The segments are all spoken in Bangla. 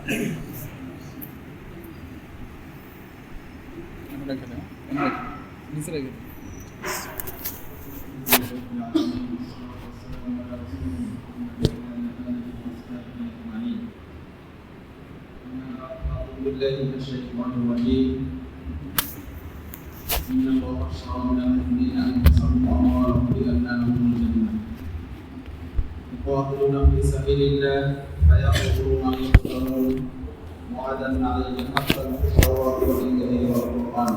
بالله من الشيطان الرجيم إن الله اشترى من المؤمنين أنفسهم وأموالهم بأن لهم الجنة يقاتلون في سبيل الله فيقتلون ويقتلون وعدا عليهم حتى التوراة والإنجيل والقرآن.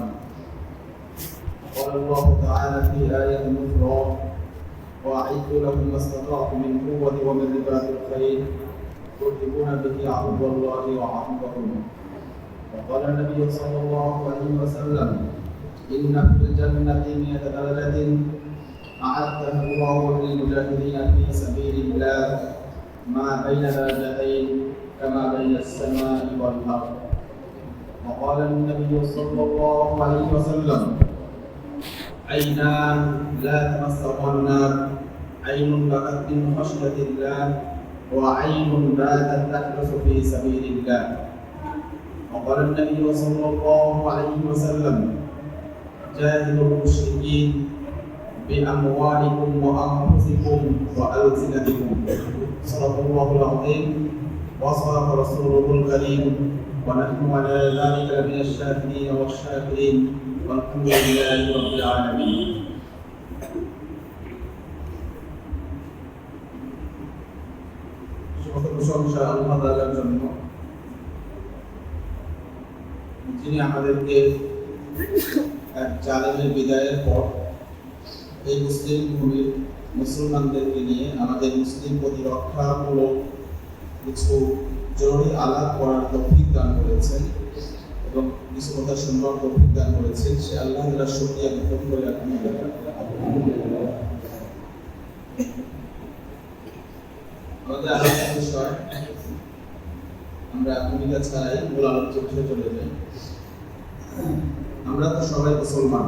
قال الله تعالى في آية أخرى: وأعدوا لهم ما استطعتم من قوة ومن رباط الخيل ترهبون به عدو الله وعدوكم. وقال النبي صلى الله عليه وسلم: إن في الجنة 100 درجة أعدها الله للمجاهدين في سبيل الله ما بين درجتين كما بين السماء والأرض. وقال النبي صلى الله عليه وسلم: عينان لا تمسهما النار، عين بكت من خشية الله وعين باتت تحرس في سبيل الله. وقال النبي صلى الله عليه وسلم: جاهدوا المشركين بأموالكم وأنفسكم وألسنتكم. صدق الله العظيم وصدق رسوله الكريم ونحن على ذلك من الشاهدين والشاكرين والحمد لله رب العالمين. প্রশংসা আল্লাহ তাআলার জন্য, যিনি আমাদেরকে এক জালেমের বিদায়ের পর এই মুসলিম ভূমির মুসলমানদেরকে নিয়ে আমাদের মুসলিম প্রতিরক্ষামূলক কিছু জরুরি আলাপ করার তৌফিক দান করেছেন এবং কিছু কথা শুনবার তৌফিক দান করেছেন। সে আল্লাহ তাআলার শুকরিয়া জ্ঞাপন করে আমাদের আলোচনার বিষয়, আমরা ভূমিকা ছাড়াই মূল আলোচ্য বিষয়ে চলে যাই। আমরা তো সবাই মুসলমান,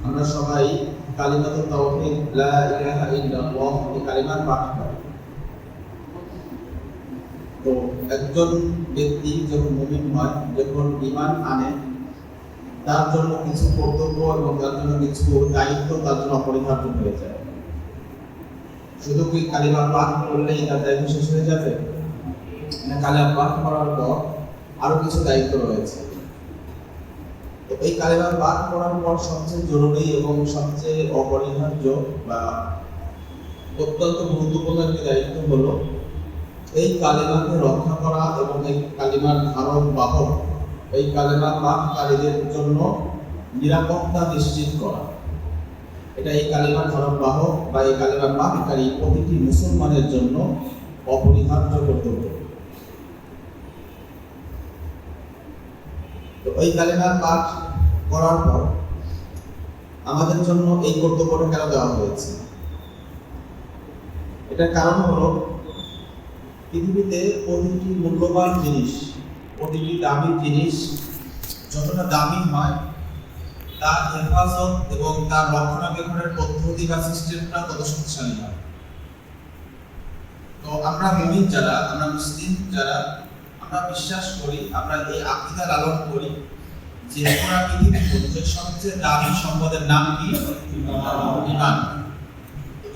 আমরা সবাই কালিমাতুত তাওহীদ লা ইলাহা ইল্লাল্লাহ এই কালিমার পাঠ করি। তো একজন ব্যক্তি যখন মুমিন হয়, যখন ঈমান আনে, তার জন্য কিছু কর্তব্য এবং তার জন্য কিছু দায়িত্ব তার জন্য অপরিহার্য হয়ে যায়। শুধু কি কালিমা পাঠ করলেই তার দায়িত্ব শেষ হয়ে যাবে? না, কালিমা পাঠ করার পর আরো কিছু দায়িত্ব রয়েছে। তো এই কালিমা পাঠ করার পর সবচেয়ে জরুরি এবং সবচেয়ে অপরিহার্য বা অত্যন্ত গুরুত্বপূর্ণ একটি দায়িত্ব হলো এই কালিমাকে রক্ষা করা এবং এই কালিমার ধারক বাহক, এই কালিমা পাঠকারীদের জন্য নিরাপত্তা নিশ্চিত করা। এটা এই কালিমার ধারক বাহক বা এই কালিমা পাঠকারী প্রতিটি মুসলমানের জন্য অপরিহার্য কর্তব্য। তো এই কালিমা পাঠ করার পর আমাদের জন্য এই কর্তব্যটা কেন দেওয়া হয়েছে? এটার কারণ হলো, পৃথিবীতে প্রতিটি মূল্যবান জিনিস, প্রতিটি দামি জিনিস যতটা দামি হয়, তার হেফাজত এবং তার রক্ষণাবেক্ষণের পদ্ধতি বা সিস্টেমটা তত শক্তিশালী হয়। তো আমরা মুমিন যারা, আমরা মুসলিম যারা, আমরা বিশ্বাস করি, আমরা এই আকীদা লালন করি যে পুরো পৃথিবীর মধ্যে সবচেয়ে দামি সম্পদের নাম কি? ঈমান।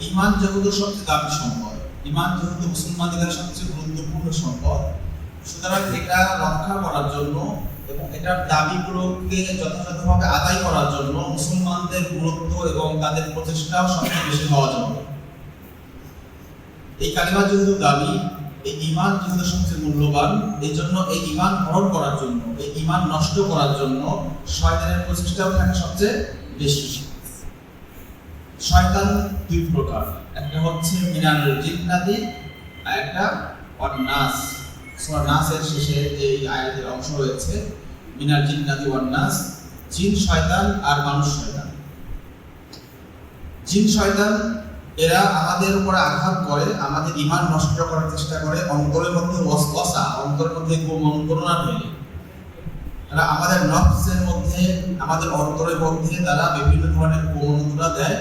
ঈমান যেহেতু সবচেয়ে দামি সম্পদ, ঈমান যেহেতু মুসলমানদের সবচেয়ে গুরুত্বপূর্ণ সম্পদ, সুতরাং এটা রক্ষা করার জন্য এবং এটার দাবিগুলোকে যথাযথভাবে আদায় করার জন্য মুসলমানদের গুরুত্ব এবং তাদের প্রচেষ্টাও সবচেয়ে বেশি হওয়া জরুরি। এই কালিমা যেহেতু দামি, এই ঈমান যেহেতু সবচেয়ে মূল্যবান, এই জন্য এই ঈমান হরণ করার জন্য, এই ঈমান নষ্ট করার জন্য শয়তানের প্রচেষ্টাও থাকে সবচেয়ে বেশি। শয়তান দুই প্রকার, একটা হচ্ছে মিনাল জিন্নাতি আর একটা ওয়ান্নাস। সূরা নাসের শেষে যে আয়াতের অংশ রয়েছে, মিনাল জিন্নাতি ওয়ান্নাস, জিন শয়তান আর মানুষ শয়তান। জিন শয়তান এরা আমাদের উপরে আঘাত করে, আমাদের ঈমান নষ্ট করার চেষ্টা করে, অন্তরের মধ্যে ওয়াসওয়াসা, অন্তরের মধ্যে মনগণনা ঢেলে তারা আমাদের নফসের মধ্যে, আমাদের অন্তরের মধ্যে তারা বিভিন্ন ধরনের প্রবণতা দেয়,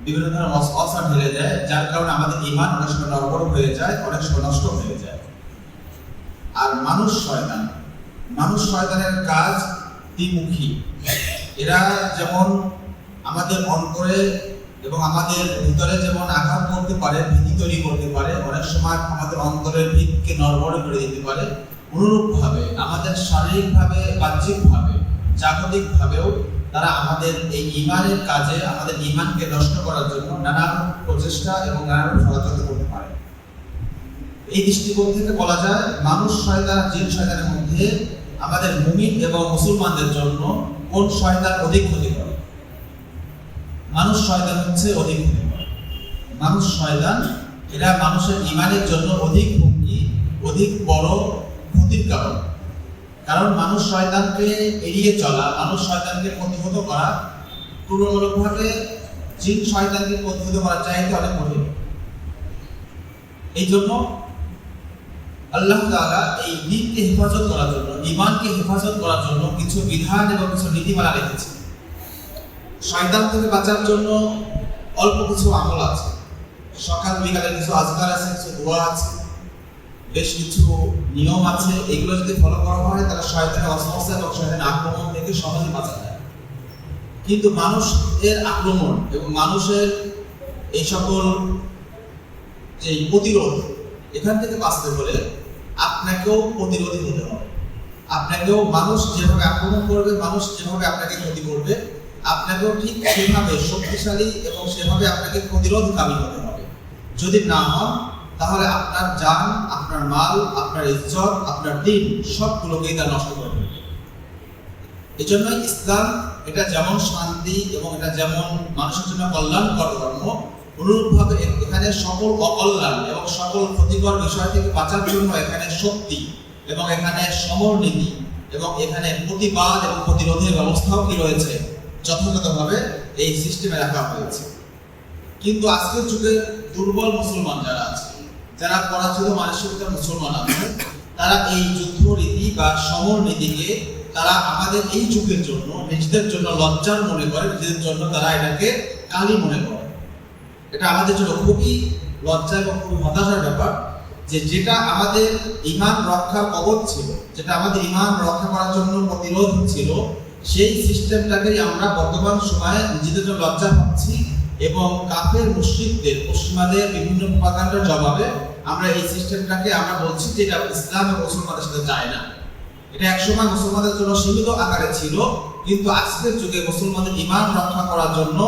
বিভিন্ন ধরনের ওয়াসওয়াসা ঢেলে দেয়, যার কারণে আমাদের ঈমান অনেক সময় নড়বড় হয়ে যায়, অনেক সময় নষ্ট হয়ে যায়। আর মানুষ শয়তান। মানুষ শয়তানের কাজ দ্বিমুখী। এরা যেমন আমাদের অন্তরে এবং আমাদের ভিতরে যেমন আঘাত করতে পারে, ভীতি তৈরি করতে পারে, অনেক সময় আমাদের অন্তরের ভিতকে নড়বড় করে দিতে পারে, অনুরূপভাবে আমাদের শারীরিকভাবে, বাহ্যিকভাবে, জাগতিকভাবেও তারা আমাদের এই ঈমানের কাজে, আমাদের ঈমানকে নষ্ট করার জন্য নানান প্রচেষ্টা এবং নানান ষড়যন্ত্র করতে পারে। এই দৃষ্টিকোণ থেকে বলা যায় মানুষ শয়তান, জিন শয়তানের মধ্যে আমাদের মুমিন এবং মুসলমানদের জন্য কোন শয়তান অধিক ক্ষতিকর? মানুষ শয়তান হচ্ছে অধিক ক্ষতিকর। মানুষ শয়তান এরা মানুষের ঈমানের জন্য অধিক হুমকি, অধিক বড় ক্ষতির কারণ। কারণ মানুষ শয়তানকে এড়িয়ে চলা, মানুষ শয়তানকে প্রতিহত করা তুলনামূলকভাবে জিন শয়তানকে প্রতিহত করার চাইতে অনেক কঠিন। এই জন্য আল্লাহ তাআলা এই দ্বীনকে হেফাজত করার জন্য, ঈমানকে হেফাজত করার জন্য কিছু বিধান এবং কিছু নীতিমালা রেখেছে। শয়তান থেকে বাঁচার জন্য অল্প কিছু আমল আছে, সকাল বিকালে কিছু আজকার আছে, কিছু দোয়া আছে, বেশ কিছু নিয়ম আছে। এগুলো যদি ফলো করা হয় তাহলে শয়তানের ওয়াসওয়াসা এবং শয়তানের আক্রমণ থেকে সহজে বাঁচা যায়। কিন্তু মানুষের আক্রমণ এবং মানুষের এই সকল যে প্রতিরোধ, এখান থেকে বাঁচতে হলে আপনাকেও প্রতিরোধী হতে হবে। আপনাকেও মানুষ যেভাবে আক্রমণ করবে, মানুষ যেভাবে আপনাকে ক্ষতি করবে, আপনাকেও ঠিক সেভাবে শক্তিশালী এবং সেভাবে আপনাকে প্রতিরোধকামী হতে হবে। যদি না হন তাহলে আপনার জান, আপনার মাল, আপনার ইজ্জত, আপনার দিন সবগুলোকেই তা নষ্ট করে দেবে। এই জন্য ইসলাম এটা যেমন শান্তি এবং এটা যেমন মানুষের জন্য কল্যাণকর ধর্ম, অনুরূপভাবে এখানে সকল অকল্যাণ এবং সকল ক্ষতিকর বিষয় থেকে বাঁচার জন্য এখানে শক্তি এবং এখানে সমরনীতি এবং এখানে প্রতিবাদ এবং প্রতিরোধের ব্যবস্থাও কি রয়েছে, যথাযথভাবে এই সিস্টেমে রাখা হয়েছে। কিন্তু আজকের যুগে দুর্বল মুসলমান যারা আছে, যারা পরাজিত মানসিকতার মুসলমান আছে, তারা এই যুদ্ধ রীতি বা সমর নীতিকে তারা আমাদের এই যুগের জন্য নিজেদের জন্য লজ্জার মনে করে, নিজেদের জন্য তারা এটাকে কালি মনে করে। এটা আমাদের জন্য খুবই লজ্জা এবং খুবই হতাশার ব্যাপার যে যেটা আমাদের ঈমান রক্ষার কবচ ছিল, যেটা আমাদের ঈমান রক্ষা করার জন্য প্রতিরোধ ছিল, সেই সিস্টেমটাকেই আমরা বর্তমান সময়ে নিজেদের জন্য লজ্জা পাচ্ছি এবং কাফের মুশরিকদের, পশ্চিমাদের বিভিন্ন প্রপাগান্ডার জবাবে আমরা এই সিস্টেমটাকে আমরা বলছি যে এটা ইসলাম এবং মুসলমানদের সাথে যায় না। এটা একসময় মুসলমানদের জন্য সীমিত আকারে ছিল, কিন্তু আজকের যুগে মুসলমানদের ঈমান রক্ষা করার জন্য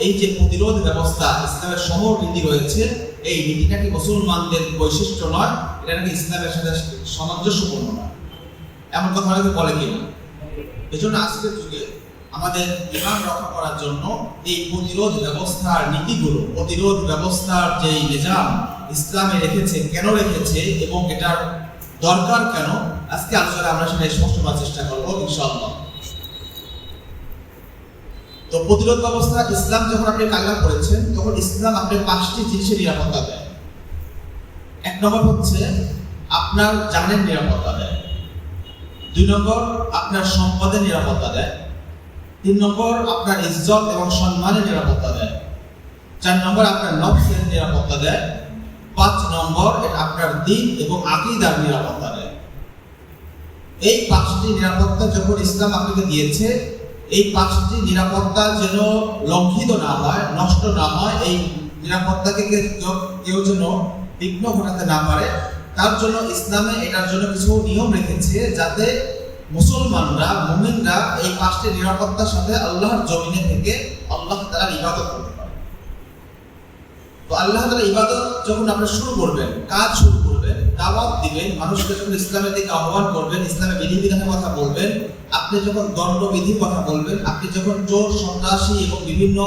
এই যে প্রতিরোধ ব্যবস্থা, ইসলামের সমর নীতি রয়েছে, এই নীতিটা কি মুসলমানদের বৈশিষ্ট্য নয়, এটা নাকি ইসলামের সাথে সামঞ্জস্যপূর্ণ নয়, এমন কথা অনেকে বলে কিনা। এই জন্য আজকের যুগে আমাদের ঈমান রক্ষা করার জন্য এই প্রতিরোধ ব্যবস্থার নীতিগুলো, প্রতিরোধ ব্যবস্থার যে নিজাম ইসলামে রেখেছে, কেন রেখেছে এবং এটার দরকার কেন, আজকে আলোচনা আমরা সেটা স্পষ্ট করার চেষ্টা করবো ইনশাআল্লাহ। তো প্রতিরোধ ব্যবস্থা, ইসলাম যখন আপনি কালেমা পড়েছেন তখন ইসলাম আপনি 5টি জিনিসের নিরাপত্তা দেয়। 1 নম্বর হচ্ছে আপনার জানের নিরাপত্তা দেয়, 2 নম্বর আপনার সম্পদের নিরাপত্তা দেয়, 3 নম্বর আপনার ইজ্জত এবং সম্মানের নিরাপত্তা দেয়, 4 নম্বর আপনার নফসের নিরাপত্তা দেয়, 5 নম্বর এটা আপনার দ্বীন এবং আকীদার নিরাপত্তা দেয়। এই 5টি নিরাপত্তা যখন ইসলাম আপনাকে দিয়েছে, এই 5টি নিরাপত্তা যেন লঙ্ঘিত না হয়, নষ্ট না হয়, এই নিরাপত্তাকে কেউ যেন বিঘ্ন ঘটাতে না পারে, তার জন্য ইসলামে এটার জন্য কিছু নিয়ম রেখেছে যাতে মুসলমানরা, মুমিনরা এই 5টি নিরাপত্তার সাথে আল্লাহর জমিনে থেকে আল্লাহ তাআলার ইবাদত করতে পারে। তো আল্লাহ তাআলার ইবাদত যখন আপনি শুরু করবেন, কাজ শুরু করবেন, দাওয়াত দিবেন, মানুষকে যখন ইসলামের দিকে আহ্বান করবেন, ইসলামের বিধিবিধানের কথা বলবেন, আপনি যখন দণ্ডবিধির কথা বলবেন, আপনি যখন চোর, সন্ত্রাসী এবং বিভিন্ন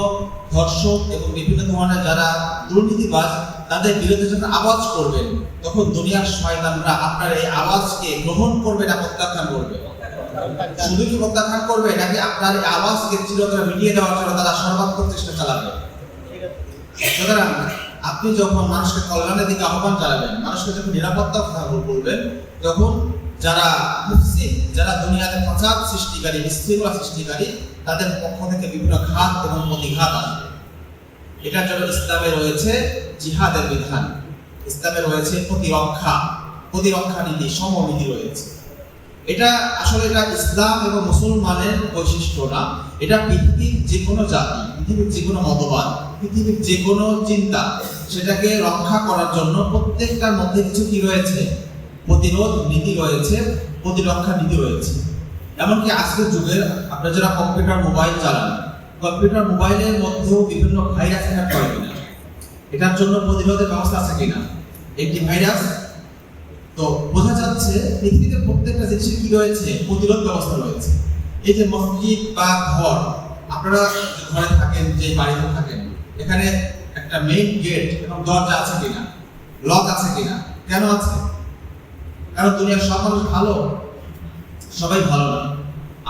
ধর্ষক এবং বিভিন্ন ধরনের যারা দুর্নীতিবাজ তাদের বিরুদ্ধে যখন আওয়াজ করবেন, তখন দুনিয়ার শয়তানরা আপনার এই আওয়াজকে গ্রহণ করবে না প্রত্যাখ্যান করবে? শুধু কি প্রত্যাখ্যান করবে, নাকি আপনার এই আওয়াজকে চিরতরে মিটিয়ে দেওয়ার জন্য তারা সর্বাত্মক চেষ্টা চালাবে? সুতরাং আপনি যখন মানুষকে কল্যাণের দিকে আহ্বান জানাবেন, মানুষকে যখন নিরাপত্তার কথা বলবেন, তখন যারা মুফসিদ, যারা দুনিয়াতে ফাসাদ সৃষ্টিকারী, বিশৃঙ্খলা সৃষ্টিকারী, তাদের পক্ষ থেকে বিভিন্ন ঘাত এবং প্রতিঘাত আসবে। এটার জন্য ইসলামে রয়েছে জিহাদের বিধান, ইসলামে রয়েছে প্রতিরক্ষা, প্রতিরক্ষা নীতি, সমনীতি রয়েছে। এটা আসলে এটা ইসলাম এবং মুসলমানের বৈশিষ্ট্য না, এটা পৃথিবীর যে কোনো জাতি, পৃথিবীর যে কোনো মতবাদ, পৃথিবীর যে কোনো চিন্তা, সেটাকে রক্ষা করার জন্য প্রত্যেকটার মধ্যে কিছু কি রয়েছে, প্রতিরোধ নীতি রয়েছে, প্রতিরক্ষা নীতি রয়েছে। এমনকি আজকের যুগে আপনারা যারা কম্পিউটার মোবাইল চালান, কম্পিউটার মোবাইলের মধ্যেও বিভিন্ন ভাইরাস অ্যাটাক করে কিনা, এটার জন্য প্রতিরোধের ব্যবস্থা আছে কিনা, একটি ভাইরাস। তো বোঝা যাচ্ছে পৃথিবীতে প্রত্যেকটা জিনিসের কি রয়েছে, প্রতিরোধ ব্যবস্থা রয়েছে। এই যে মসজিদ বা ঘর, আপনারা ঘরে থাকেন, যে বাড়িতে থাকেন, এখানে একটা মেইন গেট এবং দরজা আছে কিনা, লক আছে কিনা? কেন আছে? কারণ দুনিয়ার সব মানুষ ভালো, সবাই ভালো না।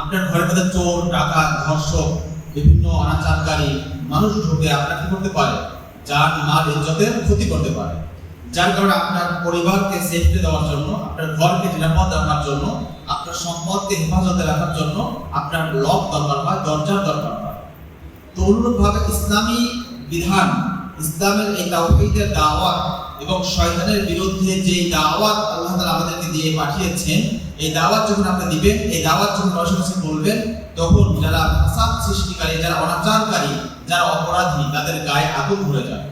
আপনার ঘরের মধ্যে চোর, ডাকাত, ধর্ষক, বিভিন্ন অনাচারকারী মানুষ ঢুকে আপনার কি করতে পারে, যার মাল ইজ্জতের ক্ষতি করতে পারে। যার কারণে আপনার পরিবারকে সেফটি দেওয়ার জন্য, আপনার ঘরকে নিরাপদ রাখার জন্য, আপনার সম্পদকে হেফাজতে রাখার জন্য আপনার লক দরকার হয়, দরজার দরকার হয়। তো অনুরূপভাবে ইসলামী বিধান, ইসলামের এই তাওহীদের দাওয়াত এবং শয়তানের বিরুদ্ধে যে দাওয়াত আল্লাহ তাআলা আমাদেরকে দিয়ে পাঠিয়েছেন, এই দাওয়াত যখন আপনি দিবেন, এই দাওয়াত যখন মানুষের কাছে বলবেন, তখন যারা ফাসাদ সৃষ্টিকারী, যারা অনাচারকারী, যারা অপরাধী, তাদের গায়ে আগুন ধরে যায়।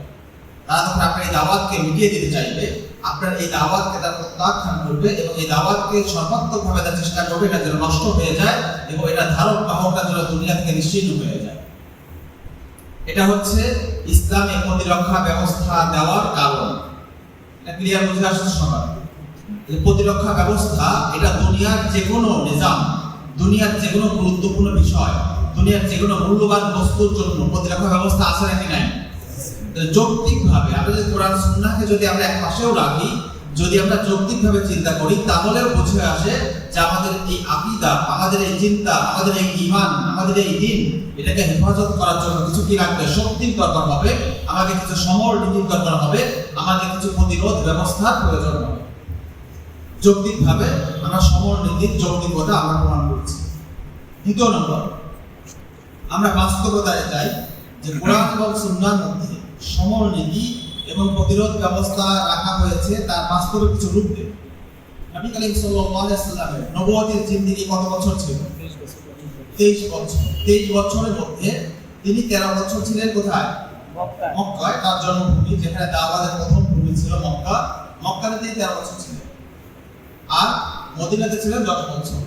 তারা তখন আপনার এই দাওয়াতকে মিটিয়ে দিতে চাইবে, আপনার এই দাওয়াতকে তারা প্রত্যাখ্যান করবে এবং এই দাওয়াতকে সর্বাত্মকভাবে তার চেষ্টা করবে এটা যেন নষ্ট হয়ে যায় এবং এটা ধারক বাহকটা যেন দুনিয়া থেকে নিশ্চিহ্ন হয়ে যায়। এটা হচ্ছে ইসলামী প্রতিরক্ষা ব্যবস্থা দেওয়ার কারণ। এটা ক্লিয়ার বুঝে আসছে সবার? এই প্রতিরক্ষা ব্যবস্থা এটা দুনিয়ার যে কোনো নিজাম, দুনিয়ার যে কোনো গুরুত্বপূর্ণ বিষয়, দুনিয়ার যে কোনো মূল্যবান বস্তুর জন্য প্রতিরক্ষা ব্যবস্থা আছে নাকি নাই? যৌক্তিকভাবে আমরা যদি কোরআন সুন্নাহকে যদি আমরা এক পাশেও রাখি, যদি আমরা যৌক্তিকভাবে চিন্তা করি, তাহলেও বুঝে আসে যে আমাদের এই আকীদা, আমাদের এই চিন্তা, আমাদের এই ঈমান, আমাদের এই দ্বীন, এটাকে হেফাজত করার জন্য কিছু কি রাখবে, শক্তির দরকার হবে, আমাদের কিছু সমর নীতির দরকার হবে, আমাদের কিছু প্রতিরোধ ব্যবস্থার প্রয়োজন হবে। যৌক্তিকভাবে আমরা সমর নীতির যৌক্তিকতা আমরা প্রমাণ করছি। দ্বিতীয় নম্বর, আমরা বাস্তবতায় যাই যে কোরআন এবং সুন্নাহর মধ্যে সমর নীতি এবং প্রতিরোধ ব্যবস্থা রাখা হয়েছে, তার বাস্তবে কিছু রূপ দেবে। নবী করিম সাল্লাল্লাহু আলাইহি ওয়াসাল্লামের নবুয়তের জিন্দেগি কত বছর ছিল? 23 বছর। 23 বছরের মধ্যে তিনি 13 বছর ছিলেন কোথায়? মক্কায়, তার জন্মভূমি, যেখানে দাওয়াতের প্রথম ভূমি ছিল মক্কা। মক্কাতে তিনি 13 বছর ছিলেন, আর মদিনাতে ছিলেন 10 বছর।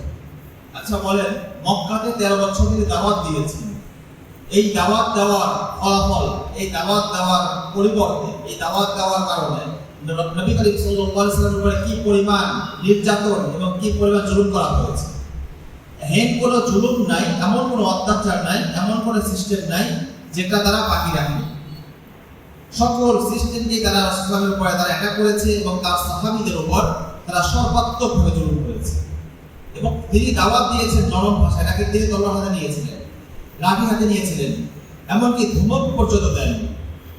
আচ্ছা বলেন, মক্কাতে 13 বছর তিনি দাওয়াত দিয়েছেন, এই দাওয়াত দেওয়ার ফলাফল, এই দাওয়াত দেওয়ার পরিবর্তে, এই দাওয়াত দেওয়ার কারণে নবী করিম সাল্লাল্লাহু আলাইহি ওয়াসাল্লামের উপরে কি পরিমাণ নির্যাতন এবং কি পরিমাণ জুলুম করা হয়েছে। কোনো জুলুম নাই, এমন কোনো অত্যাচার নাই, এমন কোনো সিস্টেম নাই যেটা তারা বাকি রাখেনি। সকল সিস্টেমকে তারা রাসূলের উপরে তারা অ্যাটাক করেছে এবং তার সাহাবীদের উপর তারা সর্বাত্মকভাবে জুলুম করেছে। এবং তিনি দাওয়াত দিয়েছেন নরম ভাষায়, তাকে তিনি তলোয়ার হাতে নিয়েছিলেন, লাঠি হাতে নিয়েছিলেন, এমনকি ধমক পর্যন্ত দেন।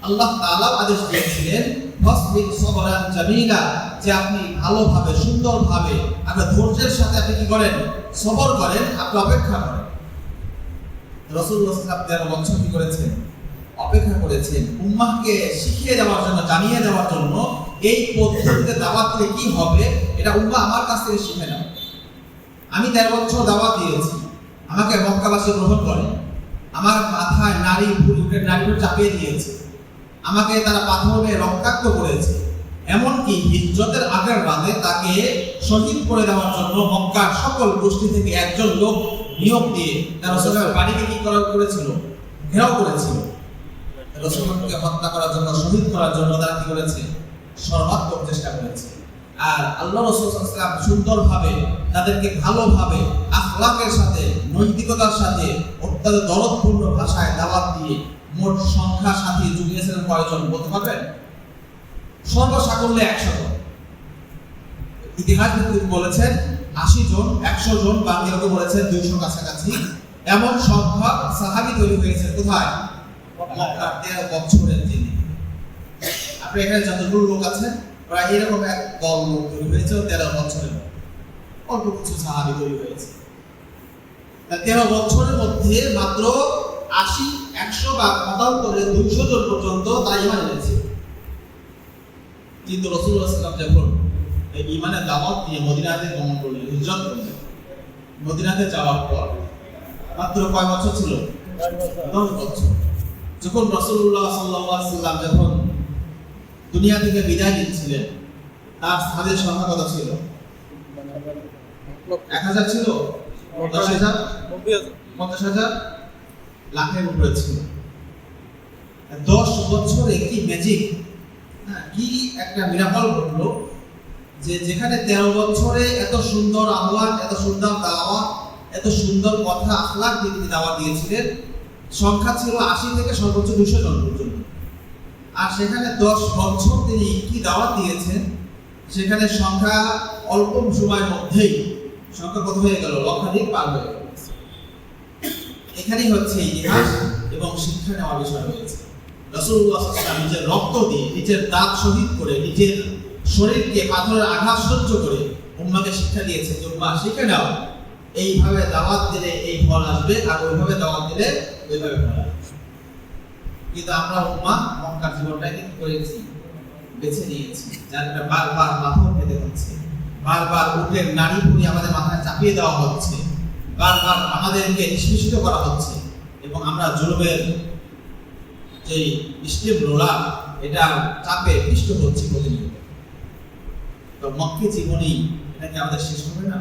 আল্লাহ তাআলা আদেশ দিয়েছিলেন, ফাসবির সবরান জামিলা, যে আপনি ভালোভাবে, সুন্দরভাবে, আপনি ধৈর্যের সাথে আপনি কি করেন, সবর করেন, আপনি অপেক্ষা করেন। রাসূলুল্লাহ সাল্লাল্লাহু আলাইহি ওয়াসাল্লাম 13 বছর কি করেছেন? অপেক্ষা করেছেন, উম্মাহকে শিখিয়ে দেওয়ার জন্য, জানিয়ে দেওয়ার জন্য এই পদ্ধতিতে দাওয়াত দিলে কি হবে এটা উম্মাহ আমার কাছ থেকে শিখে নাও। আমি 13 বছর দাওয়াত দিয়েছি, আমাকে মক্কাবাসী গ্রহণ করে, আমার মাথায় নারী ভুল চাপিয়ে দিয়েছে, আমাকে তারা পাথর দিয়ে রক্তাক্ত করেছে, এমনকি হিজরতের আগের রাতে তাকে শহীদ করে দেওয়ার জন্য মক্কার সকল গোষ্ঠী থেকে একজন লোক নিয়োগ দিয়ে তার রাসূলের বাড়িকে কি করেছিল, ঘেরাও করেছিল। রাসূলকে হত্যা করার জন্য, শহীদ করার জন্য তারা কি করেছে, সর্বাত্মক চেষ্টা করেছে। আর আল্লাহ রাসূল সাল্লাল্লাহু আলাইহি ওয়াসাল্লাম সুন্দরভাবে তাদেরকে ভালোভাবে আখলাকের সাথে, নৈতিকতার সাথে, অত্যন্ত দরদপূর্ণ ভাষায় দাওয়াত দিয়ে মোট সংখ্যা সাথে জুগিয়েছিলেন কয়জন বলতে পারবেন? সর্বসাকল্যে 100 জন। ইতিহাসবিদ বলেছেন 80 জন, 100 জন, বাকি লোক বলেছেন 200 কাছাকাছি। এমন সংখ্যক সাহাবী তৈরি হয়েছে কোথায়? মক্কার 13 বছরের জিন্দেগি। আপনি এখানে যতগুলো লোক আছেন প্রায় এরকম এক দল লোক তৈরি হয়েছে 13 বছরের, অল্প কিছু সাহাবী তৈরি হয়েছে। 13 বছরের মধ্যে মাত্র 80, 100 বা মতান্তরে 200 জন পর্যন্ত তারা ঈমান এনেছে। কিন্তু রাসূলুল্লাহ সাল্লাল্লাহু আলাইহি ওয়াসাল্লাম যখন এই ঈমানের দাওয়াত নিয়ে মদিনাতে গমন করলেন, হিজরত করলেন। মদিনাতে যাওয়ার পর মাত্র কয় বছর ছিল? 10 বছর। যখন রাসূলুল্লাহ সাল্লাল্লাহু আলাইহি ওয়াসাল্লাম যখন দুনিয়া থেকে বিদায় নিচ্ছিলেন, তার সাহাবীর সংখ্যা কত ছিল? 1000 ছিল? 10,000? 50,000? লাখের উপরে ছিল। 10 বছরে কি ম্যাজিক, কি একটা মিরাকল ঘটলো যে যেখানে 13 বছরে এত সুন্দর আহ্বান, এত সুন্দর দাওয়াত, এত সুন্দর কথা আখলাক দিয়ে তিনি দাওয়াত দিয়েছিলেন। সংখ্যা ছিল 80 থেকে সর্বোচ্চ 200 জন পর্যন্ত। আর সেখানে 10 বছর তিনি কি দাওয়াত দিয়েছেন, সেখানে সংখ্যা অল্প সময়ের মধ্যেই সংখ্যা কত হয়ে গেল? লক্ষাধিক পার হয়ে গেল। এখানেই হচ্ছে ইতিহাস এবং শিক্ষা নেওয়ার বিষয় রয়েছে। রাসূলুল্লাহ সাল্লাল্লাহু আলাইহি ওয়াসাল্লাম নিজের রক্ত দিয়ে, নিজের দাঁত শহীদ করে, নিজের শরীরকে পাথরের আঘাত সহ্য করে উম্মাকে শিক্ষা দিয়েছে যে উম্মাহ শিখে নাও, এইভাবে দাওয়াত দিলে এই ফল আসবে, আর ওইভাবে দাওয়াত দিলে ওইভাবে ফল আসবে। কিন্তু আমরা উম্মাহ মক্কার জীবনটাকে কি করেছি? বেছে নিয়েছি, যার কারণে বারবার পাথর খেতে হচ্ছে, বারবার উটের নাড়ি ভুঁড়ি আমাদের মাথায় চাপিয়ে দেওয়া হচ্ছে, বারবার আমাদেরকে নিষ্পেষিত করা হচ্ছে, এবং আমরা জুলুমের যে স্টেপ রোলার, এটা চাপে পিষ্ট হচ্ছে প্রতিনিয়ত। তো মক্কি জীবনেই এটা কি আমাদের শেষ হবে না?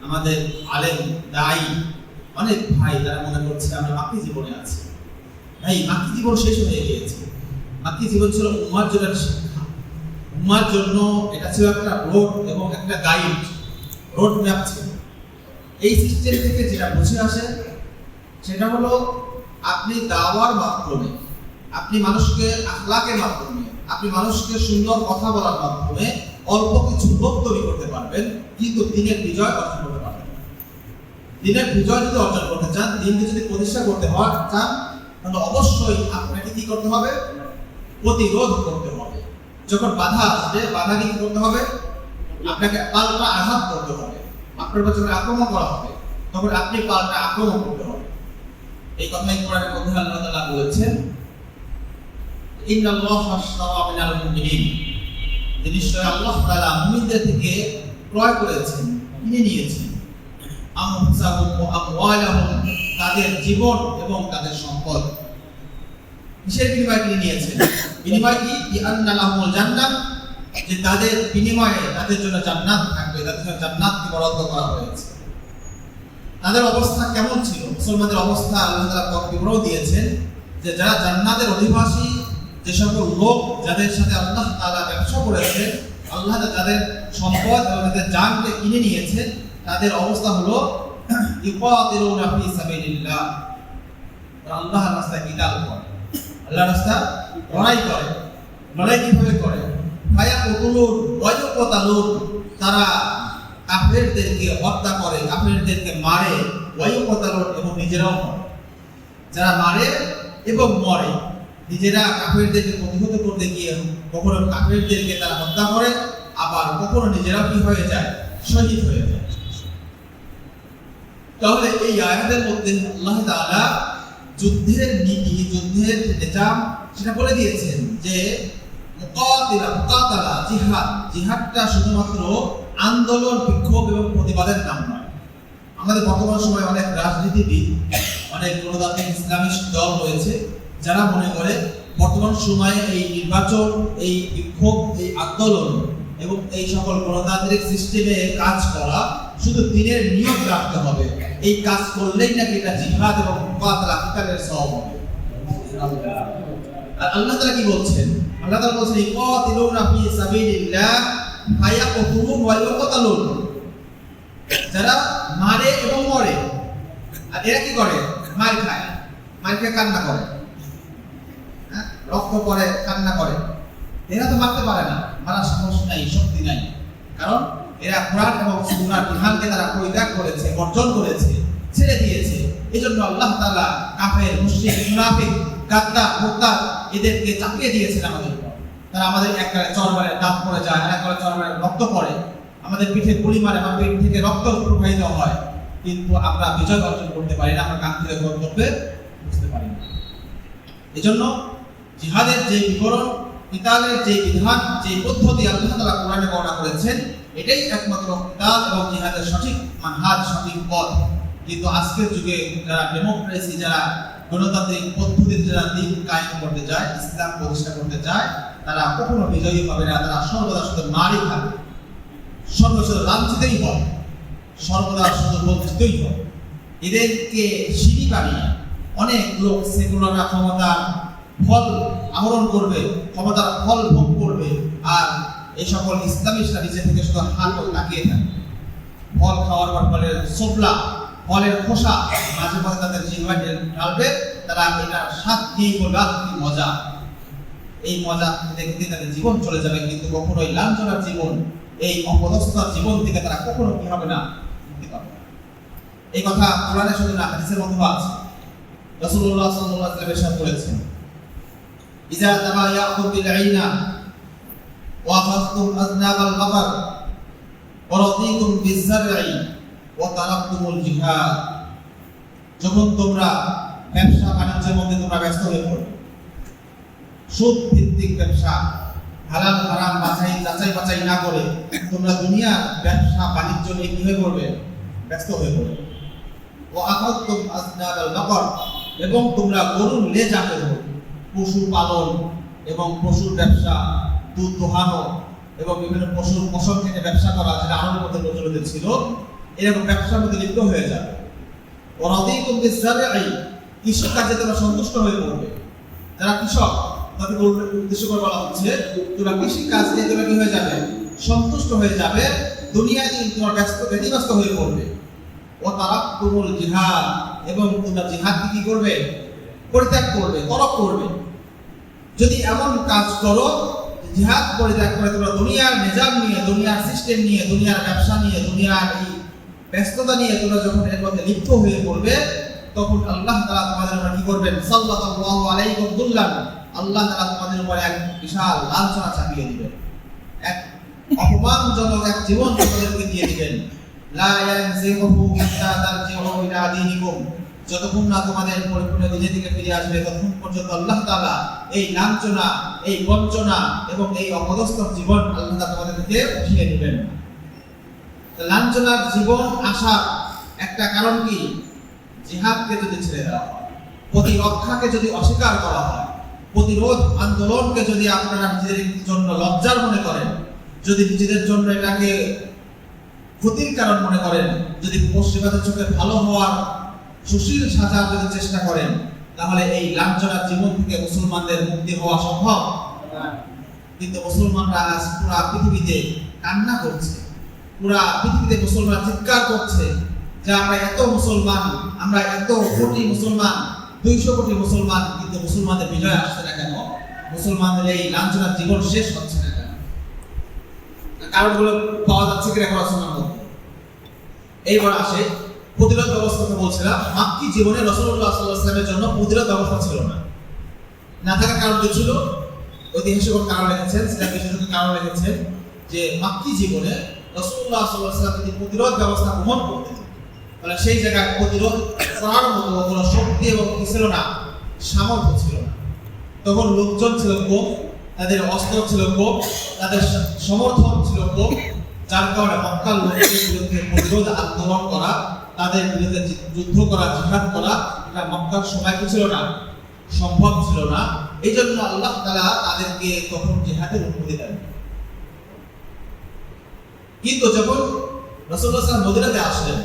আমাদের আলেম দায়ী অনেক ভাই তারা মনে করছে আমরা মাক্কি জীবনে আছি। ভাই, মাক্কি জীবন শেষ হয়ে গিয়েছে। মাক্কি জীবন ছিল উম্মার জন্য শিক্ষা, উম্মার জন্য এটা ছিল একটা রোড এবং একটা গাইড, রোড ম্যাপ ছিল। এই সিস্টেম থেকে যেটা বুঝে আসে সেটা হলো আপনি দাওয়ার মাধ্যমে, আপনি মানুষকে আখলাকের মাধ্যমে, আপনি মানুষকে সুন্দর কথা বলার মাধ্যমে অল্প কিছু লোক তৈরি করতে পারবেন, কিন্তু দিনের বিজয় অর্জন করতে পারবেন না। দিনের বিজয় যদি অর্জন করতে চান, দিনকে যদি প্রতিষ্ঠা করতে চান, তাহলে অবশ্যই আপনাকে কি করতে হবে? প্রতিরোধ করতে হবে। যখন বাধা আসবে, বাধাকে কি করতে হবে? আপনাকে পাল্টা আঘাত করতে হবে। আপনার উপর যখন আক্রমণ করা হবে, তখন আপনি পাল্টা আক্রমণ করতে হবে। এই কথাই কোরআনের মধ্যে আল্লাহ তাআলা বলেছেন, ইন্নাল্লাহা আশতারা মিনাল মুমিনিন, নিশ্চয় আল্লাহ তাআলা মুমিনদের থেকে ক্রয় করেছেন, কিনে নিয়েছেন, আমসাহুম ওয়া আমওয়ালাহুম, তাদের জীবন এবং তাদের সম্পদ। কিসের বিনিময়ে কিনে নিয়েছেন? বিনিময় কি? বিআন্না লাহুমুল জান্নাহ, যে তাদের বিনিময়ে তাদের জন্য জান্নাত থাকবে, তাদের জন্য জান্নাতকে বরাদ্দ করা হয়েছে। তাদের অবস্থা কেমন ছিল? মুসলমানদের অবস্থা আল্লাহ তাআলা পথ বিবরণ দিয়েছেন যে যারা জান্নাতের অধিবাসী, যে সকল লোক যাদের সাথে আল্লাহ তাআলা ব্যবসা করেছে, আল্লাহ যাদের সম্পদ এবং তাদের জানকে কিনে নিয়েছে, তাদের অবস্থা হলো ইকাতিলুনা ফি সাবিলিল্লাহ, আল্লাহর রাস্তায় কিতাল করে, আল্লাহর রাস্তায় লড়াই করে। লড়াই কিভাবে করে? ফায়াকুতুলুন ওয়া ইউকাতালুন, তারা কাফেরদেরকে হত্যা করে, কাফেরদেরকে মারে, ওয়া ইউকাতালুন, এবং নিজেরাও মরে। যারা মারে এবং মরে, নিজেরা কাফেরদেরকে প্রতিহত করতে গিয়ে কখনো কাফেরদেরকে তারা হত্যা করে, আবার কখনো নিজেরাও কি হয়ে যায়? শহীদ হয়ে যায়। তাহলে এই আয়াতের মধ্যে আল্লাহ তাআলা যুদ্ধের নীতি, যুদ্ধের নিজাম সেটা বলে দিয়েছেন যে মুকাতালা, জিহাদ, জিহাদটা শুধুমাত্র আন্দোলন, বিক্ষোভ এবং প্রতিবাদের নাম নয়। আমাদের বর্তমান সময়ে অনেক রাজনীতিবিদ, অনেক গণতান্ত্রিক ইসলামিস্ট দল রয়েছে যারা মনে করে বর্তমান সময়ে এই নির্বাচন, এই বিক্ষোভ, এই আন্দোলন এবং এই সকল গণতান্ত্রিক সিস্টেমে কাজ করা শুধু দিনের নিয়ম রাখতে হবে, এই কাজ করলেই নাকি এটা জিহাদ এবং মুকাতালা, কিতালের সওয়াব হবে। আর আল্লাহ তাআলা কি বলছেন? আল্লাহ তাআলা বলছেন ইকাতিলুনা ফি সাবিলিল্লাহ ফায়াকুতুলুন ওয়া ইউকাতালুন, যারা মারে এবং মরে। আর এরা কি করে? মার খায়, মার খেয়ে কান্না করে, রক্ত পড়ে, কান্না করে। এরা তো মারতে পারে না, মারার সাহস নাই, শক্তি নাই, কারণ এরা কোরআন এবং সুন্নাহর বিধানকে তারা পরিত্যাগ করেছে, বর্জন করেছে, ছেড়ে দিয়েছে। এজন্য আল্লাহ তাআলা কাফের, মুশরিক, মুনাফিক, গাদ্দার, মুরতাদ এদেরকে চাপিয়ে দিয়েছেন আমাদের উপর। তারা আমাদের একবারে চরমারে দাঁত পড়ে যায়, একবারে চরমারে রক্ত পড়ে, আমাদের পিঠে গুলি মারে, আমার পেট থেকে রক্ত প্রবাহিত হয়, কিন্তু আমরা বিজয় অর্জন করতে পারি না, আমরা কাঙ্ক্ষিত গন্তব্যে বুঝতে পারি না। এজন্য জিহাদের যে বিবরণ কিতালের যে বিধান, যে পদ্ধতি আল্লাহ তাআলা কোরআনে বর্ণনা করেছেন, এটাই একমাত্র কিতাল এবং জিহাদের সঠিক মানহাজ, সঠিক পথ। কিন্তু আজকের যুগে যারা ডেমোক্রেসি, যারা গণতান্ত্রিক পদ্ধতিতে যারা দিন কায়েম করতে যায়, ইসলাম প্রতিষ্ঠা করতে যায়, তারা কখনো বিজয়ী হবে না। তারা সর্বদা শুধু মারই খাবে, সর্বদা শুধু লাঞ্ছিতই হবে, সর্বদা শুধু বঞ্চিতই হবে। এদেরকে সিঁড়ি বানিয়ে অনেক লোক সেকুলাররা ক্ষমতার ফল আহরণ করবে, ক্ষমতার ফল ভোগ করবে, আর এই সকল ইসলামিস্টরা নিচে থেকে শুধু হাত তাকিয়ে থাকবে। ফল খাওয়ার পর ফলের সোবলা, ফলের খোসা মাঝে মাঝে তাদের জিহ্বায় ঢালবে, তারা এটার স্বাদ নিয়েই বলবে আহ কি মজা। এই মজা দেখতে তাদের জীবন চলে যাবে, কিন্তু কখনোই লাঞ্ছনার জীবন, এই অপদস্থতার জীবন থেকে তারা কখনো কি হবে না, মুক্তি পাবে না। এই কথা কোরআনে শুধু না, হাদিসের মধ্যে আছে। রাসূলুল্লাহ সাল্লাল্লাহু আলাইহি ওয়াসাল্লাম ইরশাদ করেছেন, ইযা তাবায়াতুম বিল আইনা ওয়া আখাযতুম আযনাবাল বাকার ওয়া রাদিতুম বিয-যার'i ওয়া তারাকতুমুল জিহাদ। যখন তোমরা ব্যবসা বাণিজ্যের মধ্যে তোমরা ব্যস্ত হয়ে পড়ো, সুদ ভিত্তিক ব্যবসা, হালাল হারাম যাচাই বাছাই না করে তোমরা দুনিয়ার ব্যবসা বাণিজ্য নিয়ে কি হয়ে পড়বে, ব্যস্ত হয়ে পড়বে। ও আখাযতুম আযনাবাল বাকার, এবং তোমরা গরুর লেজ আঁকড়ে ধরো, পশু পালন এবং পশুর ব্যবসা, দুধ দোহানো এবং বিভিন্ন পশুর ফসল থেকে ব্যবসা করা, যেটা আরবের মধ্যে প্রচলিত ছিল, এরকম ব্যবসার মধ্যে লিপ্ত হয়ে যাবে। ও রাদিতুম বিয-যার'i, কৃষিকাজে তোমরা সন্তুষ্ট হয়ে পড়বে। যারা কৃষক তাদের উদ্দেশ্য করে বলা হচ্ছে, তোমরা কৃষি কাজ নিয়ে তোমরা কি হয়ে যাবে, সন্তুষ্ট হয়ে যাবে, দুনিয়া নিয়ে তোমার ব্যতিব্যস্ত হয়ে পড়বে। ও তারাকতুমুল জিহাদ, এবং তোমরা জিহাদকে কি করবে, পরিত্যাগ করবে, তরক করবে। যদি এমন কাজ করো, জিহাদ পরিত্যাগ করে তোমরা দুনিয়ার নিজাম নিয়ে, দুনিয়ার সিস্টেম নিয়ে, দুনিয়ার ব্যবসা নিয়ে, দুনিয়ার এই ব্যস্ততা নিয়ে তোমরা যখন এর মধ্যে লিপ্ত হয়ে পড়বে, তখন আল্লাহ তাআলা তোমাদের উপর কি করবেন, সাল্লাল্লাহু আলাইকুম দুল্লান, আল্লাহ তাআলা তোমাদের উপর এক বিশাল লাঞ্ছনা চাপিয়ে দিবেন, এক অপমানজনক এক জীবন তোমাদেরকে দিয়ে দিবেন। লা ইয়ানজিহুহু হাত্তা তারজিউ ইলা দীনিকুম, যতক্ষণ না তোমাদের পরিপূর্ণ দিনের দিকে ফিরে আসবে, ততক্ষণ পর্যন্ত আল্লাহ তাআলা এই লাঞ্ছনা, এই বঞ্চনা এবং এই অপদস্থ জীবন আল্লাহ তাআলা তোমাদেরকে উঠিয়ে নেবেন। লাঞ্ছনার জীবন আসার একটা কারণ কি, জিহাদকে যদি ছেড়ে দেওয়া হয়, প্রতিরক্ষাকে যদি অস্বীকার করা হয়, প্রতিরোধ আন্দোলনকে যদি আপনারা নিজেদের জন্য লজ্জার মনে করেন, যদি নিজেদের জন্য এটাকে ক্ষতির কারণ মনে করেন, যদি পশ্চিমাদের চোখে ভালো হওয়ার সুশীল সাজার যদি চেষ্টা করেন, তাহলে এই লাঞ্ছনার জীবন থেকে মুসলমানদের মুক্তি হওয়া সম্ভব। কিন্তু মুসলমানরা আজ পুরা পৃথিবীতে কান্না করছে, পুরা পৃথিবীতে মুসলমান চিৎকার করছে যে আমরা এত মুসলমান, আমরা এত কোটি মুসলমান, 200 কোটি মুসলমান, কিন্তু মুসলমানদের বিজয় আসছে না কেন, মুসলমানদের এই লাঞ্ছনার জীবন শেষ হচ্ছে না কেন? কারণগুলো পাওয়া যাচ্ছে কিনা পড়াশোনার মধ্যে। এইবার আসে প্রতিরোধ ব্যবস্থা বলছিলাম। মাক্কি জীবনে রাসূলুল্লাহ সাল্লাল্লাহু আলাইহি ওয়াসাল্লামের জন্য প্রতিরোধ ব্যবস্থা ছিল না। না থাকার কারণ কি ছিল? ঐতিহাসিক কারণ লিখেছেন, সেটা বিশেষজ্ঞ কারণ লিখেছেন যে মাক্কি জীবনে রাসূলুল্লাহ সাল্লাল্লাহু আলাইহি ওয়াসাল্লাম যদি প্রতিরোধ ব্যবস্থা গ্রহণ করতেন, তাহলে সেই জায়গায় প্রতিরোধ করার মতো কোনো শক্তি এবং কি ছিল না, সামর্থ্য ছিল না। তখন লোকজন ছিল কম, তাদের অস্ত্র ছিল কম, তাদের সমর্থন ছিল কম, যার কারণে মক্কার লোকদের বিরুদ্ধে প্রতিরোধ আন্দোলন করা, তাদের বিরুদ্ধে যুদ্ধ করা, জিহাদ করা, এটা মক্কার সময় কি ছিল না, সম্ভব ছিল না। এই জন্য আল্লাহ তাআলা তাদেরকে তখন জিহাদের অনুমতি দেন। কিন্তু যখন রাসূলুল্লাহ সাল্লাল্লাহু আলাইহি ওয়াসাল্লাম মদিনাতে আসলেন,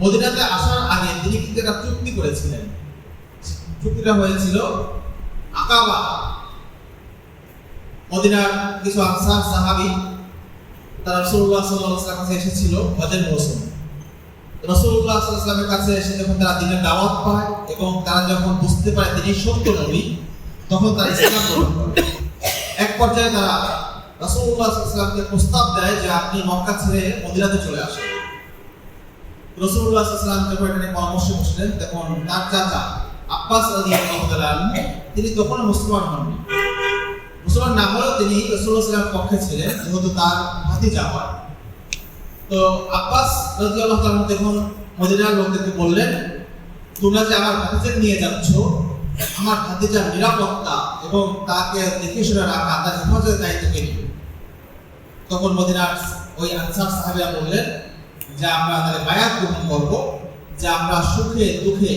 মদিনাতে আসার আগে তিনি কিন্তু একটা চুক্তি করেছিলেন। চুক্তিটা হয়েছিল আকাবা। মদিনার কিছু আনসার সাহাবী তারা রাসূলুল্লাহ সাল্লাল্লাহু আলাইহি ওয়াসাল্লামের কাছে এসেছিল হজের মৌসুমে। রাসূলুল্লাহ সাল্লাল্লাহু আলাইহি ওয়াসাল্লামের কাছে এসে যখন তারা দ্বীনের দাওয়াত পায় এবং তারা যখন বুঝতে পারে তিনি সত্য নবী, তখন তারা ইসলাম গ্রহণ করে। এক পর্যায়ে তারা রাসূলুল্লাহ সাল্লাল্লাহু আলাইহি ওয়াসাল্লামকে প্রস্তাব দেয় যে আপনি মক্কা ছেড়ে মদিনাতে চলে আসুন। রাসূলুল্লাহ সাল্লাল্লাহু আলাইহি ওয়াসাল্লাম যখন এটা নিয়ে পরামর্শ করছিলেন, তখন তার চাচা আব্বাস রাদিয়াল্লাহু তাআলা তিনি তখন মুসলমান হননি। মুসলমান না হলেও তিনি রাসূলুল্লাহ সাল্লাল্লাহু আলাইহি ওয়াসাল্লামের পক্ষে ছিলেন, যেহেতু তার ভাতিজা হয়। তো আব্বাস রাদিয়াল্লাহু তাআলা তখন মদিনার লোকদেরকে বললেন, তোমরা যে আমার ভাতিজা নিয়ে যাচ্ছ, আমার ভাতিজার নিরাপত্তা এবং এবং তাকে দেখে শুনে রাখা, তার হেফাজতের দায়িত্ব কে নেবে? তখন মদিনার ওই আনসার সাহাবীরা বললেন যে আমরা তাহলে বায়াত গ্রহণ করব, যে আমরা সুখে দুঃখে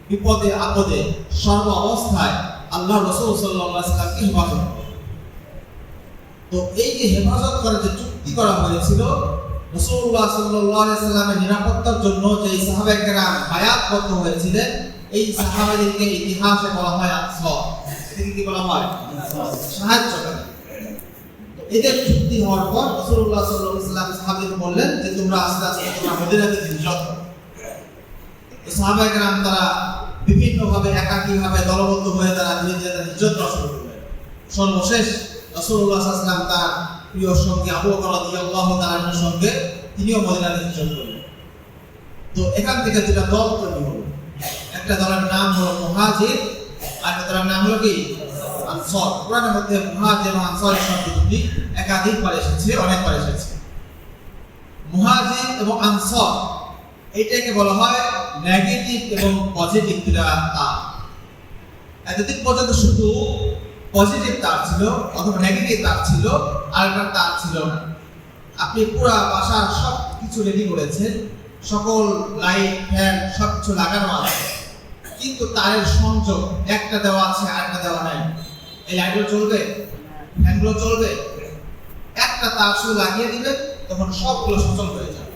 বিপদে আপদে সর্ব অবস্থায় আল্লাহ রাসূল সাল্লাল্লাহু আলাইহি ওয়াসাল্লামকে হেফাজত করব। তো এই যে হেফাজত করার যে চুক্তি করা হয়েছিল, রাসূলুল্লাহ সাল্লাল্লাহু আলাইহি ওয়াসাল্লামের নিরাপত্তার জন্য যে সাহাবায়ে কেরাম বায়াতবদ্ধ হয়েছিলেন, এই সাহাবাদেরকে ইতিহাসে বলা হয় আনসার। এদেরকে কি বলা হয়? সাহায্যকারী। এদের চুক্তি হওয়ার পর রাসূলুল্লাহ সাল্লাল্লাহু আলাইহি ওয়াসাল্লাম সাহাবীদের বললেন যে তোমরা আস্তে আস্তে তোমরা মদিনাতে হিজরত করো। সাহাবায়ে কেরাম তারা বিভিন্নভাবে একাকীভাবে দলবদ্ধ হয়ে তারা ধীরে ধীরে তারা হিজরত করা শুরু করলেন। সর্বশেষ রাসূলুল্লাহ সাল্লাল্লাহু আলাইহি ওয়াসাল্লাম তার প্রিয় সঙ্গী আবু বকর রাদিয়াল্লাহু তাআলার সঙ্গে তিনিও মদিনাতে হিজরত করলেন। তো এখান থেকে দুটো দল তৈরি হলো। একটা দলের নাম হলো মুহাজির, আর একটা দলের নাম হলো কি আনসার। কোরআনের মধ্যে মুহাজির এবং আনসারের শব্দ দুটি একাধিকবার এসেছে, অনেকবার এসেছে। মুহাজির এবং আনসার এটাকে বলা হয় নেগেটিভ এবং পজিটিভ দুটা তার। এতদিন পর্যন্ত শুধু পজিটিভ তার ছিল অথবা নেগেটিভ তার ছিল, আর একটা তার ছিল না। আপনি পুরো বাসার সব কিছু রেডি করেছেন, সকল লাইট ফ্যান সব কিছু লাগানো আছে, কিন্তু তারের সংযোগ একটা দেওয়া আছে আর একটা দেওয়া নাই। এই লাইটগুলো চলবে, ফ্যানগুলো চলবে, একটা তার শুধু লাগিয়ে দিবেন, তখন সবগুলো সচল হয়ে যাবে।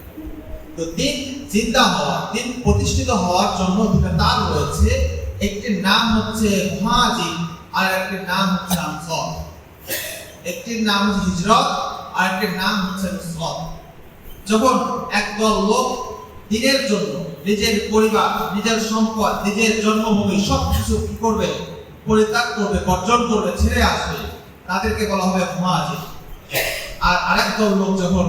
তো দিন জিন্দা হওয়া, দিন প্রতিষ্ঠিত হওয়ার জন্য দুটো তার রয়েছে। একটির নাম হচ্ছে মুহাজির আর একটির নাম হচ্ছে আনসার। একটির নাম হচ্ছে হিজরত আর একটির নাম হচ্ছে নুসরাত। যখন একদল লোক দিনের জন্য নিজের পরিবার, নিজের সম্পদ, নিজের জন্মভূমি সবকিছু কি করবে? পরিত্যাগ করবে, বর্জন করবে, ছেড়ে আসবে, তাদেরকে বলা হবে মুহাজির। আর আরেকদল লোক যখন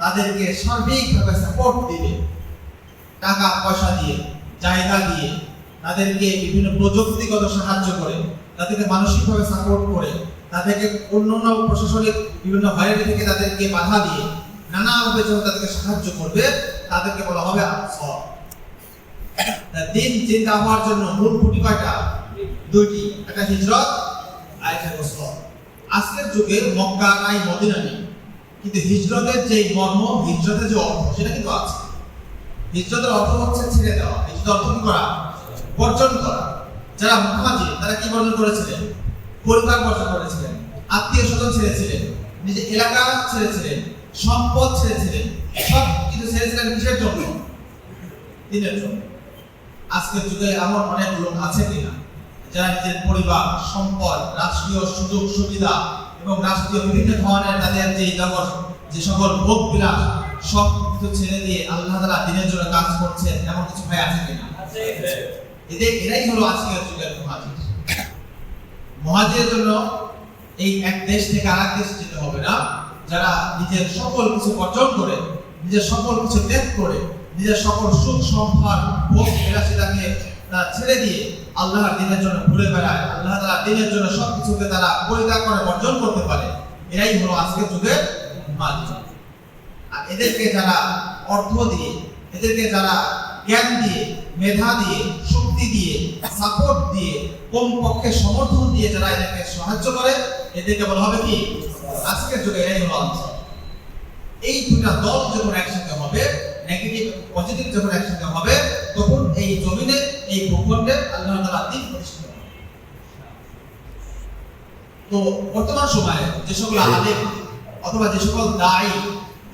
তাদেরকে সার্বিকভাবে সাপোর্ট দিবে, টাকা পয়সা দিয়ে, জায়গা দিয়ে, তাদেরকে বিভিন্ন প্রযুক্তিগত সাহায্য করে, তাদেরকে মানসিকভাবে সাপোর্ট করে, তাদেরকে অন্যান্য প্রশাসনিক বিভিন্ন হয়রানি থেকে তাদেরকে বাধা দিয়ে নানাভাবে যখন তাদেরকে সাহায্য করবে, তাদেরকে বলা হবে আনসার। দিন চিন্তা হওয়ার জন্য মূল খুঁটি কয়টা? দুইটি, একটা হিজরত আর একটা নুসরাত। আজকের যুগে মক্কা নাই, মদিনা নেই, কিন্তু হিজরতের যে মর্ম, হিজরতের যে অর্থ, সেটা কিন্তু আছে। হিজরতের অর্থ হচ্ছে ছেড়ে দেওয়া। হিজরতের অর্থ কি করা? বর্জন করা। যারা মুহাজির তারা কি বর্জন করেছিলেন? পরিবার বর্জন করেছিলেন, আত্মীয় স্বজন ছেড়েছিলেন, নিজের এলাকা ছেড়েছিলেন, সম্পদ ছেড়েছিলেন, সব কিছু ছেড়েছিলেন কিসের জন্য? দিনের জন্য। আজকের যুগে এমন অনেক লোক আছে কিনা যারা নিজের পরিবার, সম্পদ, রাষ্ট্রীয় সুযোগ সুবিধা এবং রাষ্ট্রীয় বিভিন্ন ধরনের তাদের যে জগৎ, যে সকল ভোগ বিলাস সব কিছু ছেড়ে দিয়ে আল্লাহ তাআলা দিনের জন্য কাজ করছেন, এমন কিছু ভাই আছে কিনা? এরাই হলো আজকের যুগের মুহাজির। মুহাজিরের জন্য এই এক দেশ থেকে আরেক দেশে যেতে হবে না, যারা নিজের সকল কিছু অর্জন করে, নিজের সকল কিছু ত্যাগ করে, নিজের সকল সুখ সম্পদ ভোগ বিলাসিতাকে তারা ছেড়ে দিয়ে আল্লাহর দিনের জন্য ঘুরে বেড়ায়, আল্লাহ তাআলা দিনের জন্য সবকিছুকে তারা পরিত্যাগ করে বর্জন করতে পারে, এরাই হলো আজকের যুগের মুহাজির। আর এদেরকে যারা অর্থ দিয়ে, এদেরকে যারা জ্ঞান দিয়ে, মেধা দিয়ে, শক্তি দিয়ে, সাপোর্ট দিয়ে, কমপক্ষে সমর্থন দিয়ে যারা এদেরকে সাহায্য করে, এদেরকে বলা হবে কি? আজকের যুগে এরাই হলো আনসার। এই দুটা দল যখন একসাথে হবে, নেগেটিভ পজিটিভ যখন একসাথে হবে, তখন এই জমিনে, এই ভূখণ্ডে আল্লাহ তাআলা দ্বীন প্রতিষ্ঠিত হবে। তো বর্তমান সময়ে যে সকল আলেম অথবা যে সকল দায়ী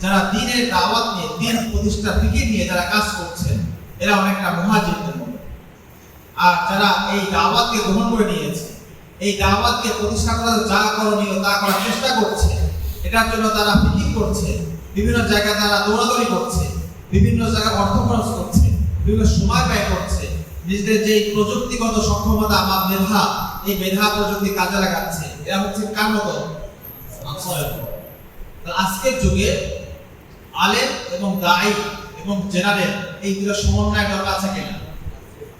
যারা দ্বীনের দাওয়াত নিয়ে, দ্বীন প্রতিষ্ঠা ফিকির নিয়ে যারা কাজ করছেন, এরা অনেকটা মুহাজিরদের মতো। আর যারা এই দাওয়াতকে গ্রহণ করে নিয়েছে, এই দাওয়াতকে প্রতিষ্ঠা করার যা করণীয় তা করার চেষ্টা করছে, এটার জন্য তারা ফিকির করছে, বিভিন্ন জায়গায় তারা দৌড়াদৌড়ি করছে, বিভিন্ন জায়গায় অর্থ খরচ করছে, বিভিন্ন সময় ব্যয় করছে, নিজেদের যে প্রযুক্তিগত সক্ষমতা বা মেধা, এই মেধা প্রযুক্তি কাজে লাগাচ্ছে, এরা হচ্ছে কার মতো? আনসারের মতো। আজকের যুগে আলেম এবং দায়ী এবং জেনারেল এই দুটো সমন্বয় দরকার আছে কিনা?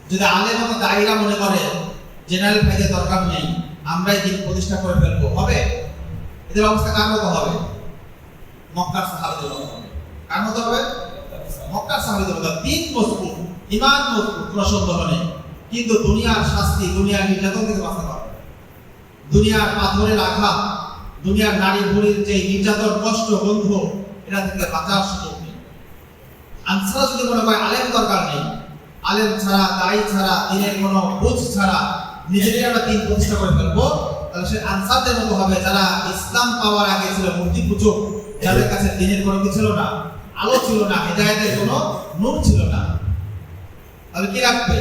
যদি আলেম এবং দায়ীরা মনে করে জেনারেল ভাইদের দরকার নেই, আমরাই দিন প্রতিষ্ঠা করে ফেলবো, হবে? এদের অবস্থা কার মতো হবে? মক্কার সাহাবীদের মতো হবে। কার মতো হবে? মক্কার সাহাবীদের মতো। দিন মজবুত, ঈমান মজবুত, কোনো সন্দেহ নেই, কিন্তু দুনিয়ার শাস্তি, দুনিয়ার নির্যাতন থেকে বাঁচতে পারবে। দুনিয়ার পাথরের আঘাত, দুনিয়ার নারী বুড়ির যে নির্যাতন, কষ্ট, বন্ধ, এটা থেকে বাঁচার সুযোগ নেই। আনসার যদি মনে হয় আলেম দরকার নেই, আলেম ছাড়া, দায়ী ছাড়া, দিনের কোনো বুঝ ছাড়া নিজেদের আমরা দিন প্রতিষ্ঠা করে ফেলবো, তাহলে সে আনসারদের মতো হবে যারা ইসলাম পাওয়ার আগে ছিল মূর্তি পূজক, যাদের কাছে দিনের কোনো কিছু ছিল না, আলো ছিল না, হেদায়েতের কোনো নূর ছিল না। তাহলে কি রাখবে?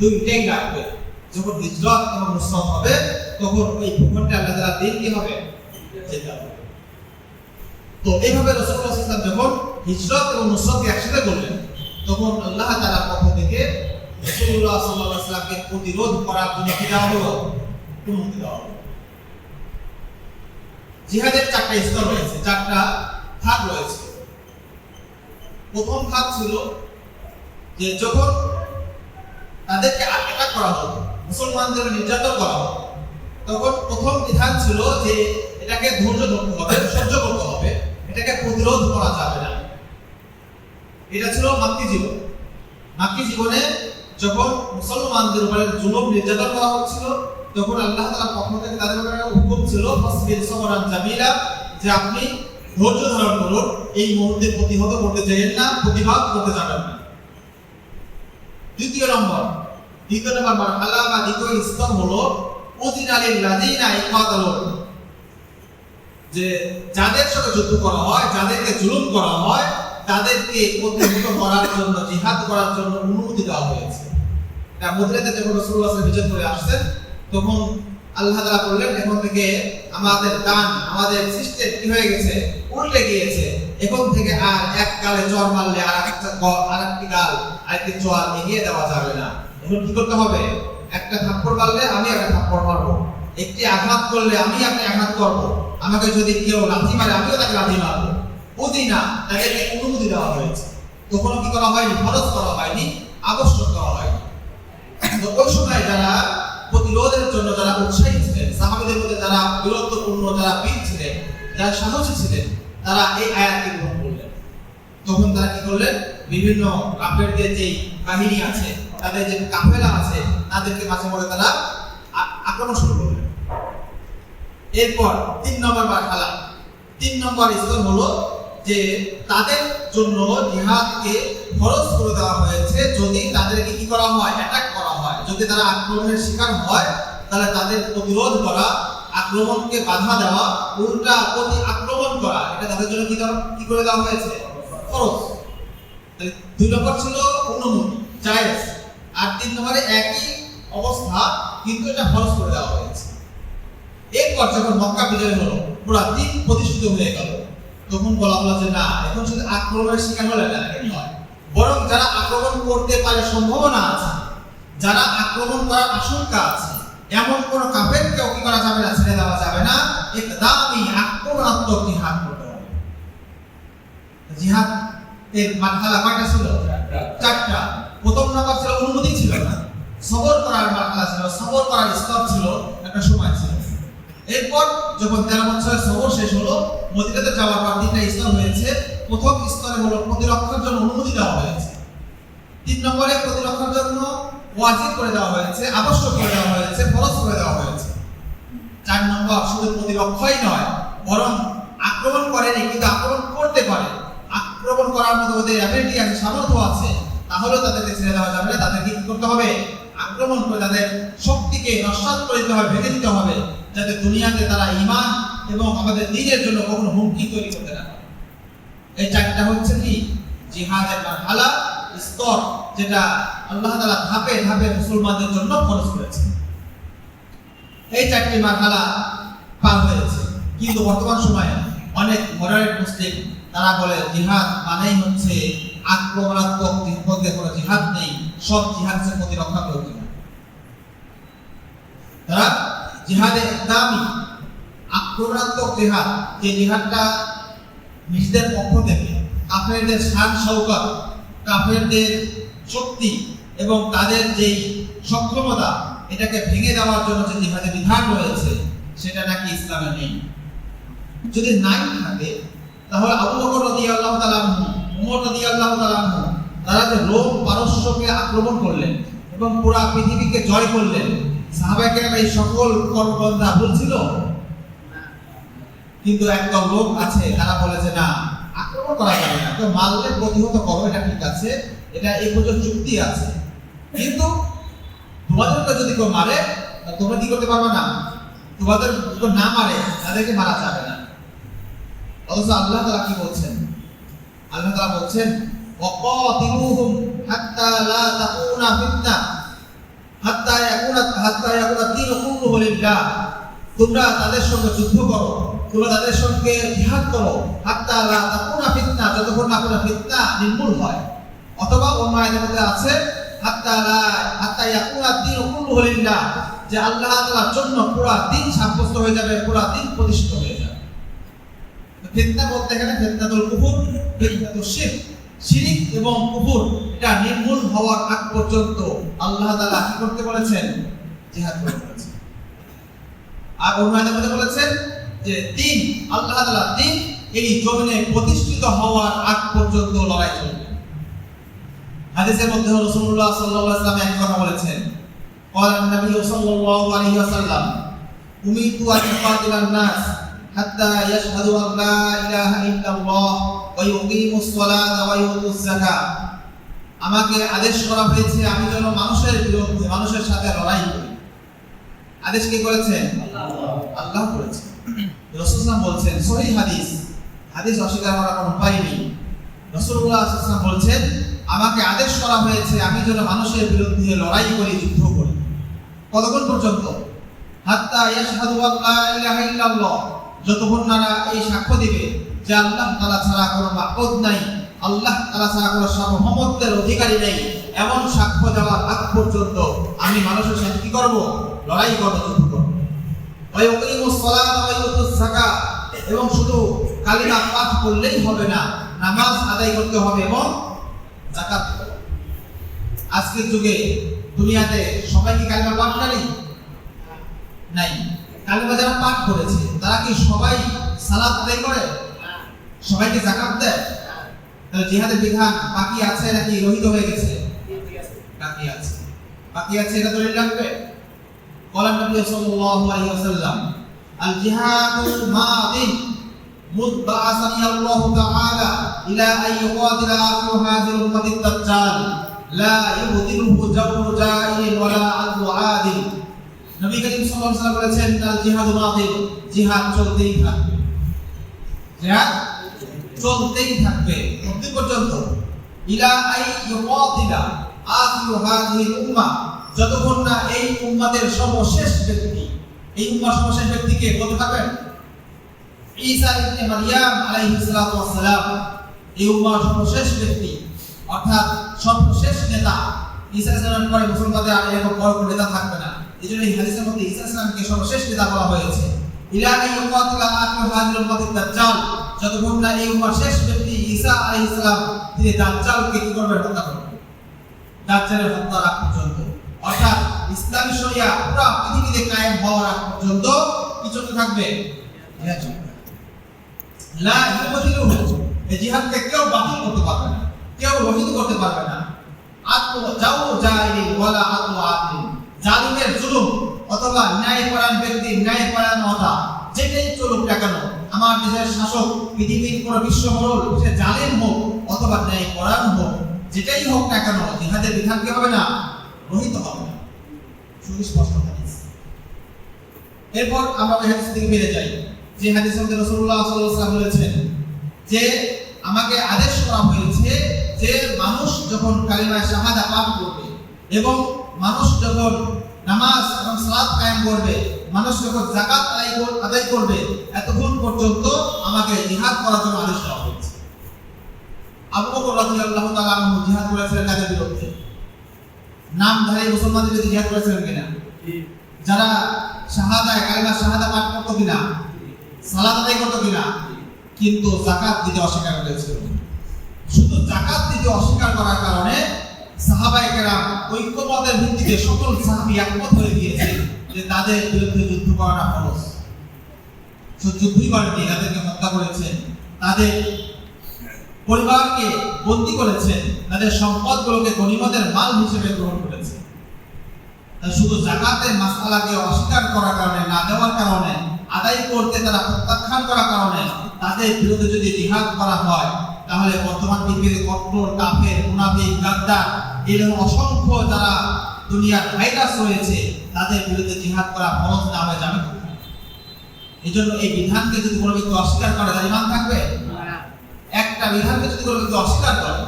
দুইটাই রাখবে। যখন হিজরত এবং নুসরত হবে, তখন ওই ভূখণ্ডে আল্লাহ তাআলা দিন কি হবে? যেতে হবে। তো এইভাবে রাসূলুল্লাহ সাল্লাল্লাহু আলাইহি ওয়াসাল্লাম যখন হিজরত এবং নুসরতকে একসাথে করলেন, তখন আল্লাহ তাআলার পক্ষ থেকে রাসূলুল্লাহ সাল্লাল্লাহু আলাইহি ওয়াসাল্লামকে প্রতিরোধ করার জন্য কি দেওয়া হলো? অনুমতি দেওয়া হলো। জিহাদের 4টা স্তর রয়েছে, 4টা ভাগ রয়েছে। প্রথম ভাগ ছিল যে যখন তাদেরকে আটক করা হতো, মুসলমানদের নির্যাতন করা হতো, তখন প্রথম বিধান ছিল যে এটাকে ধৈর্য ধরতে হবে, সহ্য করতে হবে, এটাকে প্রতিরোধ করা যাবে না। এটা ছিল মাক্কি জীবন। মাক্কি জীবনে যখন মুসলমানদের উপরে জুলুম নির্যাতন করা হচ্ছিল, তখন আল্লাহ তাআলার পক্ষ থেকে তাদের উপরে হুকুম ছিল ফাসবির সাবরান জামিলা, যে আপনি ধৈর্য ধারণ করুন, এই মুহূর্তে প্রতিহত করতে চাইেন না, প্রতিবাদ করতে যাবেন না। দ্বিতীয় নম্বর মারহালা বা দ্বিতীয় স্তর হলো উযিনালিল লাযিনা ইকাতালুন, যে যাদের সাথে যুদ্ধ করা হয়, যাদেরকে জুলুম করা হয়, তাদেরকে প্রতিহত করার জন্য, জিহাদ করার জন্য অনুমতি দেওয়া হয়েছে। এটা মদিনাতে যখন রাসূলুল্লাহ সাল্লাল্লাহু আলাইহি ওয়াসাল্লাম হিজরত করে আসছেন, তখন আল্লাহ তাআলা বললেন এখন থেকে আমাদের দান, আমাদের সিস্টেম কি হয়ে গেছে? উল্টে গিয়েছে। এখন থেকে আর এক গালে চড় মারলে আরেকটি গাল, আরেকটি চড় এগিয়ে দেওয়া যাবে না। এখন কি করতে হবে? একটা থাপ্পড় মারলে আমি একটা থাপ্পড় মারবো, একটি আঘাত করলে আমি একটা আঘাত করবো, আমাকে যদি কেউ লাথি মারে আমিও তাকে লাথি মারবো। বুঝি না, তাদেরকে অনুমতি দেওয়া হয়েছে। তখনও কি করা হয়নি? ফরজ করা হয়নি, আবশ্যক করা হয়নি। তো ওই সময় যারা প্রতিরোধের জন্য যারা উৎসাহী ছিলেন, সাহাবীদের মধ্যে যারা বীরত্বপূর্ণ, যারা বীর ছিলেন, যারা সাহসী ছিলেন, তারা এই আয়াতকে গ্রহণ করলেন। তখন তারা কি করলেন? বিভিন্ন কাফেরদের যে বাহিনী আছে, তাদের যে কাফেলা আছে, তাদেরকে মাঝে মধ্যে তারা আক্রমণ শুরু করলেন। এরপর 3 নম্বর মারহালা, 3 নম্বর স্তর হলো যে তাদের জন্য জিহাদকে ফরজ করে দেওয়া হয়েছে যদি তাদেরকে কি করা হয়? অ্যাটাক করা হয়। যদি তারা আক্রমণের শিকার হয়, তাহলে তাদের প্রতিরোধ করা, আক্রমণকে বাধা দেওয়া, উল্টা প্রতি আক্রমণ করা, এটা তাদের জন্য কি করে দেওয়া হয়েছে? ফরজ। তাহলে 2 নম্বর ছিল অনুমতি, জায়েজ, আর 3 নম্বরে একই অবস্থা, কিন্তু এটা ফরজ করে দেওয়া হয়েছে। এরপর যখন মক্কা বিজয় হলো, পুরা দিন প্রতিষ্ঠিত হয়ে গেল, তখন বলা হলো যে না, এখন শুধু আক্রমণের শিকার হলে না, এটা নয়, বরং যারা আক্রমণ করতে পারে সম্ভাবনা আছে, যারা আক্রমণ করার আশঙ্কা আছে, এমন কোন কাফেরকেও কি করা যাবে না? ছেড়ে দেওয়া যাবে না। একদমই আক্রমণাত্মক জিহাদ করতে হবে। জিহাদ এর মারহালা কয়টা ছিল? 4টা। প্রথম নম্বর ছিল অনুমতি ছিল না, সবর করার মারহালা ছিল, সবর করার স্তর ছিল, একটা সময় ছিল। এরপর যখন 13 বছরের সবর শেষ হলো, মদিনাতে যাওয়ার পর 3টা স্তর হয়েছে। প্রথম স্তরে হলো প্রতিরক্ষার জন্য অনুমতি দেওয়া হয়েছে। 3 নম্বরে প্রতিরক্ষার জন্য ওয়াজিব করে দেওয়া হয়েছে, আবশ্যক করে দেওয়া হয়েছে, ফরজ করে দেওয়া হয়েছে। 4 নম্বর শুধু প্রতিরক্ষাই নয়, বরং আক্রমণ করেনি কিন্তু আক্রমণ করতে পারে, আক্রমণ করার মতো ওদের অ্যাবিলিটি আছে, সামর্থ্য আছে, তাহলে তাদেরকে ছেড়ে দেওয়া যাবে না। তাদেরকে কি করতে হবে? আক্রমণ করে তাদের শক্তিকে নস্যাৎ করে দিতে হবে, ভেঙে দিতে হবে, যাতে দুনিয়াতে তারা ঈমান এবং আমাদের দ্বীনের জন্য কখনো হুমকি তৈরি করতে না পারে। এই 4টা হচ্ছে কি? জিহাদের মারহালা, স্তর, যেটা আল্লাহ তাআলা ধাপে ধাপে মুসলমানদের জন্য ফরজ করেছেন। এই 4টি মারহালা পার হয়েছে। কিন্তু বর্তমান সময়ে অনেক মডারেট মুসলিম তারা বলে জিহাদ মানেই হচ্ছে আক্রমণাত্মক জিহাদে কোনো জিহাদ নেই, সব জিহাদ হচ্ছে প্রতিরক্ষামূলক জিহাদ। তারা জিহাদে একদমই আক্রমণাত্মক জিহাদ, যে জিহাদটা নিজেদের পক্ষ থেকে কাফেরদের শান শৌকত, কাফেরদের শক্তি এবং তাদের যেই সক্ষমতা, এটাকে ভেঙে দেওয়ার জন্য যে জিহাদের বিধান রয়েছে, সেটা নাকি ইসলামে নেই। যদি নাই থাকে, তাহলে আবু বকর রাদিয়াল্লাহু তাআলা আনহু, ওমর রাদিয়াল্লাহু তাআলা আনহু, তারা যে রোম পারস্যকে আক্রমণ করলেন এবং পুরো পৃথিবীকে জয় করলেন, সাহাবায়ে কেরাম এই সকল কর্মবন্ধা ভুলছিল, কিন্তু একদল লোক আছে তারা বলে যে না, আক্রমণ করা যাবে না, তো মারলে প্রতিহত করো, এটা ঠিক আছে, এটা এই পর্যন্ত চুক্তি আছে, কিন্তু তোমাদেরকে যদি কেউ মারে তোমরা কি করতে পারবে না, তোমাদের কেউ না মারে তাদেরকে মারা যাবে না। অথচ আল্লাহ তাআলা কি বলছেন? আল্লাহ তাআলা বলছেন ওয়াকাতিলুহুম হাত্তা লা তাকুনা ফিতনা হাত্তা ইয়াকুনা দীনু কুল্লুহু লিল্লাহ। তোমরা তাদের সঙ্গে যুদ্ধ করো, তোমরা তাদের সঙ্গে জিহাদ করো, হাত্তা লা তাকুনা ফিতনা, যতক্ষণ না কোনো ফিতনা নির্মূল হয়। অথবা অন্য আয়াতের মধ্যে আছে হাত্তা ইয়াকুনা দীনু কুল্লুহু লিল্লাহ, যে আল্লাহ তাআলার জন্য পুরো দিন সাব্যস্ত হয়ে যাবে, পুরো দিন প্রতিষ্ঠিত হয়ে যাবে। ফিতনা বলতে এখানে ফিতনাতুল কুফর, ফিতনাতুল শিরক, শিরক এবং কুফর এটা নির্মূল হওয়ার আগ পর্যন্ত আল্লাহ তাআলা কি করতে বলেছেন? জিহাদ করতে বলেছেন। আর অন্য আয়াতের মধ্যে বলেছেন যে দিন, আল্লাহ তাআলা দিন এই জমিনে প্রতিষ্ঠিত হওয়ার আগ পর্যন্ত লড়াই চলবে। হাদিসের মধ্যে রাসূলুল্লাহ সাল্লাল্লাহু আলাইহি ওয়াসাল্লাম এক কথা বলেছেন, ক্বালা নবী সাল্লাল্লাহু আলাইহি ওয়াসাল্লাম উমিতু আন উকাতিলান নাস হাত্তা ইয়াশহাদু আন লা ইলাহা ইল্লাল্লাহ ওয়া ইউকিমুস সালাতা ওয়া ইউতুজ যাকাত। আমাকে আদেশ করা হয়েছে আমি যেন মানুষের বিরুদ্ধে, মানুষের সাথে লড়াই করি। আদেশ কে করেছেন? আল্লাহ করেছেন। রাসূলুল্লাহ বলছেন, সহিহ হাদিস, হাদিস অস্বীকার করার কোনো উপায় নেই। রাসূলুল্লাহ সাল্লাল্লাহু আলাইহি ওয়াসাল্লাম বলছেন আমাকে আদেশ করা হয়েছে আমি যেন মানুষের বিরুদ্ধে লড়াই করি, যুদ্ধ করি। কতক্ষণ পর্যন্ত? হাত্তা ইয়াশহাদু আন লা ইলাহা ইল্লাল্লাহ, যতক্ষণ না এই সাক্ষ্য দিবে যে আল্লাহ তাআলা ছাড়া কোনো মাবুদ নাই, আল্লাহ তাআলা ছাড়া কোনো সার্বভৌমত্বের অধিকারী নেই, এমন সাক্ষ্য দেওয়ার আগ পর্যন্ত আমি মানুষের সাথে কি করব? লড়াই করব, যুদ্ধ করব। ওয়া ইউকিমুস সালাতা ওয়া ইউতুজ যাকাত, এবং শুধু কালিমা পাঠ করলেই হবে না, নামাজ আদায় করতে হবে এবং যাকাত দিতে হবে। আজকের যুগে দুনিয়াতে সবাই কি কালিমা পাঠকারী? নাই। কালিমা যারা পাঠ করেছে তারা কি সবাই সালাত আদায় করে? সবাইকে যাকাত দেয়? তাহলে জিহাদের বিধান বাকি আছে নাকি রহিত হয়ে গেছে? বাকি আছে, বাকি আছে, এটা ধরে রাখবে। ক্বালা নবী সাল্লাল্লাহু আলাইহি ওয়াসাল্লাম আল জিহাদু মাদিন মুদবাআসানি আল্লাহু তাআলা ইলা আন ইউকাতিলা আখির হাযিল উম্মতি দাজ্জাল লা ইউদিলুহু জাবরু জাইলিন ওয়ালা আদলু আদিল। নবী করিম সাল্লাল্লাহু আলাইহি ওয়াসাল্লাম বলেছেন আল জিহাদু মাদিন, জিহাদ চলতেই থাকবে, জিহাদ চলতেই থাকবে কত পর্যন্ত? ইলা আই ইউকাতিলা আখির হাযিল উম্মাহ, যতক্ষণ না এই উম্মতের সর্বশেষ ব্যক্তি, এই উম্মার সর্বশেষ ব্যক্তিকে বলতে পারবেন ঈসা ইবনে মারইয়াম আলাইহিস সালাতু ওয়াস সালাম, এই উম্মার সর্বশেষ ব্যক্তি অর্থাৎ সর্বশেষ নেতা। ঈসা আলাইহিস সালামের পরে মুসলমানদের আর এরকম বড় কোনো নেতা থাকবে না। এজন্য এই হাদিসের মধ্যে ঈসা আলাইহিস সালামকে সর্বশেষ নেতা বলা হয়েছে। ইলা আন ইউকাতিলা আখির হাযিল উম্মতি দাজ্জাল, যতক্ষণ না এই উম্মার শেষ ব্যক্তি ঈসা আলাইহিস সালাম তিনি দাজ্জালকে কি করবেন? হত্যা করবেন। দাজ্জালের হত্যার আগ পর্যন্ত, অর্থাৎ ইসলামী শরিয়া পুরো পৃথিবীতে কায়েম হওয়ার আগ পর্যন্ত কি চলতে থাকবে? জিহাদ চলবে। লা ইউবাদিলুহু, এই জিহাদকে কেউ বাতিল করতে পারবে না, কেউ রহিত করতে পারবে না। আদলু জাওরু জাইলিন ওয়ালা আদলু আদিল, জালিমের জুলুম অথবা ন্যায়পরায়ণ ব্যক্তির ন্যায়পরায়ণতা যেটাই চলুক না কেন, আমার দেশের শাসক, পৃথিবীর কোন বিশ্বমণ্ডল, সে জালিম হোক অথবা ন্যায়পরায়ণ হোক, যেটাই হোক না কেন, জিহাদের বিধান কি হবে না? রহিত হবে না। সুস্পষ্ট হাদিস। এরপর আমরা এই হাদিস থেকে বেরিয়ে যাই, যে হাদিসে মধ্যে রাসূলুল্লাহ সাল্লাল্লাহু আলাইহি ওয়াসাল্লাম বলেছেন যে আমাকে আদেশ করা হয়েছে যে মানুষ যখন কালিমা শাহাদা পাঠ করবে এবং মানুষ যখন নামাজ এবং সালাত কায়েম করবে, মানুষ যখন যাকাত আদায় করবে, এতক্ষণ পর্যন্ত আমাকে জিহাদ করার জন্য আদেশ করা হয়েছে। আবু বকর রাদিয়াল্লাহু তাআলা আনহু জিহাদ করেছিলেন কাদের বিরুদ্ধে? নামধারী মুসলমানদের বিরুদ্ধে জিহাদ করেছিলেন কিনা? যারা শাহাদা কালিমা শাহাদা পাঠ করতো কিনা? সালাত আদায় করতো কিনা? কিন্তু যাকাত দিতে অস্বীকার করেছিল। শুধু যাকাত দিতে অস্বীকার করার কারণে সাহাবায়ে কেরাম ঐক্যমতের ভিত্তিতে সকল সাহাবী একমত হয়ে গিয়েছে যে তাদের বিরুদ্ধে যুদ্ধ করাটা ফরজ। শুধু যুদ্ধই করেননি, তাদেরকে হত্যা করেছেন, তাদের পরিবারকে বন্দী করেছেন, তাদের সম্পদগুলোকে গনিমতের মাল হিসেবে গ্রহণ করেছেন। শুধু যাকাতের মাসআলাকে অস্বীকার করার কারণে, না দেওয়ার কারণে, আদায় করতে তারা প্রত্যাখ্যান করার কারণে তাদের বিরুদ্ধে যদি জিহাদ করা হয়, তাহলে বর্তমান পৃথিবীর কট্টর কাফের, মুনাফিক, গাদ্দার এরকম অসংখ্য যারা দুনিয়ার ভাইরাস রয়েছে তাদের বিরুদ্ধে জিহাদ করা ফরজ না হয়ে যাবে। এই জন্য এই বিধানকে যদি কোনো ব্যক্তি অস্বীকার করে তার ঈমান থাকবে? একটা বিধানকে যদি কোনো ব্যক্তি অস্বীকার করে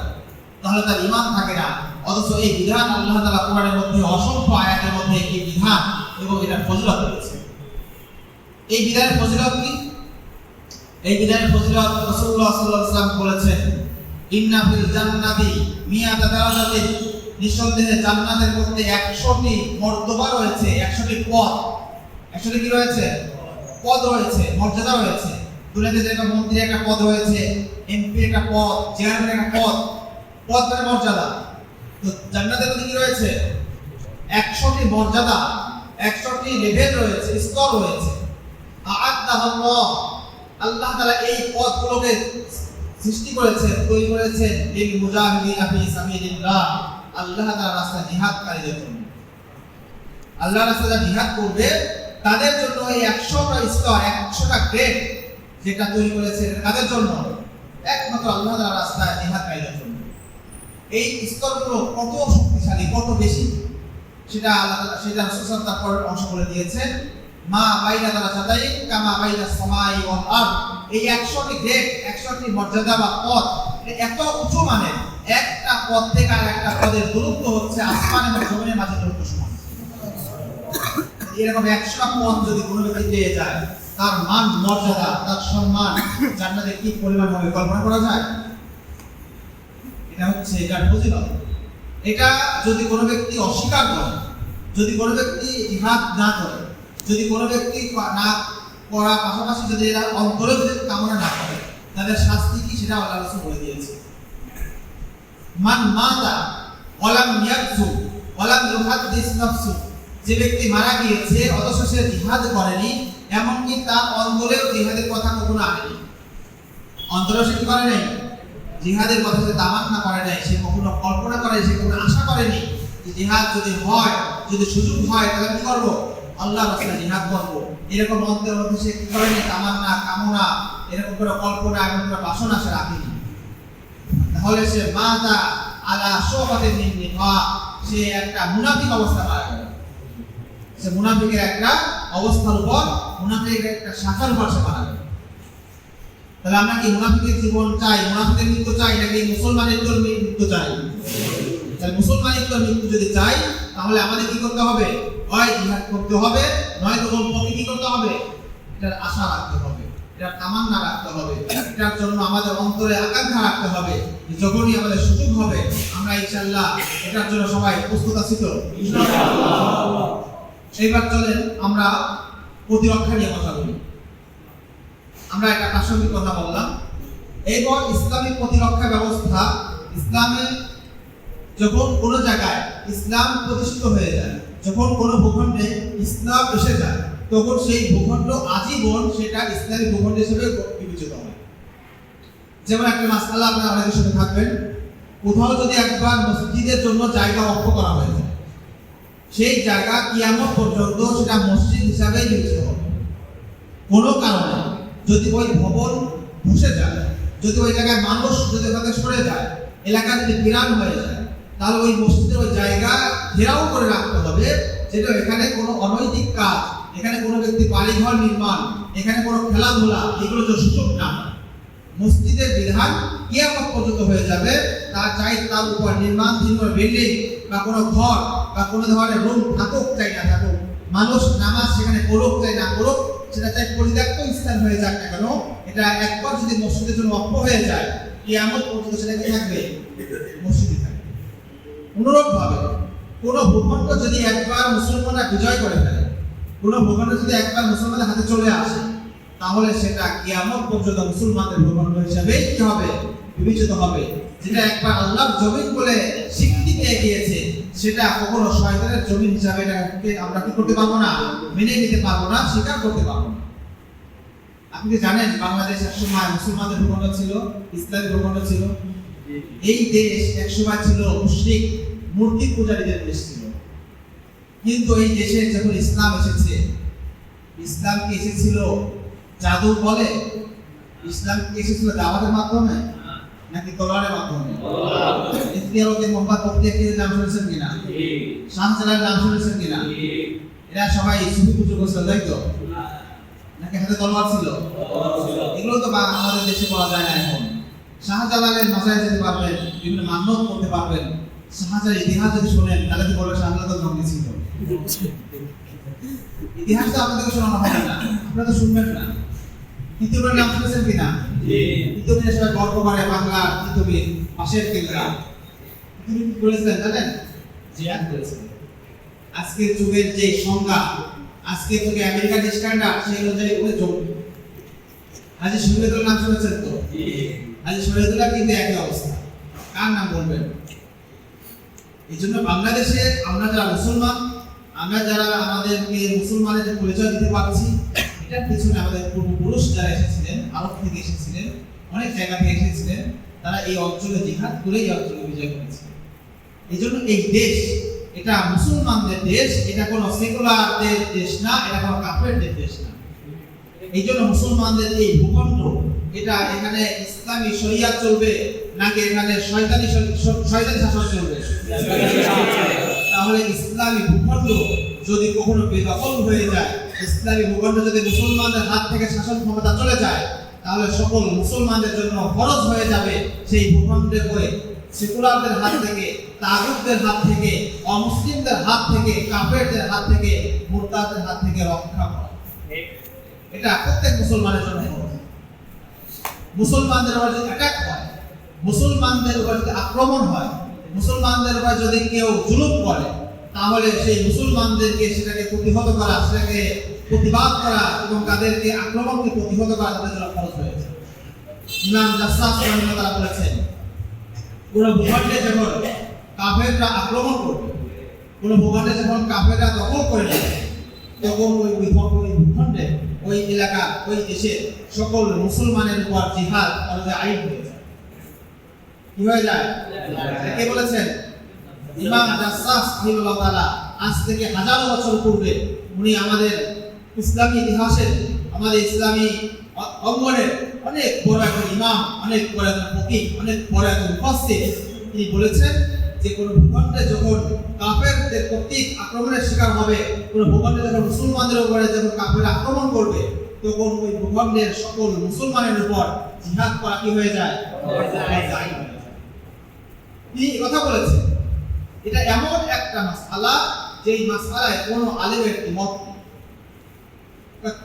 তাহলে তার ঈমান থাকে না। অথচ এই বিধান আল্লাহ তাআলা কোরআনের মধ্যে অসংখ্য আয়াতের মধ্যে এই বিধান এবং এটার ফজিলত রয়েছে। এই বিধানের ফজিলত কি? এই বিধানের ফজিলত রাসূলুল্লাহ সাল্লাল্লাহু আলাইহি ওয়াসাল্লাম বলেছেন, ইন্না ফিল জান্নাতি মিয়াতা দারাজাতিন, নিঃসন্দেহে জান্নাতের মধ্যে 100টি মর্তবা রয়েছে, 100টি পদ। 100টি কি রয়েছে? পদ রয়েছে, মর্যাদা রয়েছে। দুনিয়াতে যেরকম মন্ত্রীর একটা পদ রয়েছে, এমপি একটা পদ, চেয়ারম্যান একটা পদ, পদ মানে মর্যাদা। তো জান্নাতের মধ্যে কি রয়েছে? 100টি মর্যাদা, 100টি লেভেল রয়েছে, স্তর রয়েছে। আ'আদাহুল্লাহ, আল্লাহ তাআলা এই পদগুলোকে সৃষ্টি করেছেন, তৈরি করেছেন লিল মুজাহিদিনা ফি সাবিলিল্লাহ, আল্লাহ তাআলার রাস্তায় জিহাদকারীদের জন্য। আল্লাহর রাস্তায় জিহাদ করবে তাদের জন্য এই 100টা স্তর, 100টা গ্রেড যেটা তৈরি করেছেন তাদের জন্য, একমাত্র আল্লাহ তাআলার রাস্তায় জিহাদকারীদের জন্য। এই স্তরগুলো কত শক্তিশালী, কত বেশি, সেটা আল্লাহ তাআলা, সেটা রাসূল সাল্লাল্লাহু আলাইহি ওয়াসাল্লাম অংশ বলে দিয়েছেন, মা বাইনা দারাজাতাইন কামা বাইনা সামাই ওয়াল আরদ। এই 100টি গ্রেড, 100টি মর্যাদা বা পদ এত উঁচু, মানে একটা পদ থেকে আর একটা পদের দূরত্ব হচ্ছে আসমান এবং জমিনের মাঝে দূরত্ব সমান। এরকম 100টা পদ যদি কোনো ব্যক্তি পেয়ে যায়, তার মান মর্যাদা, তার সম্মান জান্নাতে কি পরিমাণ হবে কল্পনা করা যায়? এটা হচ্ছে এটার ফজিলত। এটা যদি কোনো ব্যক্তি অস্বীকার করে, যদি কোনো ব্যক্তি জিহাদ না করে, যদি কোনো ব্যক্তি না করার পাশাপাশি যদি এরা অন্তরে যদি কামনা না করে, তাদের শাস্তি কি সেটা আল্লাহ রাসূল বলে দিয়েছে। মান মাতা ওয়ালাম ইয়াকযু ওয়ালাম ইউহাদ্দিস নাফসু, যে ব্যক্তি মারা গিয়েছে অথচ সে জিহাদ করেনি, এমনকি তার অন্তরেও জিহাদের কথা কখনো আনেনি, অন্তরে সে কি করে নাই? জিহাদের কথা সে তামান্না করে নাই, সে কখনো কল্পনা করে, সে কখনো আশা করেনি যে জিহাদ যদি হয়, যদি সুযোগ হয় তাহলে কি করবো? আল্লাহর রাস্তায় জিহাদ করবো। এরকম অন্তরের মধ্যে সে কি করেনি? তামান্না, কামনা, এরকম করে কল্পনা, এরকম করে বাসনা সে রাখেনি। তাহলে সে মাতা আলা শুবাতিন মিন নিফাক, সে একটা মুনাফিক অবস্থা মারা গেল। সে মুনাফিকের একটা অবস্থার উপর, মুনাফিকের একটা শাখার উপর সে মারা গেল। তাহলে আমরা কি মুনাফিকের জীবন চাই, মুনাফিকের মৃত্যু চাই, নাকি মুসলমানের মৃত্যু চাই? তাহলে মুসলমানের মৃত্যু যদি চাই তাহলে আমাদের কি করতে হবে? হয় জিহাদ করতে হবে, নয়তো পথে কি করতে হবে? এটার আশা রাখতে হবে, এটার তামান্না রাখতে হবে, এটার জন্য আমাদের অন্তরে আকাঙ্ক্ষা রাখতে হবে যে যখনই আমাদের সুযোগ হবে আমরা ইনশাআল্লাহ এটার জন্য সবাই প্রস্তুত আছি তো? ইনশাআল্লাহ। এইবার চলেন আমরা প্রতিরক্ষা নিয়ে কথা বলি। আমরা একটা প্রাসঙ্গিক কথা বললাম। এরপর ইসলামী প্রতিরক্ষা ব্যবস্থা, ইসলামে যখন কোনো জায়গায় ইসলাম প্রতিষ্ঠিত হয়ে যায়, যখন কোনো ভূখণ্ডে ইসলাম এসে যায়, তখন সেই ভূখণ্ড আজীবন সেটা ইসলামী ভূখণ্ড হিসেবে বিবেচিত হয়। যেমন একটা মাসআলা আপনারা অনেকের সাথে থাকবেন, কোথাও যদি একবার মসজিদের জন্য জায়গা অক্ষ করা হয়ে যায়, সেই জায়গা কিয়ামত পর্যন্ত সেটা মসজিদ হিসাবে বিবেচিত হবে। কোনো কারণে যদি ওই ভবন ধসে যায়, যদি ওই জায়গায় মানুষ যদি ওখানে সরে যায়, এলাকা যদি বিরান হয়ে যায়, তাহলে ওই মসজিদের ওই জায়গা ঘেরাও করে রাখতে হবে, যেটা এখানে কোনো অনৈতিক কাজ, এখানে কোনো ব্যক্তি বাড়িঘর নির্মাণ, এখানে কোনো খেলাধুলা, এগুলো যে সুযোগ না। মসজিদের বিধান কিয়ামত পর্যন্ত হয়ে যাবে, তার চাই তার উপর নির্মাণধীন কোনো বিল্ডিং বা কোনো ঘর বা কোনো ধরনের রুম থাকুক চাই না থাকুক, মানুষ নামাজ সেখানে করুক চাই না করুক, সেটা চাই পরিত্যক্ত স্থান হয়ে যাক না কেন, এটা একবার যদি মসজিদের জন্য অক্ষ হয়ে যায়, কিয়ামত পর্যন্ত সেটা কি থাকবে? মসজিদে থাকবে। অনুরূপভাবে কোনো ভূখণ্ড যদি একবার মুসলমানরা বিজয় করে ফেলে, কোনো ভূখণ্ড যদি একবার মুসলমানদের হাতে চলে আসে, তাহলে সেটা কিয়ামত পর্যন্ত মুসলমানদের ভূখণ্ড হিসাবে কি হবে? বিবেচিত হবে। যেটা একবার আল্লাহর জমিন বলে স্বীকৃতি পেয়ে গিয়েছে, সেটা কখনো শয়তানের জমিন হিসাবে এটাকে আমরা কি করতে পারবো না? মেনে নিতে পারবো না, স্বীকার করতে পারবো না। আপনি কি জানেন বাংলাদেশ একসময় মুসলমানদের ভূখণ্ড ছিল, ইসলামী ভূখণ্ড ছিল। এই দেশ একসময় ছিল মুশরিক মূর্তি পূজারীদের দেশ ছিল। কিন্তু এই দেশে যখন ইসলাম এসেছে, ইসলাম কি এসেছিল জাদু বলে? ইসলাম কি এসেছিল দাওয়াতের মাধ্যমে নাকি তলোয়ারের মাধ্যমে? ইতিহাসে মোহাম্মদ বখতিয়ার নাম শুনেছেন কিনা? শাহজালালের নাম শুনেছেন কিনা? এরা সবাই সুফি পুজো করছিল, তাই তো? নাকি হাতে তলোয়ার ছিল? এগুলো তো আমাদের দেশে পাওয়া যায় না এখন। শাহজালালের মাজারে যেতে পারবেন, বিভিন্ন মান্যত করতে পারবেন। শাহজালালের ইতিহাস যদি শোনেন তাহলে কি বলবেন শাহজালাল তো জঙ্গি ছিল? ইতিহাস তো আপনাদেরকে শোনানো হবে না, আপনারা তো শুনবেন না। তিতুমিরের নাম শুনেছেন কিনা? তিতুমিরের সবাই গর্ব করে বাংলার তিতুমির, পাশের কেল্লা। তিতুমির কি করেছিলেন জানেন? জিহাদ করেছিলেন। আজকের যুগের যে সংজ্ঞা, আজকের যুগে আমেরিকান স্ট্যান্ডার্ড, সেই অনুযায়ী উনি জঙ্গি। হাজী শহীদুল্লাহ নাম শুনেছেন তো? হাজী শহীদুল্লাহ কিন্তু একই অবস্থা। কার নাম বলবেন? এই জন্য বাংলাদেশে আমরা যারা মুসলমান, আমরা যারা আমাদেরকে মুসলমানের যে পরিচয় দিতে পারছি, এটার পিছনে আমাদের পূর্বপুরুষ যারা এসেছিলেন, আরব থেকে এসেছিলেন, অনেক জায়গা থেকে এসেছিলেন, তারা এই অঞ্চলে জিহাদ করে এই অঞ্চলে বিজয় করেছে। এই জন্য এই দেশ, এটা মুসলমানদের দেশ, এটা কোনো সেকুলারদের দেশ না, এটা কোনো কাফেরদের দেশ না। এই জন্য মুসলমানদের এই ভূখণ্ড, এটা এখানে ইসলামী শরিয়াত চলবে নাকি এখানে শয়তানি শাসন চলবে? তাহলে ইসলামী ভূখণ্ড যদি কখনো বেদখল হয়ে যায়, ইসলামী ভূখণ্ড যদি মুসলমানদের হাত থেকে শাসন ক্ষমতা চলে যায়, তাহলে সকল মুসলমানদের জন্য ফরজ হয়ে যাবে সেই ভূখণ্ডে করে সেকুলারদের হাত থেকে, তাগুতদের হাত থেকে, অমুসলিমদের হাত থেকে, কাফেরদের হাত থেকে, মুরতাদদের হাত থেকে রক্ষা করা। এটা প্রত্যেক মুসলমানের জন্য ফরজ। মুসলমানদের উপর যদি অ্যাটাক হয়, মুসলমানদের উপর যদি আক্রমণ হয়, মুসলমানদের উপর যদি কেউ জুলুম করে, তাহলে সেই মুসলমানদেরকে সেটাকে প্রতিহত করা, সেটাকে প্রতিবাদ করা এবং তাদেরকে আক্রমণকে প্রতিহত করা তাদের জন্য ফরজ হয়েছে। ইমাম জাসসাস রাহিমাহুল্লাহ বলেছেন, কোন ভূখণ্ডে যখন কাফেররা আক্রমণ করবে, কোন ভূখণ্ডে যখন কাফেররা দখল করে নেবে, তখন ওই ভূখণ্ডে, ওই এলাকা, ওই দেশের সকল মুসলমানের উপর জিহাদ ফরজে আইন হয়ে যায়। কি হয়ে যায়? কে বলেছেন? ইমাম জাসসাস রাহিমাহুল্লাহ তাআলা। আজ থেকে হাজারো বছর পূর্বে উনি আমাদের ইসলামী ইতিহাসের, আমাদের ইসলামী অঙ্গনের অনেক বড় একজন ইমাম, অনেক বড় একজন ফকিহ, অনেক বড় একজন মুফাসসির। তিনি বলেছেন যে কোন ভূখণ্ডে যখন কাফেরদের কর্তৃক আক্রমণের শিকার হবে, কোন ভূখণ্ডে যখন মুসলমানদের উপরে যখন কাফের আক্রমণ করবে, তখন ওই ভূখণ্ডের সকল মুসলমানের উপর জিহাদ করা কি হয়ে যায়? তিনি কথা বলেছেন। এটা এমন একটা মাসআলা, যেই মাসআলায় কোনো আলেমের দ্বিমত নেই।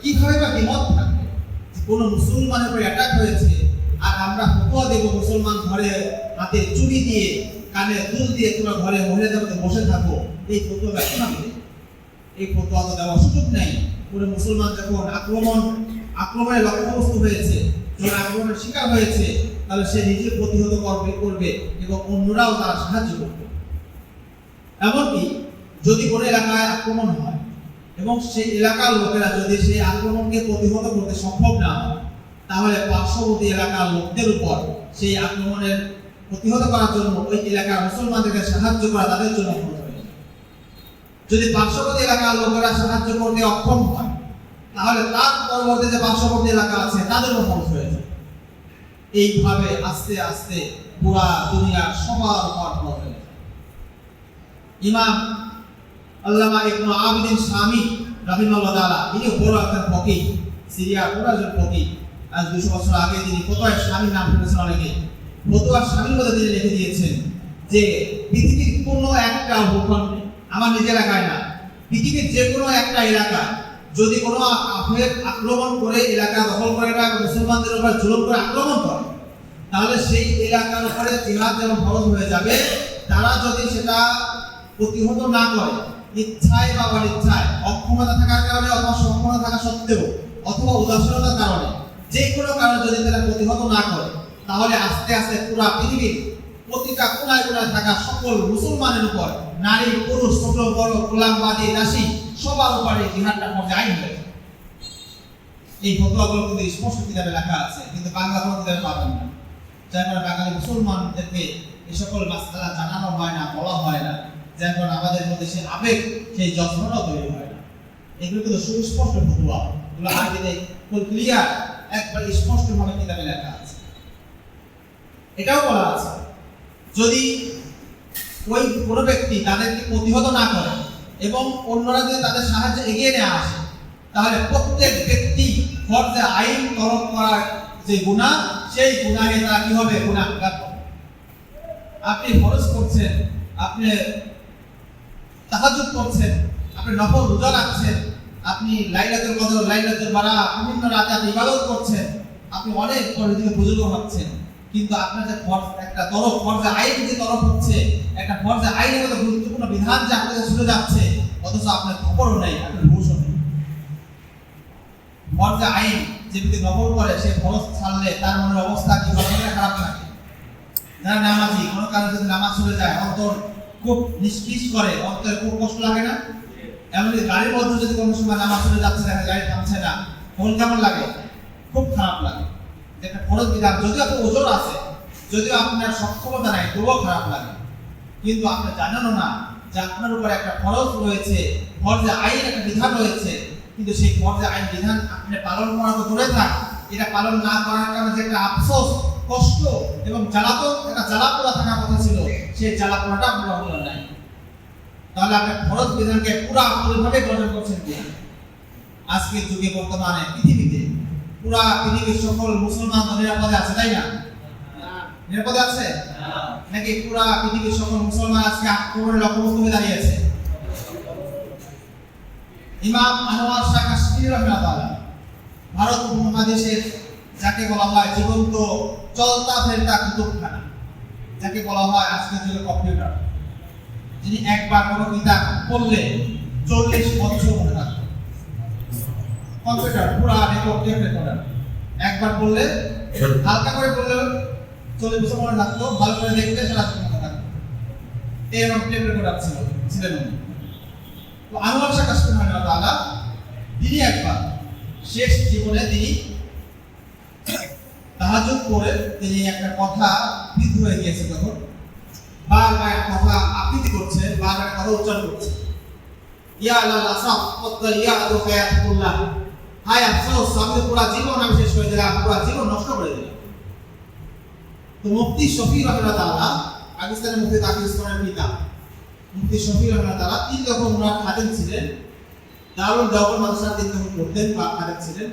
কিভাবে বা দ্বিমত থাকবে? কোন মুসলমানের উপর অ্যাটাক হয়েছে আর আমরা ফতোয়া দেব মুসলমান ঘরে হাতে চুড়ি দিয়ে, কানে দুল দিয়ে তোমরা ঘরে মহিলাদের মধ্যে বসে থাকো, এই ফতোয়া কেন হবে? এই ফতোয়া তো দেওয়ার সুযোগ নেই। কোন মুসলমান যখন আক্রমণের লক্ষ্যবস্তু হয়েছে, যখন আক্রমণের শিকার হয়েছে, তাহলে সে নিজে প্রতিহত করবে এবং অন্যরাও তারা সাহায্য করবে। এমনকি যদি কোনো এলাকায় আক্রমণ হয় এবং সেই এলাকার লোকেরা যদি সেই আক্রমণকে প্রতিহত করতে সক্ষম না হয়, তাহলে পার্শ্ববর্তী এলাকার লোকদের উপর সেই আক্রমণের প্রতিহত করার জন্য ওই এলাকার মুসলমানদেরকে সাহায্য করা তাদের জন্য ফরজ হয়ে যায়। যদি পার্শ্ববর্তী এলাকার লোকেরা সাহায্য করতে অক্ষম হয়, তাহলে তার পরবর্তী যে পার্শ্ববর্তী এলাকা আছে তাদেরও ফরজ হয়ে যায়। এইভাবে আস্তে আস্তে পুরা দুনিয়া সবার উপর ফরজ হয়ে যায়। ইমাম আল্লামা ইবনে আবিদিন শামী রাহিমাহুল্লাহ তাআলা, ইনি বড় একজন ফকিহ, সিরিয়ার বড় একজন ফকিহ। আজ 200 বছর আগে তিনি ফতোয়া শামীর নাম শুনেছেন অনেকে। ফতোয়া শামীর মধ্যে তিনি লিখে দিয়েছেন যে পৃথিবীর কোনো একটা ভূখণ্ডে, আমার নিজের এলাকায় না, পৃথিবীর যে কোনো একটা এলাকা যদি কোনো কাফের আক্রমণ করে, এলাকা দখল করে না, মুসলমানদের উপর জুলুম করে আক্রমণ করে, তাহলে সেই এলাকার উপরে জিহাদ যেমন ফরজ হয়ে যাবে, তারা যদি সেটা প্রতিহত না করে, ইচ্ছায় বা অনিচ্ছায়, অক্ষমতা থাকার কারণে অথবা সক্ষমতা থাকা সত্ত্বেও অথবা উদাসীনতার কারণে, যে কোনো কারণে যদি তারা প্রতিহত না করে, তাহলে আস্তে আস্তে পুরো পৃথিবীর প্রতিটা কোনায় কোনায় থাকা সকল মুসলমানের উপর, নারী পুরুষ ছোট বড় গোলামবাদী দাসী সবার উপরে জিহাদটা ফরজ আইন হয়ে যায়। এই ফতোয়াগুলো কিন্তু স্পষ্ট কিতাবে লেখা আছে, কিন্তু বাংলা কোনো কিতাবে পাবেন না। যার কারণে বাঙালি মুসলমানদেরকে এই সকল মাসআলা জানানো হয় না, বলা হয় না যখন আমাদের মধ্যে সেই আবেগ, সেই যন্ত্রণা তৈরি হয় না। এগুলো কিন্তু সুস্পষ্ট ফতোয়া, এগুলো আগে ফুল ক্লিয়ার, একবার স্পষ্টভাবে কিতাবে লেখা আছে। এটাও বলা আছে যদি ওই কোনো ব্যক্তি তাদেরকে প্রতিহত না করে এবং অন্যরা যদি তাদের সাহায্যে এগিয়ে নিয়ে আসে, তাহলে প্রত্যেক ব্যক্তি ফরজে আইন তরক করার যে গুনাহ, সেই গুনাহে তারা কি হবে? গুনাহগার হবে। আপনি ফরজ করছেন, আপনি তাহাজ্জুদ করছেন, আপনি নফল রোজা রাখছেন, আপনি লাইলাতুল কদর, লাইলাতুল বারাত, বিভিন্ন রাতে আপনি ইবাদত করছেন, আপনি অনেক পরিধিকে বুজুর্গ হচ্ছেন, কিন্তু আপনার যে একটা তরফ ফরজে আইন যে তরফ হচ্ছে, একটা ফরজে আইনের মতো গুরুত্বপূর্ণ বিধান যে আপনাদের ছুটে যাচ্ছে, অথচ আপনার খবরও নেই, আপনার হুঁশও নেই। ফরজে আইন যে ব্যক্তি নফল করে, সে ফরজ ছাড়লে তার মনের অবস্থা কি হবে? খারাপ থাকে। যারা নামাজি, কোনো কারণে যদি নামাজ ছুটে যায়, অন্তর খুব নিষ্কিস করে, অন্তরে খুব কষ্ট লাগে না? এমনকি গাড়ির মধ্যে যদি কোনো সময় নামাজ ছুটে যাচ্ছে, দেখা গাড়ি থামছে না, তখন কেমন লাগে? খুব খারাপ লাগে। একটা ফরজ বিধান, যদিও আপনার ওজোর আছে, যদিও আপনার সক্ষমতা নাই, তবুও খারাপ লাগে। কিন্তু আপনি জানেনও না যে আপনার উপর একটা ফরজ রয়েছে, ফরজে আইন একটা বিধান রয়েছে, কিন্তু সেই ফরজে আইন বিধান আপনি পালন করা তো দূরে থাক, এটা পালন না করার কারণে যে একটা আফসোস, কষ্ট এবং জ্বালাতন, একটা জ্বালাপোড়া থাকার কথা ছিল, সেই জ্বালাপোড়াটা আপনার অন্তরে নাই। তাহলে আপনি ফরজ বিধানকে পুরোপুরিভাবে বর্জন করছেন কিনা? আজকের যুগে বর্তমানে পৃথিবীতে পুরা পৃথিবীর সকল মুসলমান নিরাপদে আছে, তাই না? নিরাপদে আছে নাকি পুরা পৃথিবীর সকল মুসলমান আজকে আক্রমণের লক্ষ্যবস্তু হয়ে দাঁড়িয়েছে? ইমাম আনোয়ার শাহ কাশফি রাহমাতুল্লাহ, ভারত উপমহাদেশের যাকে বলা হয় জীবন্ত চলতা ফেরতা কুতুবখানা, যাকে বলা হয় আজকের যুগে কম্পিউটার, যিনি একবার কোনো কিতাব পড়লে 40 বছর মনে রাখতেন। কম্পিউটার পুরা রেকর্ড রেকর্ডার, একবার পড়লে হালকা করে পড়লেও 40 বছর মনে রাখতো, ভালো করে দেখলে সারা জীবন মনে রাখতো। এরকম টেপ রেকর্ডার ছিলেন উনি। তো আনোয়ার শাহ কাশফি রাহমাতুল্লাহ, তিনি একবার শেষ জীবনে তিনি তাহাজ্জুদ করে তিনি একটা কথা বিদ্ধ হয়ে গিয়েছে, তখন বারবার কথা আবৃত্তি করছে, বারবার কথা উচ্চারণ করছে, ইয়া আল্লাহ সাফ কদ্দা ইয়া আদুকায়াতুল্লাহ, হায় আফসোস, আমি তো পুরো জীবন আমি শেষ করে দিলাম, পুরো জীবন নষ্ট করে দিলাম। তো মুফতি শফি রাহমাতুল্লাহ, পাকিস্তানের মুফতি তাকিস্তানের পিতা মুফতি শফি রাহমাতুল্লাহ, তিনি যখন ওনার খাদেম ছিলেন, দারুল দেওবন্দ মাদ্রাসা তিনি যখন পড়তেন বা খাদেম ছিলেন,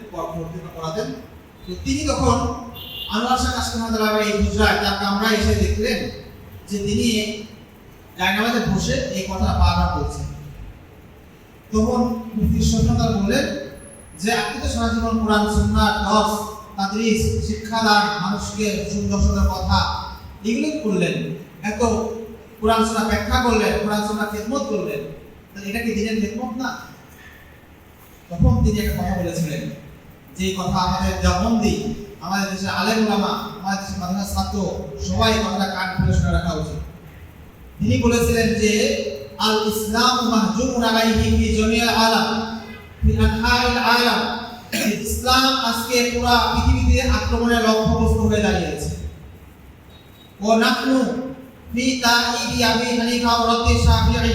পড়াতেন, তো তিনি তখন আনোয়ার শাহ কাশফি রাহমাতুল্লাহ এই হুজরায় তার কামরায় এসে দেখলেন যে তিনি জায়নামাজে বসে এই কথা বারবার বলছেন। তখন মুফতি শফি বললেন যে আপনি তো সারা জীবন কোরআন সুন্নাহ দর্স তাদরিস শিক্ষাদান, মানুষকে সুন্দর সুন্দর কথা এগুলো করলেন, এত কোরআন সুন্নাহ ব্যাখ্যা করলেন, কোরআন সুন্নাহ খেদমত করলেন, তাহলে এটা কি দিনের খেদমত না? তখন তিনি একটা কথা বলেছিলেন, যে কথা আমাদের দেওবন্দি, আমাদের দেশের আলেম উলামা, আমাদের দেশের মাদ্রাসার ছাত্র সবাই কথাটা কান খুলে শুনে রাখা উচিত। তিনি বলেছিলেন যে আল ইসলাম মাহজুমুন আলাইহি ফি জামিআল আলাম, ফি আনহাইল আলাম, ইসলাম আজকে পুরো পৃথিবীতে আক্রমণের লক্ষ্যবস্তু হয়ে দাঁড়িয়েছে। ও নাহনু ফি তাইবি আবি হানিফা ওয়া রাদ্দি শাফিঈ,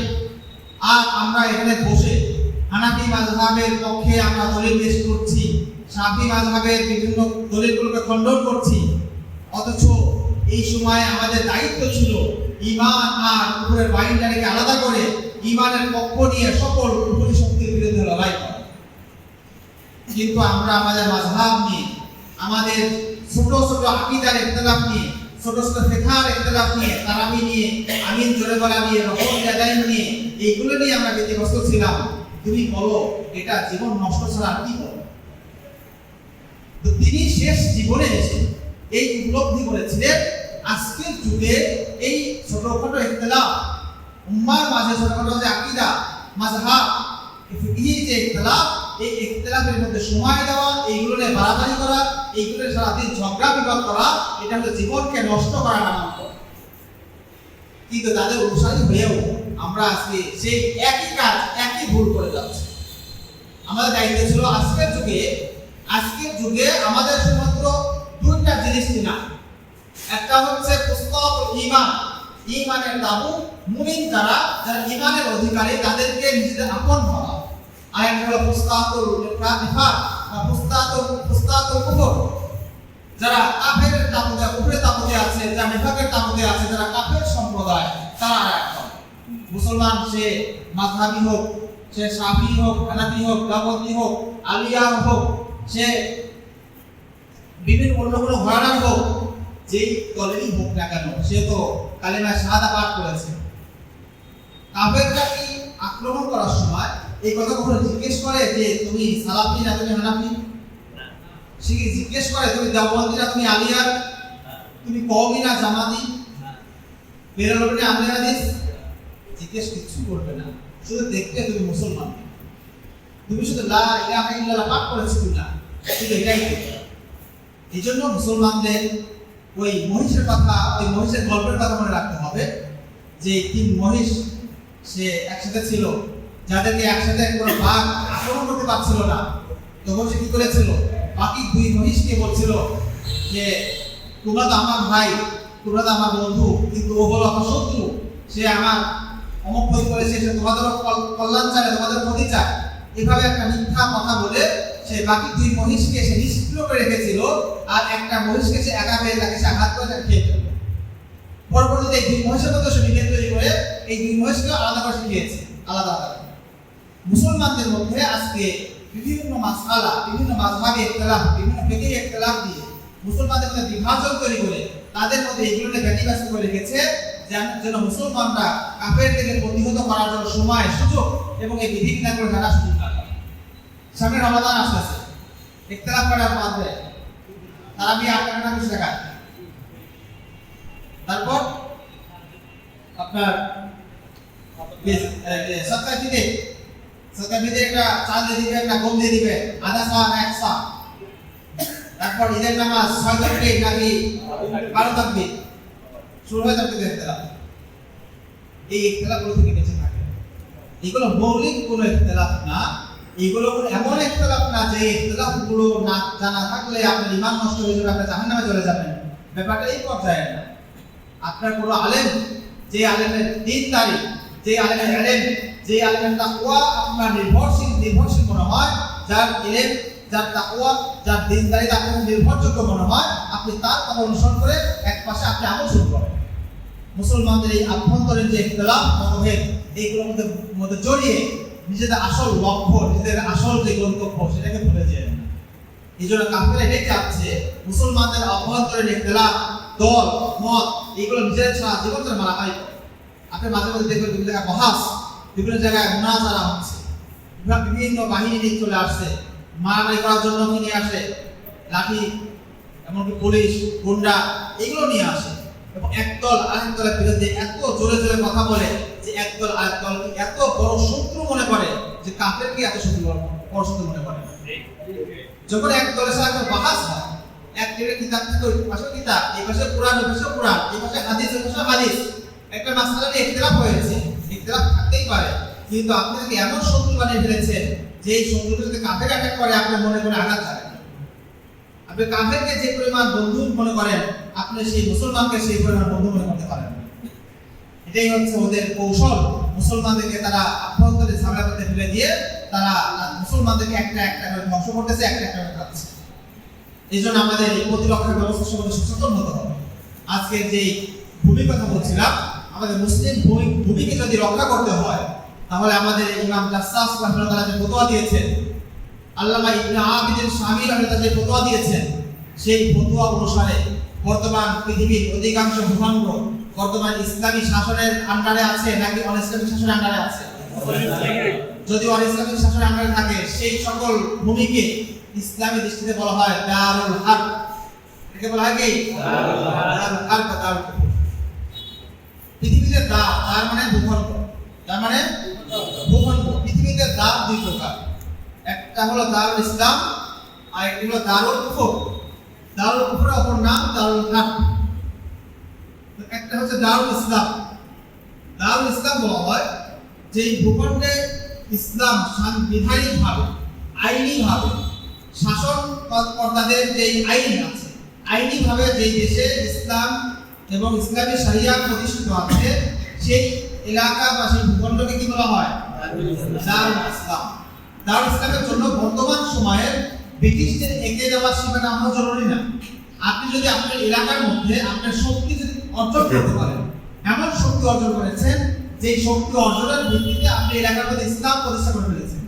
আর আমরা এখানে বসে হানাফি মাযহাবের পক্ষে আমরা দলিল পেশ করছি, শাফি মাযহাবের বিভিন্ন দলিলগুলোকে খণ্ডন করছি, অথচ এই সময় আমাদের দায়িত্ব ছিল ঈমান আর কুফরের বাইন্ডারকে আলাদা করে ঈমানের পক্ষ নিয়ে সকল কুফরি শক্তির বিরুদ্ধে লড়াই করা। কিন্তু আমরা আমাদের মাযহাব নিয়ে, আমাদের ছোট ছোট আকীদার ইখতিলাফ নিয়ে, ছোট ছোট ফিকহার ইখতিলাফ নিয়ে, তারাবি নিয়ে, আমিন জোরে বলা নিয়ে, রকম আদায় নিয়ে, এইগুলো নিয়ে আমরা ব্যতিব্যস্ত ছিলাম। তুমি বলো এটা জীবন নষ্ট ছাড়া কি বলো? তো তিনি শেষ জীবনে এসে এই উপলব্ধি করেছিলেন আজকের যুগে এই ছোটখাটো ইখতিলাফ, উম্মার মাঝে ছোটখাটো যে আকীদা মাযহাব ফিকহি যে ইখতিলাফ, এই ইখতিলাফের মধ্যে সময় দেওয়া, এইগুলো নিয়ে বাড়াবাড়ি করা, এইগুলো সারাদিন ঝগড়া বিবাদ করা, এটা হলো জীবনকে নষ্ট করা নামান্তর। কিন্তু তাদের অনুসারী হয়েও আমরা আজকে সেই একই কাজ, একই ভুল করে যাচ্ছি। আমাদের দায়িত্ব ছিল আজকের যুগে আমাদের শুধুমাত্র দুইটা জিনিস কিনা, একটা হচ্ছে পুস্তক ঈমান, ঈমানের তাবু মুমিন যারা ঈমানের অধিকারী তাদেরকে নিজেদের আপন ভাবা। আর একটা হলো ফুসতাতুল নিফাক বা ফুসতাতুল কুফর, যারা কাফেরের তাবুতে কুফরের তাবুতে আছে, যারা নিফাকের তাবুতে আছে, যারা কাফের সম্প্রদায়, তারা একটা মুসলমান, সে মাযহাবি হোক, সে শাফি হোক, হানাফি হোক, দেওবন্দি হোক, আলিয়া হোক, সে বিভিন্ন অন্য কোনো ঘরানার হোক, যেই দলেরই হোক না কেন, সে তো কালিমা শাহাদা পাঠ করেছে। কাফেররা কি আক্রমণ করার সময় এই কথা কখনো জিজ্ঞেস করে যে তুমি সালাফি না তুমি হানাফি? সে কি জিজ্ঞেস করে তুমি দেওবন্দি না তুমি আলিয়া, তুমি কওমি না জামাতি, বেরলভী না আহলে হাদিস? জিজ্ঞেস কিছু করবে না, শুধু দেখতে তুমি মুসলমান, তুমি শুধু লা ইলাহা ইল্লাল্লাহ পাঠ করেছো কিনা, শুধু এটাই দেখবে। এই জন্য মুসলমানদের ওই মহিষের কথা, ওই মহিষের গল্পের কথা মনে রাখতে হবে যে তিন মহিষ সে একসাথে ছিল, যাদেরকে একসাথে কোনো বাঘ আক্রমণ করতে পারছিল না, তখন সে কি করেছিল? বাকি দুই মহিষকে বলছিল যে তোমরা তো আমার ভাই, তোমরা তো আমার বন্ধু, কিন্তু ও হলো আমার শত্রু, সে আমার অমুক ক্ষতি করেছে, সে তোমাদের কল্যাণ চায়, তোমাদের ক্ষতি চায়। এভাবে একটা মিথ্যা কথা বলে সে বাকি দুই মহিষকে সে নিষ্ক্রিয় করে রেখেছিল, আর একটা মহিষকে সে একা পেয়ে তাকে সে আঘাত করে তাকে খেয়ে ফেলল। পরবর্তীতে এই দুই মহিষের মধ্যে সে বিভেদ তৈরি করে এই দুই মহিষকে আলাদা করে শিখিয়েছে, আলাদা আলাদা। মুসলমানদের মধ্যে আজকে বিভিন্ন মাসআলা, বিভিন্ন মাযহাবে ইখতিলাফ, বিভিন্ন ফিকহি ইখতিলাফ দিয়ে মুসলমানদের মধ্যে বিভাজন তৈরি করে তাদের মধ্যে এগুলোকে ব্যতিব্যস্ত করে রেখেছে, যেন মুসলমানরা কাফেরদেরকে প্রতিহত করার জন্য সময়, সুযোগ এবং এই বিধিবিধানগুলো জানা সুযোগ না পায়। সামনে রমাদান আসতেছে, ইখতিলাফ করার মাধ্যমে তারাবি 8 টাকা 20 টাকা, তারপর আপনার সরকার একটা চাল দিয়ে দিবে, একটা গম দিয়ে দিবে, আধা সা না 1 সা। তারপর ঈদের নামাজ 6 তাকবীর নাকি 12 তাকবীর শুরু হয়ে যাবে ইখতিলাফ। এই ইখতিলাফগুলো থেকে বেঁচে থাকে। এগুলো মৌলিক কোনো ইখতিলাফ না, এগুলো এমন ইখতিলাফ না যে ইখতিলাফগুলো না জানা থাকলে আপনার ঈমান নষ্ট হয়ে যাবে, আপনি জাহান্নামে চলে যাবেন। ব্যাপারটা এই পর্যায়ে না। আপনার কোনো আলেম, যে আলেমের দ্বীনদারি, যে আলেমের ইলম, যে আলেমের তাকওয়া আপনার নির্ভরশীল মনে হয়, যার ইলম, যার তাকওয়া, যার দ্বীনদারিতে আপনার নির্ভরযোগ্য মনে হয়, আপনি তার কথা অনুসরণ করে এক পাশে আপনি আমল শুরু করেন। মুসলমানদের এই আভ্যন্তরীণ যে ইখতিলাফ, মতভেদ, এইগুলোর মধ্যে জড়িয়ে নিজেদের আসল লক্ষ্য, নিজেদের আসল যে গন্তব্য, সেটাকে ভুলে যায় না। এই জন্য কাফেররা এটাই চাচ্ছে মুসলমানদের অভ্যন্তরীণ ইখতিলাফ, দল মত, এগুলো নিজেদের ছাড়া জীবনের মারামারি করে। আপনি মাঝে মাঝে দেখবেন বিভিন্ন জায়গায় বহাস, বিভিন্ন জায়গায় মুনাজারা হচ্ছে, বিভিন্ন বাহিনী নিয়ে চলে আসছে, মারামারি করার জন্য নিয়ে আসে লাঠি, এমনকি পুলিশ, গুন্ডা, এগুলো নিয়ে আসে এবং একদল আরেক দলের বিরুদ্ধে এত জোরে জোরে কথা বলে যে একদল আরেক দলকে এত বড় শত্রু মনে করে যে কাফেরকে এত বড় শত্রু মনে করে। যখন এক দলের সাথে একটা বাহাস হয়, এক টেবিলের কিতাব থেকে ওই পাশে কিতাব, এই পাশে কোরআন, ওই পাশে কোরআন, এই পাশে হাদিস, ওই পাশে হাদিস, একটা মাসআলা নিয়ে ইখতিলাফ হয়েছে, ইখতিলাফ থাকতেই পারে, কিন্তু আপনি তাকে এমন শত্রু বানিয়ে ফেলেছেন যে এই শত্রুটা যদি কাফের অ্যাটাক করে আপনার মনে মনে আঘাত লাগে। আপনি কাফেরকে যে পরিমাণ বন্ধু মনে করেন, আপনি সেই মুসলমানকে সেই পরিমাণ বন্ধু মনে করতে পারেন। এটাই হচ্ছে ওদের কৌশল। মুসলমানদেরকে তারা আভ্যন্তরীণ ঝামেলা করতে ফেলে দিয়ে তারা মুসলমানদেরকে একটা একটা করে ধ্বংস করতেছে, একটা একটা করে খাচ্ছে। এই জন্য আমাদের এই প্রতিরক্ষার ব্যবস্থা সম্বন্ধে সচেতন হতে হবে। আজকের যে ভূমির কথা বলছিলাম, আমাদের মুসলিম ভূমিকে যদি রক্ষা করতে হয়, তাহলে আমাদের ইমাম জাসসাস রাহিমাহুল্লাহ যে ফতোয়া দিয়েছেন, আল্লামা ইবনে আবিদিন শামী রাহিমাহুল্লাহ যে ফতোয়া দিয়েছেন, সেই ফতোয়া অনুসারে বর্তমান পৃথিবীর অধিকাংশ ভূখণ্ড বর্তমান ইসলামী শাসনের আন্ডারে আছে নাকি অন-ইসলামিক শাসনের আন্ডারে আছে? যদি অন-ইসলামিক শাসনের আন্ডারে থাকে, সেই সকল ভূমিকে ইসলামী দৃষ্টিতে বলা হয় দারুল হারব। একে বলা হয় কি? দারুল হারব বা দারুল কুফর। পৃথিবীতে দার মানে ভূখণ্ড, তার মানে ভূখণ্ড। পৃথিবীতে দার দুই প্রকার, একটা হলো দারুল ইসলাম আর একটা হলো দারুল কুফর। দারুল কুফরের অপর নাম দারুল হারব। একটা হচ্ছে দারুল ইসলাম। দারুল ইসলাম বলা হয় যে ভূখণ্ডে ইসলাম সাংবিধানিকভাবে, আইনিভাবে শাসন কর্তাদের যে আইন আছে, আইনিভাবে যে দেশে ইসলাম এবং ইসলামী শরিয়া প্রতিষ্ঠিত আছে, সেই এলাকা বা সেই ভূখণ্ডকে কি বলা হয়? দারুল ইসলাম। দারুল ইসলামের জন্য বর্তমান সময়ের ব্রিটিশদের একে দেওয়া সীমানা আমরা জরুরি না। আপনি যদি আপনার এলাকার মধ্যে আপনার শক্তি যদি অর্জন করতে পারেন, এমন শক্তি অর্জন করেছেন যে শক্তি অর্জনের ভিত্তিতে আপনি এলাকার মধ্যে ইসলাম প্রতিষ্ঠা করে ফেলেছেন,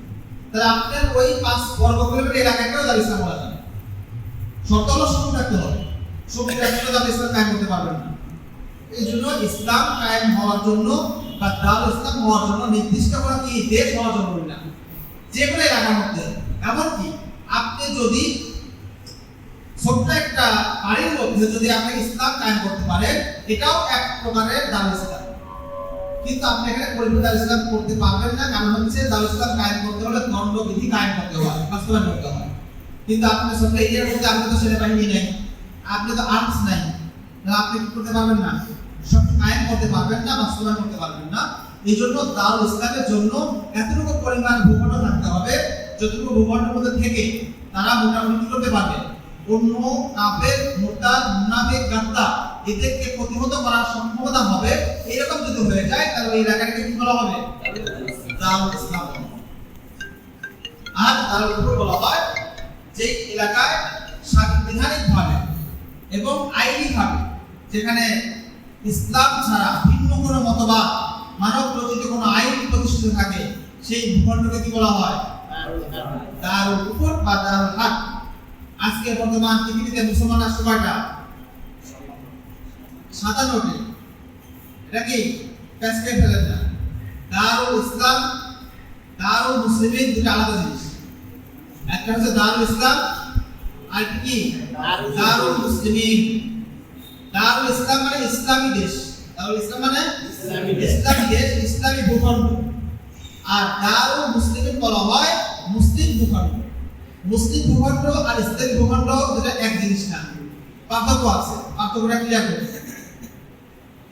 তাহলে আপনার ওই 5 বর্গ কিলোমিটার এলাকাকেও দারুল ইসলাম বলা যাবে। শর্ত হলো শক্তি থাকতে হবে, শক্তি থাকলে আপনি ইসলাম কায়েম করতে পারবেন না। এই জন্য ইসলাম কায়েম হওয়ার জন্য বা দারুল ইসলাম হওয়ার জন্য নির্দিষ্ট কোনো কি দেশ হওয়া জরুরি না। যে কোনো এলাকার মধ্যে, এমনকি আপনি যদি ছোট্ট একটা বাড়ির মধ্যে যদি আপনি ইসলাম কায়েম করতে পারেন, এটাও এক প্রকারের দারুল ইসলাম। কিন্তু আপনি এখানে পরিপূর্ণ দারুল ইসলাম করতে পারবেন না, কারণ হচ্ছে দারুল ইসলাম কায়েম করতে হলে দণ্ডবিধি কায়েম করতে হয়, বাস্তবায়ন করতে হয়। কিন্তু আপনি ছোট্ট এরিয়ার মধ্যে আপনি তো সেনাবাহিনী নেই, আপনি তো আর্মস নাই, তাহলে আপনি কি করতে পারবেন না? সব কায়েম করতে পারবেন না, বাস্তবায়ন করতে পারবেন না। এই জন্য দারুল ইসলামের জন্য এতটুকু পরিমাণ ভূখণ্ড থাকতে হবে, যতটুকু ভূখণ্ডের মধ্যে থেকে তারা মোটামুটি করতে পারবে অন্য কাফের, মুরতাদ, মুনাফিক, গাদ্দার এদেরকে প্রতিহত করার সম্ভাবনা হবে। এরকম যদি হয়ে যায় তাহলে ওই এলাকাটাকে কি বলা হবে? দারুল ইসলাম। আর দারুল কুফর বলা হয় যে এলাকায় সাংবিধানিকভাবে এবং আইনিভাবে যেখানে ইসলাম ছাড়া ভিন্ন কোনো মতবাদ, মানব রচিত কোনো আইন প্রতিষ্ঠিত থাকে, সেই ভূখণ্ডকে কি বলা হয়? দারুল কুফর বা দারুল হক। আজকে বর্তমান পৃথিবীতে মুসলমান রাষ্ট্র কয়টা? 57টি। এটা কি প্যাসকে ফেলেন না। দারুল ইসলাম, দারুল মুসলিমিন দুটো আলাদা জিনিস। একটা হচ্ছে দারুল ইসলাম, আর কি দারুল মুসলিমিন। দারুল ইসলাম মানে ইসলামী দেশ, দারুল ইসলাম মানে ইসলামী দেশ, ইসলামী ভূখণ্ড। আর দারুল মুসলিমিন বলা হয় মুসলিম ভূখণ্ড। মুসলিম ভূখণ্ড আর ইসলামী ভূখণ্ড দুটো এক জিনিস না, পার্থক্য আছে। পার্থক্যটা ক্লিয়ার করুন।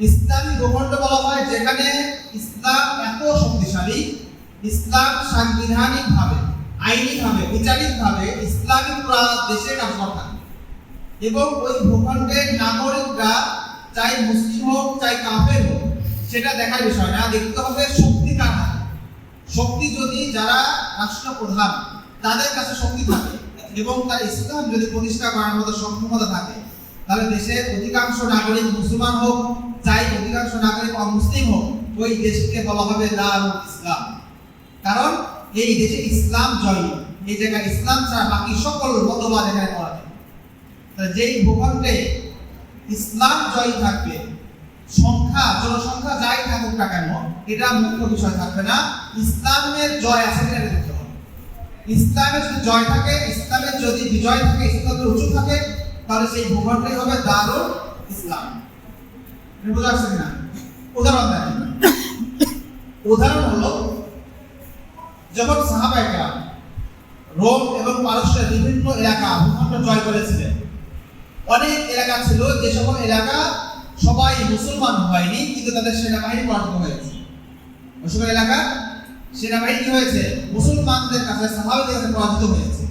ইসলামী ভূখণ্ড বলা হয় যেখানে ইসলাম এত শক্তিশালী, ইসলাম সাংবিধানিকভাবে, আইনিভাবে, বিচারিকভাবে ইসলামী পুরা দেশে কার্যকর থাকে এবং ওই ভূখণ্ডের নাগরিকরা চাই মুসলিম হোক চাই কাফের হোক সেটা দেখার বিষয় না, দেখতে হবে শক্তি কার হাতে। শক্তি যদি যারা রাষ্ট্রপ্রধান তাদের কাছে শক্তি থাকে এবং তার ইসলাম যদি প্রতিষ্ঠা করার মতো সক্ষমতা থাকে, তাহলে দেশের অধিকাংশ নাগরিক মুসলমান হোক চাই অধিকাংশ নাগরিক অমুসলিম হোক, ওই দেশকে বলা হবে দারুল ইসলাম। কারণ এই দেশে ইসলাম জয়ী, এই জায়গায় ইসলাম ছাড়া বাকি সকল মতবাদ এখানে পাওয়া যায়। তাহলে যেই ভূখণ্ডে ইসলাম জয়ী থাকবে, সংখ্যা জনসংখ্যা যাই থাকুক না কেন এটা মুখ্য বিষয় থাকবে না, ইসলামের জয় আছে কিনা দেখতে হবে। ইসলামের যদি জয় থাকে, ইসলামের যদি বিজয় থাকে, ইসলামের উঁচু থাকে, তাহলে সেই ভূখণ্ডই হবে দারুল ইসলাম। বুঝা যাচ্ছে কিনা? উদাহরণ দেখেন। উদাহরণ হলো যখন সাহাবায়ে কেরাম রোম এবং পারস্যের বিভিন্ন এলাকা ভূখণ্ড জয় করেছিলেন, অনেক এলাকা ছিল যে সকল এলাকা সবাই মুসলমান হয়নি কিন্তু তাদের সেনাবাহিনী পরাজিত হয়েছে। ওই সকল এলাকা সেনাবাহিনী হয়েছে মুসলমানদের কাছে, সাহাবীদের কাছে পরাজিত হয়েছে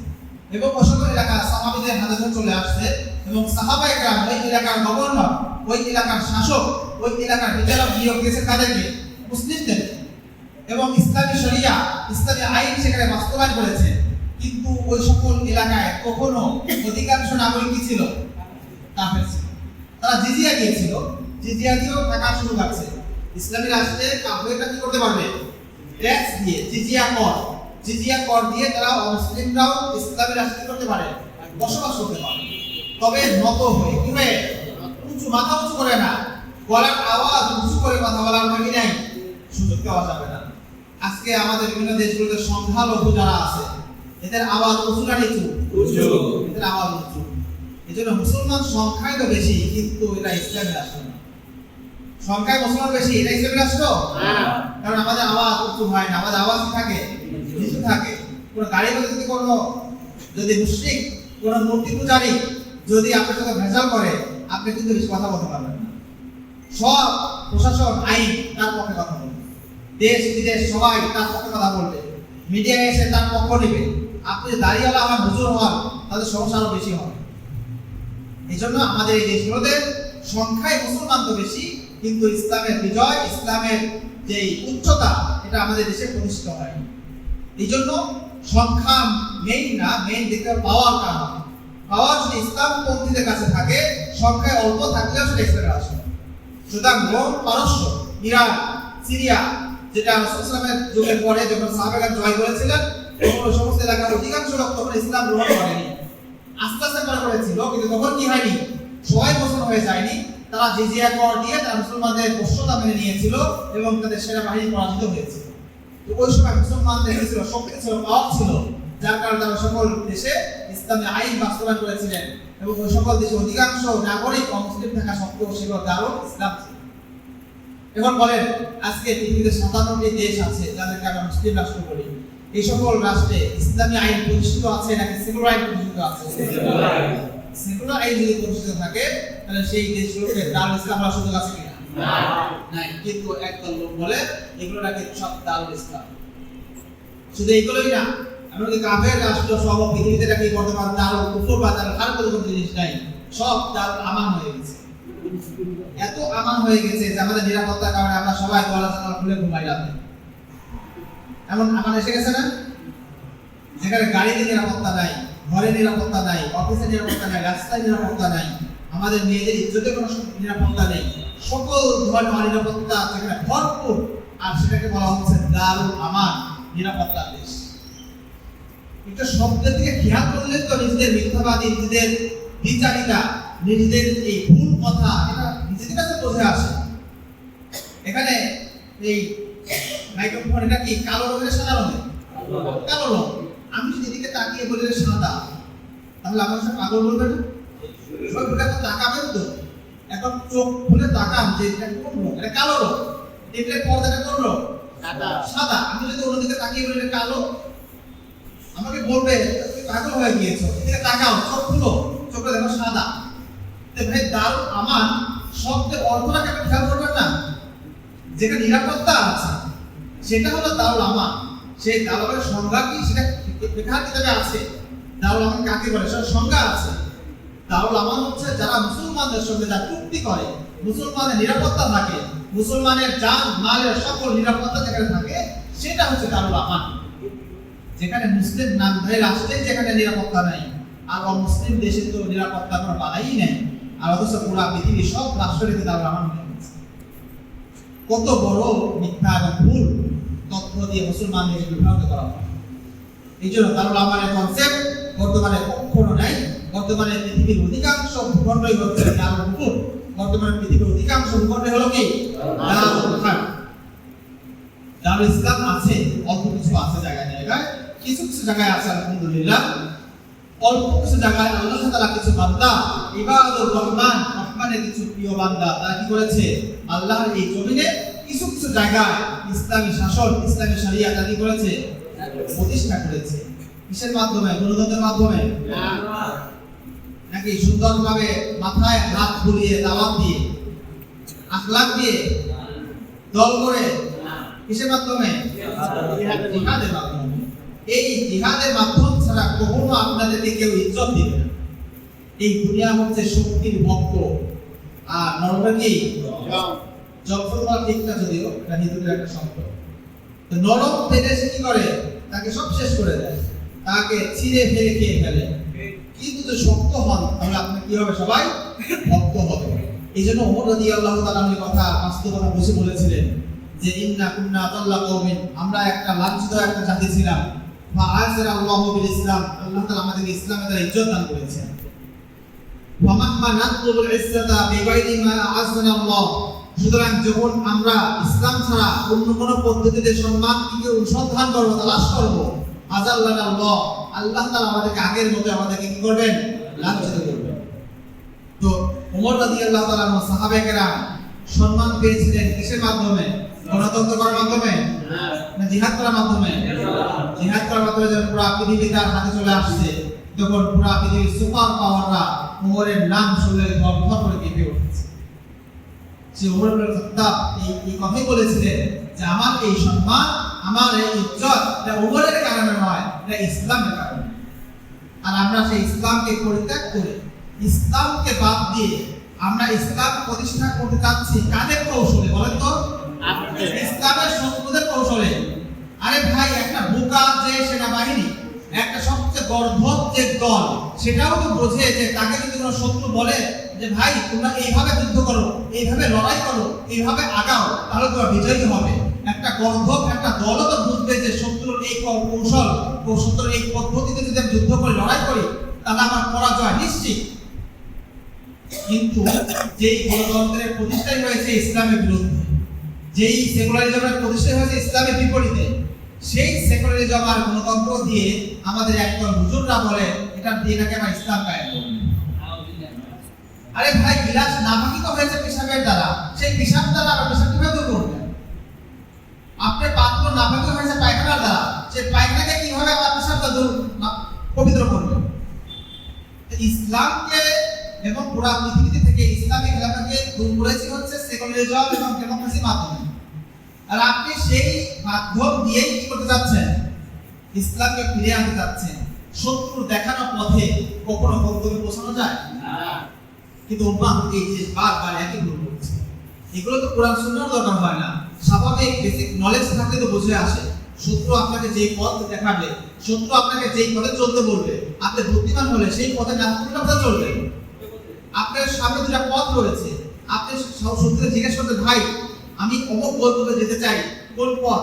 এবং ওই সকল এলাকা সাহাবীদের হাতে ধরে চলে আসছে এবং সাহাবায়ে কেরাম ওই এলাকার গভর্নর, ওই এলাকার শাসক, ওই এলাকার বিচারক নিয়োগ দিয়েছে কাদেরকে? মুসলিমদের। এবং ইসলামী শরিয়া, ইসলামী আইন সেখানে বাস্তবায়ন করেছে। কিন্তু ওই সকল এলাকায় কখনো অধিকাংশ নাগরিক কি ছিল? কাফের ছিল। তারা জিজিয়া দিয়েছিল, জিজিয়া দিয়েও থাকার সুযোগ আছে। ইসলামী রাষ্ট্রে কাফেররা কি করতে পারবে? ট্যাক্স দিয়ে, জিজিয়া কর দিয়ে তারা অমুসলিমরাও ইসলামী রাষ্ট্রে করতে পারে, বসবাস করতে পারে। তবে নত হয়ে কি হয়ে? উঁচু মাথা উঁচু করে না, গলার আওয়াজ উঁচু করে কথা বলার নাকি নাই, সুযোগ দেওয়া যাবে না। আজকে আমাদের বিভিন্ন দেশগুলোতে সংখ্যালঘু যারা আছে এদের আওয়াজ উঁচু না নিচু? উঁচু। এদের আওয়াজ উঁচু। এজন্য মুসলমান সংখ্যায় তো বেশি কিন্তু এটা ইসলামী রাষ্ট্র না। সংখ্যায় মুসলমান বেশি, এটা ইসলামী রাষ্ট্র না। কারণ আমাদের আওয়াজ উঁচু হয় না, আমাদের আওয়াজ থাকে নিচু থাকে। কোন গাড়ির মধ্যে যদি কোনো মুশরিক, কোন মূর্তি পূজারী যদি আপনার সাথে ভেজাল করে, আপনি কিন্তু বেশি কথা বলতে পারবেন না। সব প্রশাসন আইন তার পক্ষে কথা বলবে, দেশ বিদেশ সবাই তার পক্ষে কথা বলবে, মিডিয়া এসে তার পক্ষ নেবে। আপনি দাঁড়িয়েওয়ালা আমার হুজুর হন, তাদের সমস্যা আরো বেশি হবে। এই জন্য আমাদের এই দেশগুলোতে সংখ্যায় মুসলমান তো বেশি, কিন্তু ইসলামের বিজয়, ইসলামের যে উচ্চতা, এটা আমাদের দেশে প্রতিষ্ঠিত হয়। এই জন্য সংখ্যা মেইন না, মেইন দেখতে পাওয়ারটা। পাওয়ার যদি ইসলামপন্থীদের কাছে থাকে, সংখ্যায় অল্প থাকলেও সেটা ইসলামের আসে। সুতরাং রোম, পারস্য, ইরান, সিরিয়া, যেটা রাসূল সাল্লাল্লাহু আলাইহি যুগের পরে যখন সাহাবাগণ জয় করেছিলেন, তখন ওই সমস্ত এলাকার অধিকাংশ লোক তখন ইসলাম গ্রহণ করেনি। আস্তে আস্তে করেছিল, কিন্তু তখন কি হয়নি, সবাই মুসলমান হয়ে যায়নি। তারা জিজিয়া কর দিয়ে তারা মুসলমানদের বশ্যতা মেনে নিয়েছিল এবং তাদের সেনাবাহিনী পরাজিত হয়েছিল। তো ওই সময় মুসলমানদের ছিল শক্তি ছিল, পাওয়ার ছিল, যার কারণে তারা সকল দেশে ইসলামী আইন বাস্তবায়ন করেছিলেন এবং ওই সকল দেশে অধিকাংশ নাগরিক অমুসলিম থাকা সত্ত্বেও সেগুলো দারুল ইসলাম ছিল। এখন বলেন, আজকে পৃথিবীতে 57টি দেশ আছে যাদেরকে আমরা মুসলিম রাষ্ট্র বলি। এই সকল রাষ্ট্রে ইসলামী আইন প্রতিষ্ঠিত আছে নাকি সেকুলার আইন প্রতিষ্ঠিত আছে? সেকুলার আইন যদি প্রতিষ্ঠিত থাকে, তাহলে সেই দেশগুলোকে দারুল ইসলাম বলার সুযোগ আছে কিনা? নাই। কিন্তু একদল লোক বলে এগুলো নাকি সব দারুল ইসলাম। শুধু এইগুলোই না, এমনকি কাফের রাষ্ট্র সহ পৃথিবীতে নাকি বর্তমান দারুল কুফর বা দারুল হারব কোনো জিনিস নাই, সব দারুল আমান হয়ে গেছে। এত আমান হয়ে গেছে যে আমাদের নিরাপত্তার কারণে আমরা সবাই দরজা জানালা খুলে ঘুমাই রাতে। এমন আমান এসে গেছে না, যেখানে গাড়িতে নিরাপত্তা নাই, ঘরে নিরাপত্তা নাই, অফিসে নিরাপত্তা নাই, রাস্তায় নিরাপত্তা নাই, আমাদের মেয়েদের ইজ্জতের কোনো নিরাপত্তা নেই, সকল ধরনের অনিরাপত্তা যেখানে ভরপুর, আর সেটাকে বলা হচ্ছে দারুল আমান, নিরাপত্তার দেশ। একটা শব্দের দিকে খেয়াল করলে তো নিজেদের মিথ্যাবাদী, নিজেদের বিচারিতা, নিজেদের এই ভুল কথা, এটা নিজেদের কাছে বোঝা আসে। এখানে এই মাইক্রোফোন, এটা কি কালো রঙের সাদা রঙের? কালো রঙ। আমি যদি এদিকে তাকিয়ে বলি সাদা, তাহলে আমার সাথে পাগল বলবে না? সব তো তাকাবেন তো, এখন চোখ খুলে তাকান যে এটা কোন রঙ, এটা কালো রঙ, টেবিলে পর্দাটা কোন রঙ? সাদা। আমি যদি অন্যদিকে তাকিয়ে বলি এটা কালো, আমাকে বলবে তুমি পাগল হয়ে গিয়েছো, এদিকে তাকাও, চোখ খুলো, চোখে দেখো সাদা। তো ভাই দারুল আমান শব্দের অর্থটাকে আপনি খেয়াল করবেন না? যেখানে নিরাপত্তা আছে সেটা হলো দারুল আমান। সেই দারুলের সংজ্ঞা কি সেটা লেখার কিতাবে আছে। দারুল আমান কাকে বলে সেটা সংজ্ঞা আছে। দারুল আমান হচ্ছে যারা মুসলমানদের সঙ্গে যা চুক্তি করে, মুসলমানের নিরাপত্তা থাকে, মুসলমানের জান মালের সকল নিরাপত্তা যেখানে থাকে, সেটা হচ্ছে দারুল আমান। যেখানে মুসলিম নামধারী রাষ্ট্রে যেখানে নিরাপত্তা নাই, আর অমুসলিম দেশে তো নিরাপত্তার কোনো বাধাই নেই, আর অথচ পুরা পৃথিবীর সব রাষ্ট্রটিতে দারুল আমান হয়ে গেছে। কত বড় মিথ্যা এবং ভুল তথ্য দিয়ে মুসলমানদের বিভ্রান্ত করা হয়। এই জন্য দারুল আমানের কনসেপ্ট বর্তমানে কখনো নাই। বর্তমানে পৃথিবীর অধিকাংশ ভূখণ্ডই হচ্ছে দারুল কুফর। বর্তমানে পৃথিবীর অধিকাংশ ভূখণ্ডে হলো কি দারুল হারব। দারুল ইসলাম আছে, অল্প কিছু আছে জায়গায় জায়গায়, কিছু কিছু জায়গায় আছে আলহামদুলিল্লাহ। অল্প কিছু জায়গায় আল্লাহ তাআলা কিছু বান্দা, ইবাদুর রহমান, রহমানের কিছু প্রিয় বান্দা, তারা কি করেছে, আল্লাহর এই জমিনে কিছু কিছু জায়গায় ইসলামী শাসন, ইসলামী শরিয়া কি করেছে, প্রতিষ্ঠা করেছে। কিসের মাধ্যমে? গণতন্ত্রের মাধ্যমে নাকি সুন্দরভাবে মাথায় হাত বুলিয়ে দাওয়াত দিয়ে, আখলাক দিয়ে, দল করে? কিসের মাধ্যমে? জিহাদের মাধ্যমে। এই জিহাদের মাধ্যম ছাড়া কখনো আপনাদেরকে কেউ ইজ্জত দিবে না। এই দুনিয়া হচ্ছে শক্তির ভক্ত, আর নরকে কি জফরুল্লাহ, ঠিক না যদিও এটা হিন্দুদের একটা শব্দ। তো নরক পেলে সে কি করে, তাকে সব শেষ করে দেয়, তাকে ছিঁড়ে ফেলে খেয়ে ফেলে। কিন্তু যদি শক্ত হন তাহলে আপনি কি হবে, সবাই ভক্ত হবে। এই জন্য ওমর রাদিয়াল্লাহু তাআলা এই কথা বাস্তবতা বুঝে বলেছিলেন যে ইন্না কুন্না আতাল্লা কওমিন, আমরা একটা লাঞ্ছিত একটা জাতি ছিলাম, ফাআযরাল্লাহু বিল ইসলাম, আল্লাহ তাআলা আমাদেরকে ইসলামের দ্বারা ইজ্জত দান করেছেন। ওয়ামাম্মা নাতলুবুল ইজ্জাতা বিগাইরি মা আ'আযানাল্লাহ, সুতরাং যখন আমরা ইসলাম ছাড়া অন্য কোনো পদ্ধতিতে সম্মানকে অনুসন্ধান করব, তালাশ করব, আযাল্লানাল্লাহ, আল্লাহ তাআলা আমাদেরকে আগের মতো আমাদেরকে কি করবেন, লাঞ্ছিত করবেন। তো ওমর রাদিয়াল্লাহু তাআলা সাহাবায়ে কেরাম সম্মান পেয়েছিলেন কিসের মাধ্যমে? গণতন্ত্র করার মাধ্যমে না জিহাদ করার মাধ্যমে? জিহাদ করার মাধ্যমে যখন পুরো পৃথিবী তার হাতে চলে আসছে, তখন পুরো পৃথিবীর সুপার পাওয়াররা ওমরের নাম শুনলে ধরধর করে কেঁপে উঠেছে। যে ওমর ইবনে খাত্তাব এই কথাই বলেছিলেন যে আমার এই সম্মান, আমার এই ইজ্জত এটা ওমরের কারণে নয়, এটা ইসলামের কারণে। আর আমরা সেই ইসলামকে পরিত্যাগ করে, ইসলামকে বাদ দিয়ে আমরা ইসলাম প্রতিষ্ঠা করতে চাচ্ছি কাদের কৌশলে বলেন তো? ইসলামের শত্রুদের কৌশলে। আরে ভাই, একটা বোকা যে সেনাবাহিনী, একটা সবচেয়ে গর্ধব যে দল, সেটাও তো বোঝে যে তাকে যদি কোনো শত্রু বলে যে ভাই তোমরা এইভাবে যুদ্ধ করো, এইভাবে লড়াই করো, এইভাবে আগাও, তাহলে তোমরা বিজয়ী হবে। একটা গর্ধব একটা দলও তো বুঝবে যে শত্রুর এই কৌশল, শত্রুর এই পদ্ধতিতে যদি আমি যুদ্ধ করে লড়াই করি তাহলে আমার পরাজয় নিশ্চিত। কিন্তু যেই গণতন্ত্রের প্রতিষ্ঠাই হয়েছে ইসলামের বিরুদ্ধে, যেই সেকুলারিজমের প্রতিষ্ঠা হয়েছে ইসলামের বিপরীতে, সেই সেকুলারিজম আর গণতন্ত্র দিয়ে আমাদের একদল হুজুররা বলে এটাকে আমরা ইসলাম কায়েম করব। আরে ভাই, গিলাস নাপাকিত হয়েছে পেশাবের দ্বারা, সেই পেশাব দ্বারা আমরা পেশাব কিভাবে দূর করব? আপনার পাত্র নাপাকিত হয়েছে পায়খানার দ্বারা, সেই পায়খানাকে কিভাবে আমরা পেশাব দূর পবিত্র করব? ইসলামকে এবং পুরা পৃথিবী থেকে ইসলামী খেলাফতকে দূর করেছে হচ্ছে সেকুলারিজম এবং ডেমোক্রেসির মাধ্যমে। আর আপনি সেই মাধ্যম দিয়ে কি করতে যাচ্ছেন? ইসলামকে ফিরে আনতে যাচ্ছেন। শত্রু দেখানো পথে কখনো গন্তব্যে পৌঁছানো যায় না, কিন্তু উম্মাহ এই যে বারবার একই ভুল করছে। এগুলো তো কোরআন সুন্নাহর দরকার হয় না, স্বাভাবিক বেসিক নলেজ থাকলে তো বুঝে আসে। শত্রু আপনাকে যেই পথ দেখাবে, শত্রু আপনাকে যেই পথে চলতে বলবে, আপনি বুদ্ধিমান হলে সেই পথে না চলবে। আপনার সামনে দুটা পথ রয়েছে, আপনি শত্রুকে জিজ্ঞেস করতে ভাই আমি অমুক গন্তব্যে যেতে চাই, কোন পথ?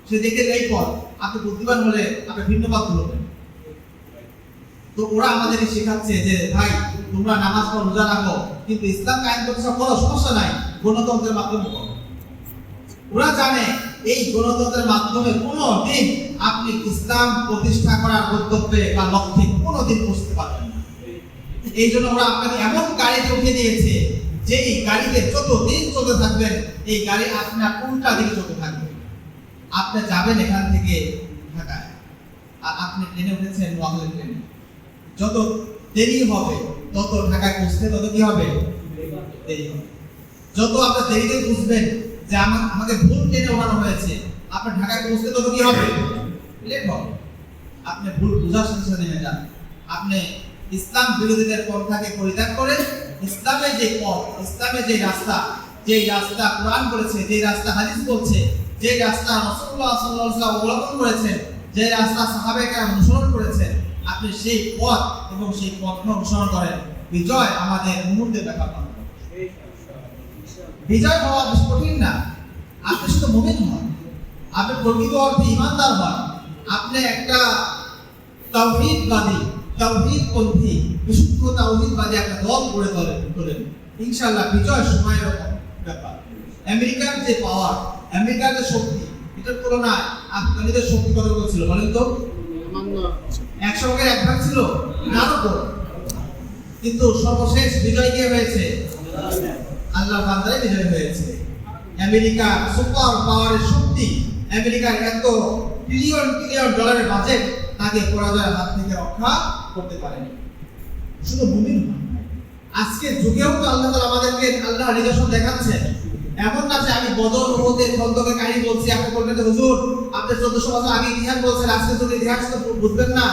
সে দেখে এই পথ। আপনি বুদ্ধিমান হলে আপনি ভিন্ন পথ ধরবেন। তো ওরা আমাদেরকে শেখাচ্ছে যে ভাই তোমরা নামাজ পড়ো, রোজা রাখো, কিন্তু ইসলাম কায়েম করতে কোনো সমস্যা নাই, গণতন্ত্রের মাধ্যমে করো। ওরা জানে এই গণতন্ত্রের মাধ্যমে কোনো দিন আপনি ইসলাম প্রতিষ্ঠা করার গন্তব্যে বা লক্ষ্যে কোনোদিন পৌঁছতে পারবেন না। এই জন্য ওরা আপনাকে এমন গাড়িতে উঠিয়ে দিয়েছে যে এই গাড়িতে যতদিন চলতে থাকবেন এই গাড়ি আপনার উল্টা দিকে চলতে থাকবে। আপনি যাবেন এখান থেকে ঢাকায়, আর আপনি ট্রেনে উঠেছেন নোয়াখালী ট্রেনে, যত দেরি হবে তত ঢাকায় পৌঁছতে তত কি হবে? দেরি হবে। যত আপনি দেরিতে বুঝবেন যে আমাকে ভুল ট্রেনে ওঠানো হয়েছে, আপনার ঢাকায় পৌঁছতে তত কি হবে? লেট হবে। আপনি ভুল বুঝার সাথে সাথে নেমে যান। আপনি ইসলাম বিরোধীদের পন্থাকে পরিত্যাগ করে ইসলামের যে পথ, ইসলামের যে রাস্তা, যেই রাস্তা কোরআন বলেছে, যেই রাস্তা হাদিস বলছে, যেই রাস্তা রাসূলুল্লাহ সাল্লাল্লাহু আলাইহি ওয়াসাল্লাম অবলম্বন করেছেন, যে রাস্তা সাহাবায়ে-কেরাম অনুসরণ করেছেন, আপনি সেই পথ এবং সেই পথ অনুসরণ করেন, বিজয় আমাদের মুহূর্তে দেখা পাবে। বিজয় হওয়া বেশি কঠিন না। আপনি শুধু মুমিন হন, আপনি প্রকৃত অর্থে ঈমানদার হন, আপনি একটা তাওহীদবাদী, তাওহীদপন্থী, বিশুদ্ধ তাওহীদবাদী একটা দল গড়ে তোলেন, ইনশাআল্লাহ বিজয় সময়ের ব্যাপার। আমেরিকার যে পাওয়ার, আমেরিকার যে শক্তি, এটার তুলনায় আফগানিদের শক্তি কত ছিল বলেন তো? 100 ভাগের 1 ভাগ ছিল না, কিন্তু সর্বশেষ বিজয় কে হয়েছে? আল্লাহর বান্দাই বিজয় হয়েছে। আমেরিকার সুপার পাওয়ারের শক্তি, আমেরিকার এত ট্রিলিয়ন ট্রিলিয়ন ডলারের বাজেট তাকে পরাজয়ের হাত থেকে রক্ষা করতে পারেনি। শুধু মুমিন নয়, আজকের যুগেও তো আল্লাহ তাআলা আমাদেরকে আল্লাহর নিদর্শন দেখাচ্ছেন। এমন না যে আমি বদর উহুদের খন্দকের কাহিনী বলছি, আপনি বলবেন যে হুজুর আপনি 1400 বছর আগে ইতিহাস বলছেন, আজকের যুগে ইতিহাস তো বুঝবেন না।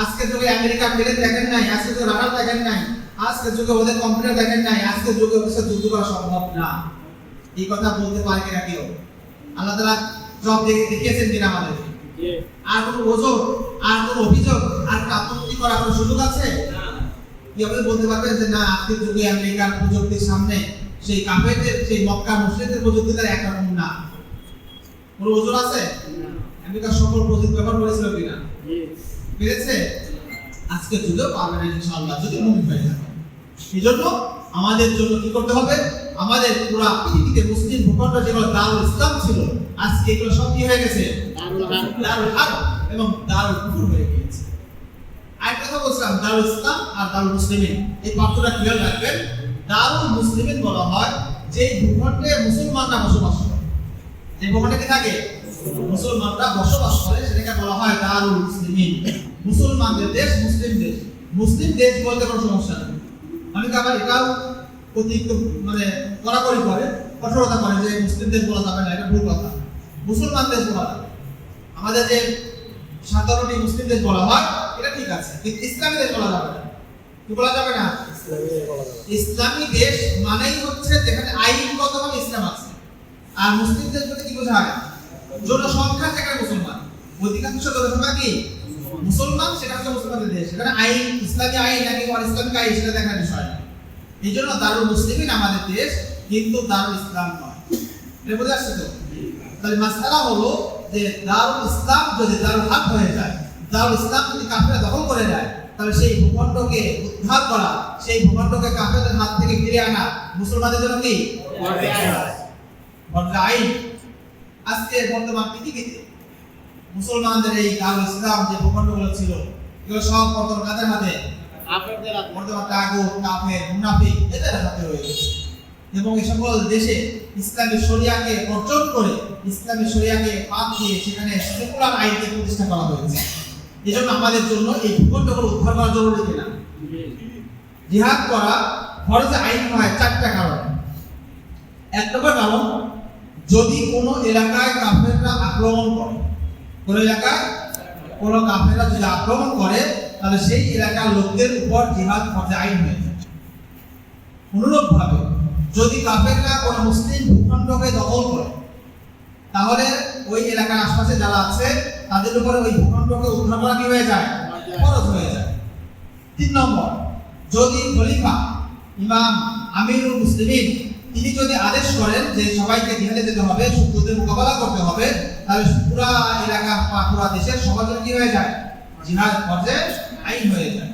আজকের যুগে আমেরিকা প্লেন দেখেন নাই, আজকের যুগে রাডার দেখেন নাই, আজকের যুগে ওদের কম্পিউটার দেখেন নাই, আজকের যুগে ওদের সাথে যুদ্ধ করা সম্ভব না। এই কথা বলতে পারে কিনা কেউ? আল্লাহ তাআলা জবাব দেখিয়েছেন কিনা আমাদেরকে? আর কোনো ওজোর, আর কোনো অভিযোগ, আর আপত্তি করার কোনো সুযোগ আছে? কি আপনি বলতে পারবেন যে না আজকের যুগে আমেরিকার প্রযুক্তির সামনে সেই কাফেরদের, সেই মক্কা মুশরিকদের প্রযুক্তি তার একরকম না? কোনো ওজোর আছে? আমেরিকার সকল প্রযুক্তি ব্যবহার করেছিল কিনা? পেরেছে? আজকের যুগেও পারবে না ইনশাআল্লাহ, যদি মুমিন হয়ে থাকে। এই জন্য আমাদের জন্য কি করতে হবে? আমাদের পুরা পৃথিবীতে মুসলিম ভূখণ্ড যেগুলো দারুল ইসলাম ছিল, আজকে এগুলো সব কি হয়ে গেছে? দারুল হারব এবং দারুল কুফর হয়ে গেছে। আর কথা বলছিলাম দারুল ইসলাম আর দারুল মুসলিমিন, এই পার্থক্যটা খেয়াল রাখবেন। দারুল মুসলিমিন বলা হয় যে ভূখণ্ডে মুসলমানরা বসবাস করে, যে ভূখণ্ডে কি থাকে? মুসলমানরা বসবাস করে, সেটাকে বলা হয় দারুল মুসলিমিন। মুসলমানদের দেশ, মুসলিম দেশ। মুসলিম দেশ বলতে কোনো সমস্যা নেই। অনেকে আবার এটাও অতিরিক্ত মানে কড়াকড়ি করে, কঠোরতা করে যে মুসলিম দেশ বলা যাবে না, এটা ভুল কথা। মুসলমান দেশ বলা যাবে। আমাদের যে সাধারণত মুসলিম দেশ বলা হয় এটা ঠিক আছে, কিন্তু ইসলামী দেশ বলা যাবে না। কি বলা যাবে না? ইসলামী দেশ মানেই হচ্ছে যেখানে আইনগতভাবে ইসলাম আছে। আর মুসলিম দেশ বলতে কি বোঝায়? জনসংখ্যা যেখানে মুসলমান, অধিকাংশ জনসংখ্যা কি মুসলমান, সেটা হচ্ছে মুসলমানদের দেশ। সেখানে আইন ইসলামী আইন নাকি ইসলামিক আইন সেটা দেখার বিষয় না। এই জন্য দারুল মুসলিমিন আমাদের দেশ, কিন্তু দারুল ইসলাম নয়। এটা বোঝা যাচ্ছে তো? তাহলে মাসআলা হলো যে দারুল ইসলাম যদি দারুল হক হয়ে যায়, দারুল ইসলাম যদি কাফেররা দখল করে যায়, তাহলে সেই ভূখণ্ডকে উদ্ধার করা, সেই ভূখণ্ডকে কাফেরদের হাত থেকে ফিরে আনা মুসলমানদের জন্য কি ফরজ আইন। আজকে বর্তমান পৃথিবীতে মুসলমানদের এই দারুল ইসলাম যে ভূখণ্ডগুলো ছিল, এগুলো সব বর্তমান কাদের হাতে? বর্তমান তাগুত, কাফের, মুনাফিক এদের হাতে রয়ে গেছে। এবং এই সকল দেশে ইসলামী শরিয়াকে বর্জন করে, ইসলামী শরিয়াকে বাদ দিয়ে সেখানে সেকুলার আইনকে প্রতিষ্ঠা করা হয়েছে। এই জন্য আমাদের জন্য এই ভূখণ্ডগুলো উদ্ধার করা জরুরি কিনা? জিহাদ করা ফরজ আইন হয় চারটা কারণ। এক নম্বর কারণ, যদি কোনো এলাকায় কাফেররা আক্রমণ করে, কোনো এলাকায় কোনো কাফেররা যদি আক্রমণ করে, তাহলে সেই এলাকার লোকদের উপর জিহাদ ফরজ আইন হয়ে যায়। অনুরূপভাবে যদি কাফেররা কোনো মুসলিম ভূখণ্ডকে দখল করে, তাহলে ওই এলাকার আশপাশে যারা আছে তাদের উপরে ওই ভূখণ্ডকে উদ্ধার করা কি হয়ে যায়? ফরজ হয়ে যায়। 3 নম্বর, যদি খলিফা, ইমাম, আমিরুল মুসলিমিন তিনি যদি আদেশ করেন যে সবাইকে জিহাদে যেতে হবে, শত্রুদের মোকাবেলা করতে হবে, তাহলে পুরো এলাকা বা পুরো দেশের সবার জন্য কি হয়ে যায়? জিহাদ ফরজ আইন হয়ে যায়।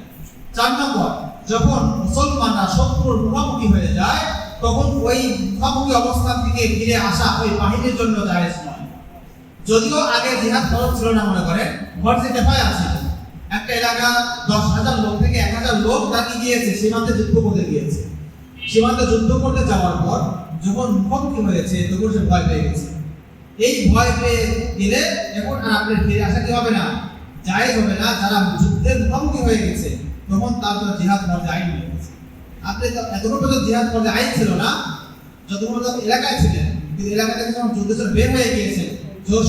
4 নম্বর, যখন মুসলমানরা শত্রুর মুখোমুখি হয়ে যায়, তখন ওই মুখোমুখি অবস্থান থেকে ফিরে আসা ওই বাহিনীর জন্য জায়েজ নয়। যদিও আগে জিহাদ ফরজ ছিল না, মনে করেন ফরজে কিফায়া ছিল। একটা এলাকা 10,000 লোক থেকে 1,000 লোক তাকে গিয়েছে সীমান্তে যুদ্ধ করতে গিয়েছে। সীমান্তে যুদ্ধ করতে যাওয়ার পর যখন মুখোমুখি হয়েছে, তখন সে ভয় পেয়ে গেছে। এই ভয় পেয়ে গেলে এখন আর আপনার ফিরে আসা কি হবে না? জায়েজ হবে না। যারা যুদ্ধের মুখোমুখি হয়ে গেছে, তখন তার জন্য জিহাদ ফরজ আইন হয়ে গেছে। আপনি এতক্ষণ পর্যন্ত জিহাদ ফরজ আইন ছিল না, যতক্ষণ পর্যন্ত এলাকায় ছিলেন, কিন্তু এলাকা থেকে যখন যুদ্ধ বের হয়ে গিয়েছে,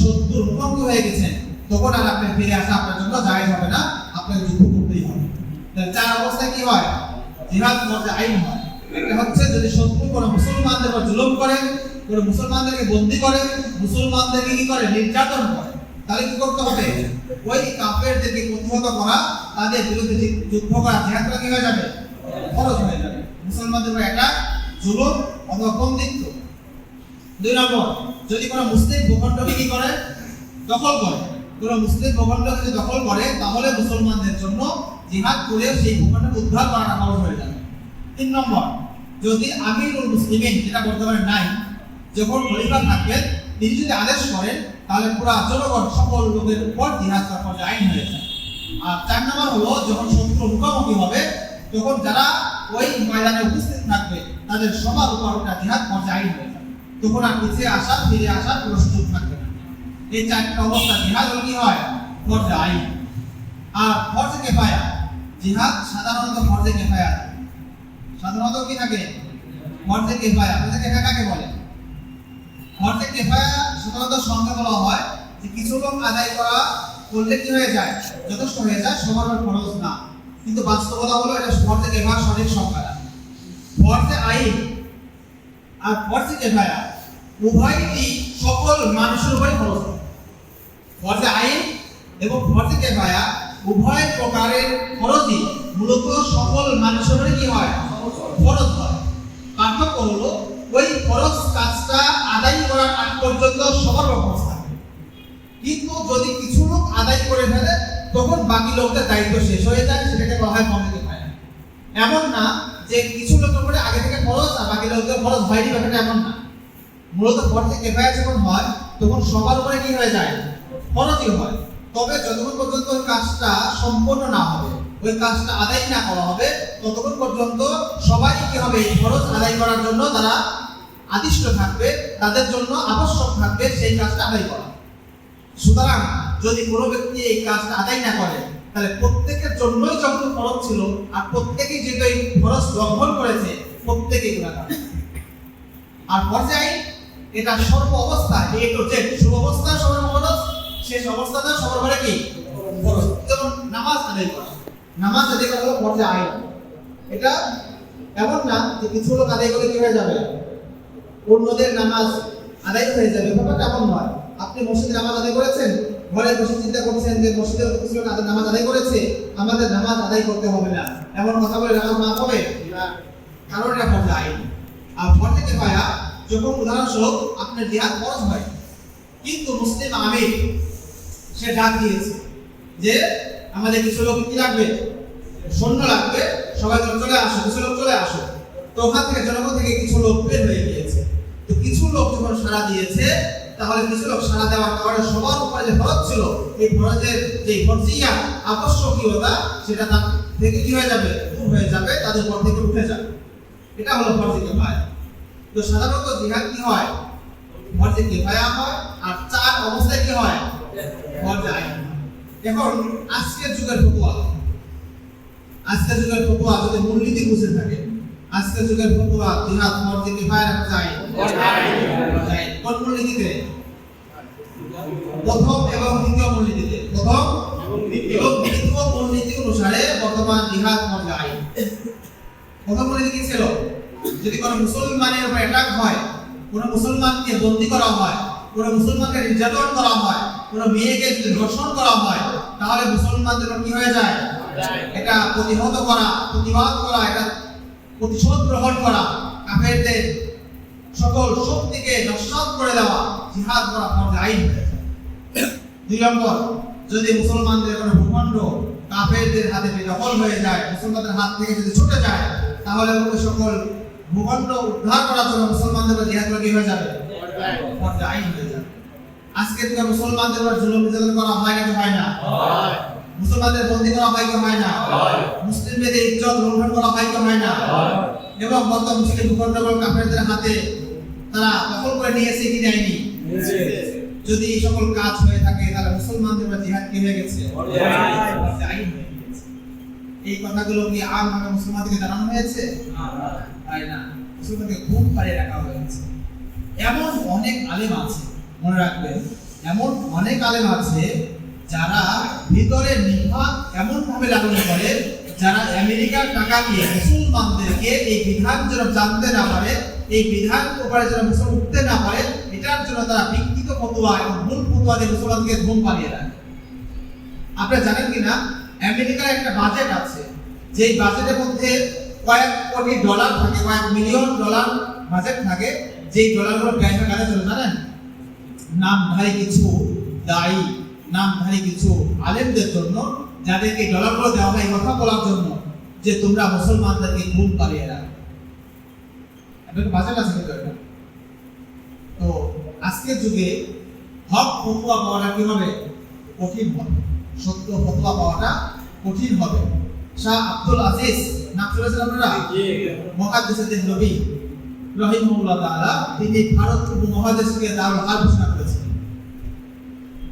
শত্রুর মুখোমুখি হয়ে গেছেন, তখন আর আপনার ফিরে আসা আপনার জন্য জায়েজ হবে না, আপনাকে যুদ্ধ করতেই হবে। তাহলে 4 অবস্থায় কি হয়? জিহাদ ফরজ আইন হয়। একটা হচ্ছে যদি শত্রু কোনো মুসলমানদের উপর জুলুম করে, কোনো মুসলমানদেরকে বন্দী করে, মুসলমানদেরকে কি করে? নির্যাতন করে, তাহলে কি করতে হবে? ওই কাফেরদেরকে প্রতিহত করা, তাদের বিরুদ্ধে যুদ্ধ করা, জিহাদ করা কি হয়ে যাবে? ফরজ হয়ে যাবে। মুসলমানদের উপর একটা জুলুম অথবা বন্দিত্ব। 2 নম্বর, যদি কোনো মুসলিম ভূখণ্ডকে কি করে? দখল করে। কোনো মুসলিম ভূখণ্ডকে যদি দখল করে, তাহলে মুসলমানদের জন্য জিহাদ করে সেই ভূখণ্ডকে উদ্ধার করাটা ফরজ হয়ে যাবে। 3 নম্বর, যদি আমিরুল মুসলিমিন, যেটা বর্তমানে নাই, যখন খলিফা থাকবেন, তিনি যদি আদেশ করেন, তাহলে পুরো জনগণ সকল লোকের উপর জিহাদ করা ফরজ আইন হয়ে যায়। আর 4 নম্বর হলো, যখন শত্রু মুখোমুখি হবে, তখন যারা ওই ময়দানে উপস্থিত থাকবে, তাদের সবার উপর একটা জিহাদ ফরজ আইন হয়ে যায়। তখন আর পিছিয়ে আসা, ফিরে আসার কোনো সুযোগ থাকবে না। এই 4টা অবস্থা জিহাদ হলো কি হয়? ফরজ আইন। আর ফরজে কিফায়া, জিহাদ সাধারণত ফরজে কিফায়া। সাধারণত কি থাকে? ফরজে কিফায়া। ফরজে কিফায়া কাকে বলে? ফরজে কিফায়া সাধারণত সংজ্ঞা বলা হয় যে কিছু লোক আদায় করা করলে কি হয়ে যায়? যথেষ্ট হয়ে যায়, সবার উপর ফরজ না। কিন্তু বাস্তবতা হলো এটা ফরজে কিফায়া সঠিক সংজ্ঞা না। ফরজে আইন আর ফরজে কিফায়া উভয়ই সকল মানুষের উপরে ফরজ হয়। ফরজে আইন এবং ফরজে কিফায়া উভয় প্রকারের ফরজই মূলত সকল মানুষের উপরে কি হয়? ফরজ হয়। পার্থক্য হলো ওই ফরজ কাজটা আদায় করার আগ পর্যন্ত সবার উপর ফরজ থাকে, কিন্তু যদি কিছু লোক আদায় করে ফেলে, তখন বাকি লোকদের দায়িত্ব শেষ হয়ে যায়, সেটাকে বলা হয় ফরজে কিফায়া। এমন না যে কিছু লোকের উপরে আগে থেকে ফরজ আর বাকি লোকদের ফরজ হয়নি, ব্যাপারটা এমন না। মূলত ফরজে কিফায়া যখন হয়, তখন সবার উপরে কি হয়ে যায়? ফরজই হয়। তবে যতক্ষণ পর্যন্ত ওই কাজটা সম্পূর্ণ না হবে, ওই কাজটা আদায় না করা হবে, ততক্ষণ পর্যন্ত সবাই কি হবে? ফরজ আদায় করার জন্য যারা আদিষ্ট থাকবে, তাদের জন্য আবশ্যক থাকবে সেই কাজটা আদায় করা। সুতরাং যদি কোনো ব্যক্তি এই কাজটা আদায় না করে, তাহলে প্রত্যেকের জন্যই যখন ফরজ ছিল, আর প্রত্যেকেই যেহেতু এই ফরজ লঙ্ঘন করেছে, প্রত্যেকেই গুনাহগার। আর ফরজে আইন এটা সর্ব অবস্থায়, এ টু জেড, শুভ অবস্থায় সবার ফরজ, শেষ অবস্থাতে সবার উপরে কি ফরজ। যেমন নামাজ আদায় করা, নামাজ আদায় করা হলো ফরজে আইন। এটা এমন না যে কিছু লোক আদায় করে কি হয়ে যাবে, অন্যদের নামাজ আদায় হয়ে যাবে, ব্যাপারটা এমন নয়। আপনি মসজিদে নামাজ আদায় করেছেন, ঘরে বসে চিন্তা করছেন যে মসজিদে কিছু লোক নামাজ আদায় করেছে, আমাদের নামাজ আদায় করতে হবে না, এমন কথা বলে নামাজ মাফ হবে না, কারণ এটা ফরজ আইন। আর ফরজ কিফায়া যখন উদাহরণস্বরূপ আপনার জিহাদ ফরজ হয়, কিন্তু মুসলিম আমির সে ডাক দিয়েছে যে আমাদের কিছু লোক কি লাগবে, সৈন্য লাগবে, সবাই চলে আসো, কিছু লোক চলে আসো। তো ওখান থেকে জনগণ থেকে কিছু লোক বের হয়ে গিয়েছে। তো কিছু লোক যখন সাড়া দিয়েছে, তাহলে কিছু লোক সাড়া দেওয়ার কারণে সবার উপরে যে ফরজ ছিল, এই ফরজের যে ফরজিয়া আবশ্যকীয়তা সেটা তার থেকে কি হয়ে যাবে, দূর হয়ে যাবে, তাদের উপর থেকে উঠে যাবে। এটা হলো ফরজ কিফায়া। তো সাধারণত জিহাদ কি হয়, ফরজ কিফায়া হয়, আর চার অবস্থায় কি হয়, ফরজ আইন। এখন আজকের যুগের ফতোয়া, আজকের যুগের ফতোয়া যদি মূলনীতি বুঝে থাকে, আজকের যুগের ফতোয়া জিহাদ ফরজ কিফায়া না চাই, কোন মূলনীতিতে, প্রথম এবং দ্বিতীয় মূলনীতিতে, প্রথম এবং দ্বিতীয় মূলনীতি অনুসারে বর্তমান জিহাদ ফরজ আইন। প্রথম মূলনীতি কি ছিল, যদি কোনো মুসলমানের উপর অ্যাটাক হয়, কোনো মুসলমানকে বন্দী করা হয়, কোনো মুসলমানকে নির্যাতন করা হয়, কোনো মেয়েকে যদি ধর্ষণ করা হয়, তাহলে মুসলমানদের কি হয়ে যায়, এটা প্রতিহত করা, প্রতিবাদ করা, এটা প্রতিশোধ গ্রহণ করা, কাফেরদের সকল শক্তিকে নস্যাৎ করে দেওয়া, জিহাদ করা ফরজ আইন। দুই নম্বর, যদি মুসলমানদের কোনো ভূখণ্ড কাফেরদের হাতে দখল হয়ে যায়, মুসলমানদের হাত থেকে যদি ছুটে যায়, তাহলে ওই সকল ভূখণ্ড উদ্ধার করার জন্য মুসলমানদের উপর জিহাদ করা কি হয়ে যাবে, ফরজ আইন হয়ে যাবে। আজকে থেকে মুসলমানদের উপর জুলুম নির্যাতন করা হয় নাকি হয় না, মুসলমানদের বন্দী করা হয় কি হয় না, মুসলিমদের ইজ্জত লঙ্ঘন করা হয় কি হয় না, এবং বর্তমান মুসলিম ভূখণ্ডগুলো কাফেরদের হাতে তারা দখল করে নিয়েছে কি নেয়নি। যদি এই সকল কাজ হয়ে থাকে, তাহলে মুসলমানদের উপর জিহাদ কি হয়ে গেছে, ফরজ আইন হয়ে গেছে। এই কথাগুলো কি আমভাবে মুসলমানদেরকে জানানো হয়েছে, না, মুসলমানকে ঘুম পাড়িয়ে রাখা হয়েছে। এমন অনেক আলেম আছে, মনে রাখবেন, এমন অনেক আলেম আছে যারা ভিতরে নিফাক এমন ভাবে লালন করে, যারা আমেরিকার টাকা দিয়ে মুসলমানদেরকে এই বিধান যেন জানতে না পারে, এই বিধান উপরে যেন মুসলমান উঠতে না পারে, এটার জন্য তারা বিকৃত ফতোয়া এবং ভুল ফতোয়া দিয়ে মুসলমানকে ঘুম পাড়িয়ে রাখে। আপনারা জানেন কিনা, আমেরিকার একটা বাজেট আছে, যেই বাজেটের মধ্যে কয়েক কোটি ডলার থাকে, কয়েক মিলিয়ন ডলার বাজেট থাকে, যেই ডলারগুলো ব্যাংকে কাজে চলে, জানেন, নামধারী কিছু দায়ী, নামধারী কিছু আলেমদের জন্য, যাদেরকে ডলারগুলো দেওয়া হয় কথা বলার জন্য যে তোমরা মুসলমানদেরকে ঘুম পাড়িয়ে রাখো। একটা বাজেট আছে কিন্তু এটা। তো আজকের যুগে হক ফতোয়া পাওয়াটা কি হবে, কঠিন হবে, সত্য ফতোয়া পাওয়াটা কঠিন হবে। শাহ আব্দুল আজিজ নাম শুনেছেন আপনারা, মুহাদ্দিস নবী রাহিমাহুল্লাহ তাআলা, তিনি ভারত উপমহাদেশকে দারুল হার্ব ঘোষণা করেছেন।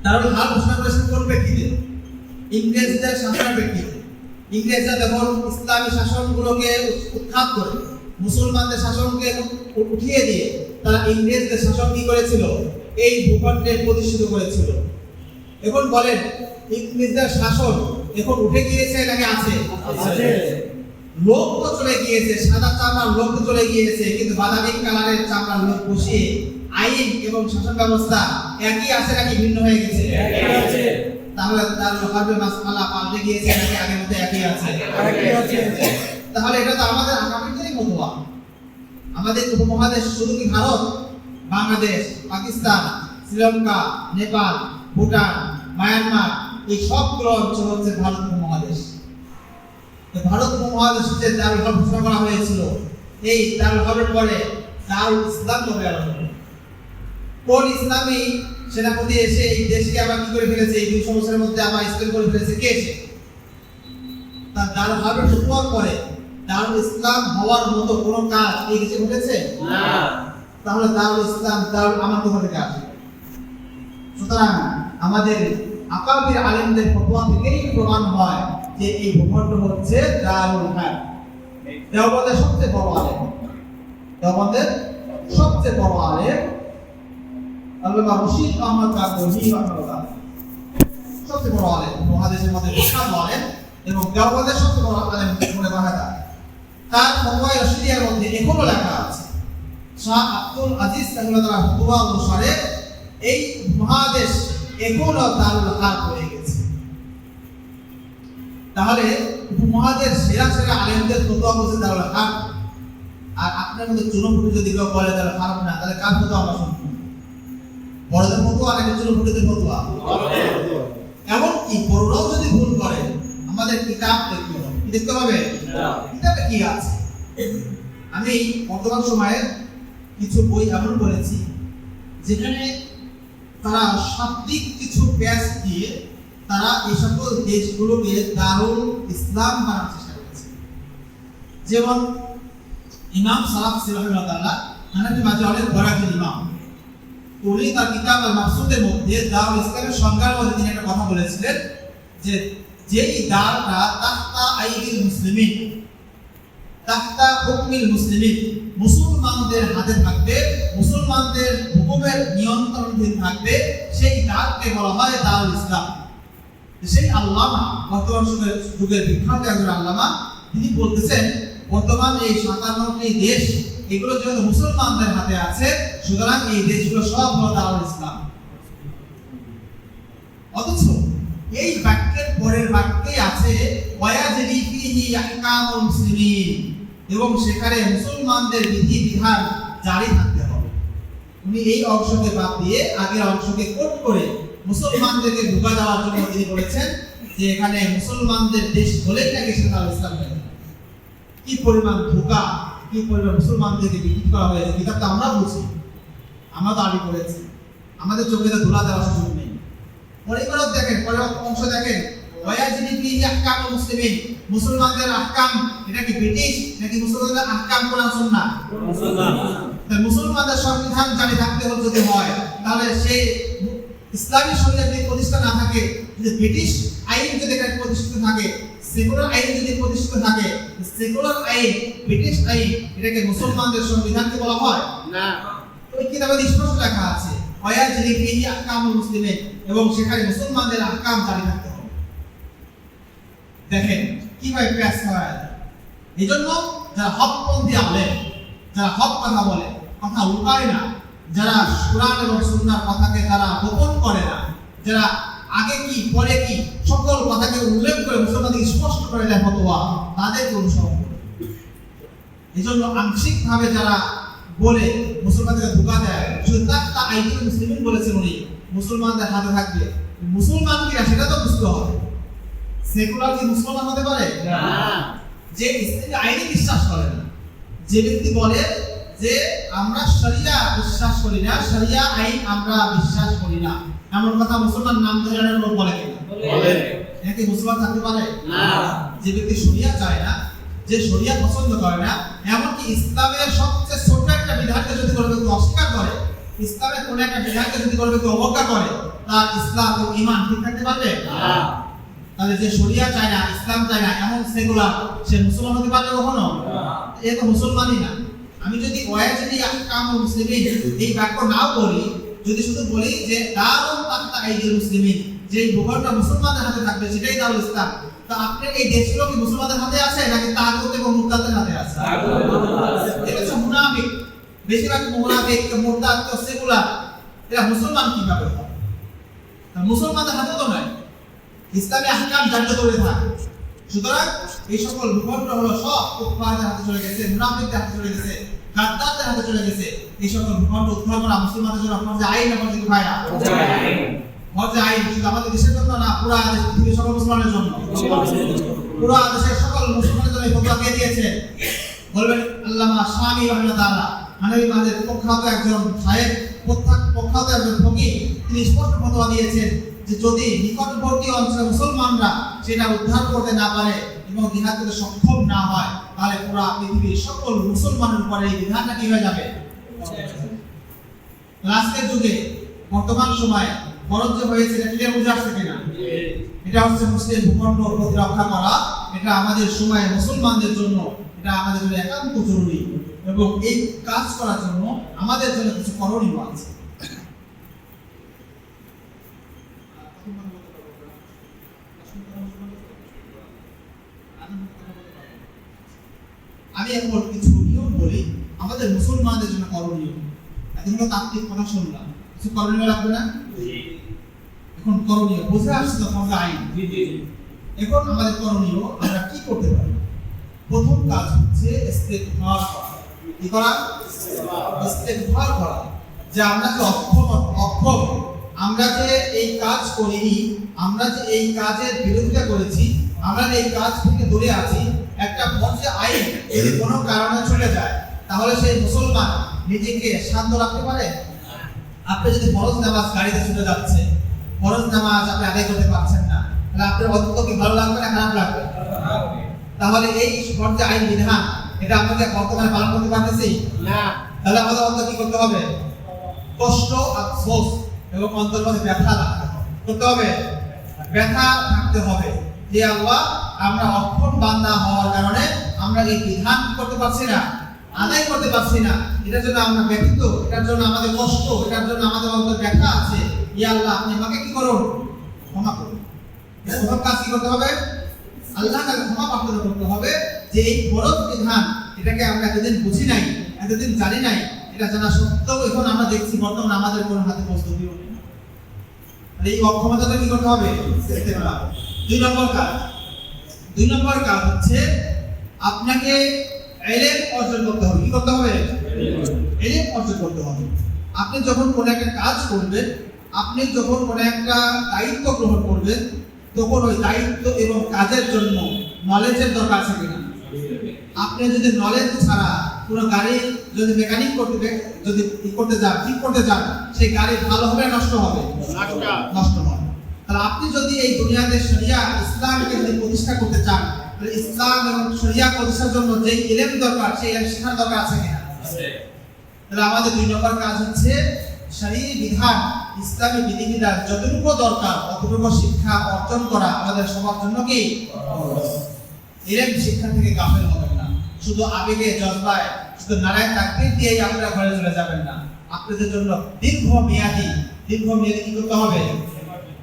দারুল হার্ব ঘোষণা করেছেন কোন ব্যক্তিতে, ইংরেজদের শাসনের ব্যক্তিতে। ইংরেজরা যখন ইসলামী শাসনগুলোকে উৎখাত করে মুসলমানদের শাসনকে উঠিয়ে দিয়ে তারা ইংরেজদের শাসন কি করেছিল, এই ভূখণ্ডে প্রতিষ্ঠিত করেছিল। এখন বলেন, ইংরেজদের শাসন এখন উঠে গিয়েছে নাকি আছে, লোক তো চলে গিয়েছে, সাদা চামড়ার লোক তো চলে গিয়েছে, কিন্তু বাদামি কালারের চামড়ার লোক বসিয়ে আইন এবং শাসন ব্যবস্থা একই আছে নাকি ভিন্ন হয়ে গেছে, তাহলে তার হার্বে মাসআলা পাল্টে গিয়েছে নাকি আগের মতো একই আছে, তাহলে এটা তো আমাদের আকাবিরদেরই ফতোয়া। আমাদের উপমহাদেশ শুধু কি ভারত, বাংলাদেশ, পাকিস্তান, শ্রীলঙ্কা, নেপাল, ভুটান, মায়ানমার, এই সবগুলো অঞ্চল হচ্ছে ভারত উপমহাদেশ। ভারত উপমহাদেশে যে দারুল হার্ব ঘোষণা করা হয়েছিল, এই দারুল হার্বের পরে দারুল ইসলাম কবে আরম্ভ, কোন ইসলামী সেনাপতি এসে এই দেশকে আবার কি করে ফেলেছে, এই 200 বছরের মধ্যে আবার ইসলাম করে ফেলেছে, কে এসে? তার দারুল হার্বের ফতোয়ার পরে দারুল ইসলাম হওয়ার মতো কোনো কাজ এই দেশে ঘটেছে না। তাহলে দারুল ইসলাম দারুল আমান কোথা থেকে আসে? সুতরাং আমাদের আকাবির আলেমদের ফতোয়া থেকেই প্রমাণ হয় যে এই ভূখণ্ড হচ্ছে দারুল হার্ব। দেওবন্দের সবচেয়ে বড় আলেম, দেওবন্দের সবচেয়ে বড় আলেম আল্লামা রশিদ আহমদ কাকনি রাহিমাহুল্লাহ, সবচেয়ে বড় আলেম, মহাদেশের মধ্যে বিখ্যাত আলেম এবং দেওবন্দের সবচেয়ে বড় আলেম বলে করা হয়। তার ফতোয়া রশিদিয়ার মধ্যে এখনো লেখা আছে, শাহ আব্দুল আজিজ রাহিমাহুল্লাহ ফতোয়া অনুসারে এই মহাদেশ এখনো দারুল হারব হয়ে গেছে। তাহলে উপমহাদেশ সেরা সেরা আলেমদের ফতোয়া বলছে দারুল হারব, আর আপনার মধ্যে চুনোপুটি যদি কেউ বলে দারুল হারব না, তাহলে কার ফতোয়া আমরা শুনবো? বড়দের ফতোয়া নাকি চুনোপুটিদের ফতোয়া? এমনকি বড়রাও যদি ভুল করে আমাদের কিতাব দেখতে হবে। কি দেখতে হবে? কিতাবে কি আছে? আমি বর্তমান সময়ে কিছু বই এমন বলেছি যেখানে তারা শাব্দিক কিছু ব্যাস দিয়ে তারা এই সকল দেশগুলোকে দারুল ইসলাম বানানোর চেষ্টা করেছে। যেমন ইমাম সালাফি রাহিমাহুল্লাহ হানাফি মাযহাবের বড় একজন ইমাম, উনি তার কিতাব আল মাকসুদের মধ্যে দারুল ইসলামের সংজ্ঞার মধ্যে তিনি একটা কথা বলেছিলেন যে যেই দারটা তাহতা আইদিল মুসলিমিন, তাহতা হুকমিল মুসলিমিন, মুসলমানদের হাতে থাকবে, মুসলমানদের হুকুমের নিয়ন্ত্রণাধীন থাকবে, সেই দারকে বলা হয় দারুল ইসলাম। সেই আল্লামা বর্তমান যুগের বিখ্যাত একজন আল্লামা, তিনি বলতেছেন বর্তমান এই 57টি দেশ এগুলো যেহেতু মুসলমানদের হাতে আছে, সুতরাং এই দেশগুলো সব হলো দারুল ইসলাম। অথচ এই বাক্যের পরের বাক্যে আছে ওয়ায়াজরি ফিহি আহকামুল মুসলিমিন, এবং সেখানে মুসলমানদের বিধি বিধান জারি থাকতে হবে। উনি এই অংশকে বাদ দিয়ে আগের অংশকে কোট করে মুসলমানদেরকে ঢুকা দেওয়ার জন্য তিনি বলেছেন যে এখানে মুসলমানদের দেশ বলেই নাকি সেটা ইসলাম হয়ে যাবে। কি পরিমাণ ধোঁকা, কি পরিমাণ মুসলমানদেরকে বিকৃত করা হয়েছে, কিতাবটা আমরা বুঝি, আমরা তো আগে করেছি, আমাদের চোখে তো ধুলা দেওয়ার সুযোগ নেই। পরিবারক দেখেন, পরের অংশ দেখেন ওয়ায়াজিনি ফিহি আহকামুল মুসলিমিন, মুসলমানদের আহকাম এটা কি ব্রিটিশ নাকি মুসলমানদের আহকাম কোরআন সুন্নাহ? তাই মুসলমানদের সংবিধান জারি থাকতে হলে যদি হয়, তাহলে সেই ইসলামী শরিয়াত যদি প্রতিষ্ঠা না থাকে, যদি ব্রিটিশ আইন যদি এখানে প্রতিষ্ঠিত থাকে, সেকুলার আইন যদি প্রতিষ্ঠিত থাকে, সেকুলার আইন ব্রিটিশ আইন এটাকে মুসলমানদের সংবিধানকে বলা হয় না। ওই কিতাবে স্পষ্ট লেখা আছে ওয়ায়াজরি ফিহি আহকামুল মুসলিমিন, এবং সেখানে মুসলমানদের আহকাম জারি থাকতে হবে। দেখেন কিভাবে প্যাস করা যায়। এইজন্য যারা হকপন্থী আলেম, যারা হক কথা বলে, কথা লুকায় না, যারা কোরআন এবং সুন্নাহর কথাকে তারা গোপন করে না, যারা আগে কি পরে কি সকল কথাকে উল্লেখ করে মুসলমানদের স্পষ্ট করে দেয় ফতোয়া, তাদেরকে অনুসরণ করে। এইজন্য আংশিকভাবে যারা বলে মুসলমানদেরকে ধোঁকা দেয়, শুধু তাহতা আইদিল মুসলিমিন বলেছেন উনি, মুসলমানদের হাতে থাকবে, মুসলমান কিনা সেটা তো বুঝতে হবে। সেকুলার কি মুসলমান হতে পারে না? যে ইসলামী আইনে বিশ্বাস করে না, যে ব্যক্তি বলে যে আমরা শরিয়া বিশ্বাস করি না, শরিয়া আইন আমরা বিশ্বাস করি না, এমন কথা মুসলমান নাম ধরে লোক বলে কিনা? বলে। নাকি মুসলমান থাকতে পারে না? যে ব্যক্তি শরিয়া চায় না, যে শরিয়া পছন্দ করে না, এমনকি ইসলামের সবচেয়ে ছোট একটা বিধানকে যদি কোনো ব্যক্তি অস্বীকার করে, ইসলামের কোন একটা বিধানকে যদি কোনো ব্যক্তি অবজ্ঞা করে, তার ইসলাম ও ঈমান ঠিক থাকতে পারবে না। তাহলে যে শরিয়া চায় না, ইসলাম চায় না, এমন সেকুলার সে মুসলমান হতে পারবে কখনো? এ তো মুসলমানই না। আমি যদি ওয়ায়াজরি আহকামুল মুসলিমিন এই বাক্য নাও বলি, যদি শুধু বলি যে দারুল তাহতা আইদিল মুসলিমিন, যে ভূখণ্ডটা মুসলমানদের হাতে থাকবে সেটাই দারুল ইসলাম, তা আপনার এই দেশগুলো কি মুসলমানদের হাতে আছে নাকি তাগুত এবং মুরতাদের হাতে আছে? এটা হচ্ছে মুনাফিক। বেশিরভাগ মুনাফিক, মুরতাদ, সেকুলার এরা মুসলমান কিভাবে হয়? মুসলমানদের হাতে তো নয়, ইসলামী আহকাম জানতে ধরে থাকে। সুতরাং এই সকল ভূখণ্ড হলো সব কুফফারদের হাতে চলে গেছে, মুনাফিকদের হাতে চলে গেছে, গাদ্দারদের হাতে চলে গেছে। এই সকল ভূখণ্ড উদ্ধার করা মুসলমানদের জন্য ফরজে আইন এবং কিফায়া। ফরজে আইন শুধু আমাদের দেশের জন্য না, পুরো পৃথিবীর সকল মুসলমানের জন্য, পুরো দেশের সকল মুসলমানের জন্য এই ফতোয়া কে দিয়েছে? বলবেন আল্লামা শামী রাহিমাহুল্লাহ, হানাফি মাযহাবের প্রখ্যাত একজন শায়েখ, প্রখ্যাত একজন ফকিহ। তিনি স্পষ্ট ফতোয়া দিয়েছেন যে যদি নিকটবর্তী অঞ্চলের মুসলমানরা সেটা উদ্ধার করতে না পারে এবং জিহাদ করতে সক্ষম না হয়, তাহলে পুরো পৃথিবীর সকল মুসলমানের উপরে এই বিধানটা কি হয়ে যাবে? আজকের যুগে বর্তমান সময়ে ফরজ যে হয়েছে এটা ক্লিয়ার বুঝে আসছে কিনা? এটা হচ্ছে মুসলিম ভূখণ্ড প্রতিরক্ষা করা, এটা আমাদের সময়ে মুসলমানদের জন্য এটা আমাদের জন্য একান্ত জরুরি, এবং এই কাজ করার জন্য আমাদের জন্য কিছু করণীয় আছে। আমি এখন কিছু নিয়ম বলি আমাদের মুসলমানদের জন্য করণীয়। এতগুলো তাত্ত্বিক কথা শুনলাম, কিছু করণীয় লাগবে না? এখন করণীয় বুঝে আসছে তো আমরা আইন। এখন আমাদের করণীয় আমরা কি করতে পারি? প্রথম কাজ হচ্ছে ইস্তেগফার করা। কি করা? ইস্তেগফার করা। যে আমরা যে অক্ষম, আমরা যে এই কাজ করিনি, আমরা যে এই কাজের বিরোধিতা করেছি, আমরা যে এই কাজ থেকে দূরে আছি, একটা পর্যায়ে আইন যদি কোনো কারণে চলে যায় তাহলে সেই মুসলমান নিজেকে শান্ত রাখতে পারে? আপনি যদি ফরজ নামাজ গাড়িতে ছুটে যাচ্ছে, ফরজ নামাজ আপনি আদায় করতে পারছেন না, তাহলে আপনার অন্তত কি ভালো লাগবে না খারাপ লাগবে? তাহলে এই পর্যায়ে আইন বিধান এটা আপনাকে বর্তমানে পালন করতে পারতেছি না, তাহলে আমাদের অন্তত কি করতে হবে? কষ্ট, আফসোস এবং অন্তরের মধ্যে ব্যথা করতে হবে, ব্যথা থাকতে হবে যে আল্লাহ আমরা অক্ষম বান্দা হওয়ার কারণে আমরা এই বিধান করতে পারছি না, আদায় করতে পারছি না, এটার জন্য আমরা ব্যথিত, এটার জন্য আমাদের কষ্ট, এটার জন্য আমাদের অন্তর ব্যথা আছে। ইয়া আল্লাহ আপনি আমাকে কি করুন? ক্ষমা করুন। প্রথম কাজ কি করতে হবে? আল্লাহর কাছে ক্ষমা প্রার্থনা করতে হবে যে এই ফরজ বিধান এটাকে আমরা এতদিন বুঝি নাই, এতদিন জানি নাই, এটা জানা সত্ত্বেও এখন আমরা দেখছি বর্তমানে আমাদের কোনো হাতে প্রস্তুতিও নেই। এই অক্ষমতাটা কি করতে হবে? দুই নম্বর কাজ হচ্ছে আপনাকে ইলম অর্জন করতে হবে। কি করতে হবে? ইলম অর্জন করতে হবে। আপনি যখন কোনো একটা কাজ করবেন, আপনি যখন কোনো একটা দায়িত্ব গ্রহণ করবেন, তখন ওই দায়িত্ব এবং কাজের জন্য নলেজের দরকার আছে কিনা? আপনি যদি নলেজ ছাড়া কোনো গাড়ি যদি মেকানিক করতে যান, ঠিক করতে যান, সেই গাড়ি ভালো হবে নষ্ট হবে? নষ্ট হবে। তাহলে আপনি যদি এই দুনিয়াতে শরিয়া ইসলামকে যদি প্রতিষ্ঠা করতে চান, তাহলে ইসলাম এবং শরিয়া প্রতিষ্ঠার জন্য যে ইলম দরকার সেই ইলম শেখার দরকার আছে কিনা? তাহলে আমাদের 2 নম্বর কাজ হচ্ছে শরীয়ী বিধান, ইসলামী বিধিবিধান যতটুকু দরকার ততটুকু শিক্ষা অর্জন করা আমাদের সবার জন্য কি? ইলম শিক্ষা থেকে গাফেল হবেন না। শুধু আবেগে জজবায়, শুধু নারায়ণ তাকবীর দিয়েই আপনারা ঘরে চলে যাবেন না। আপনাদের জন্য দীর্ঘমেয়াদী কি করতে হবে?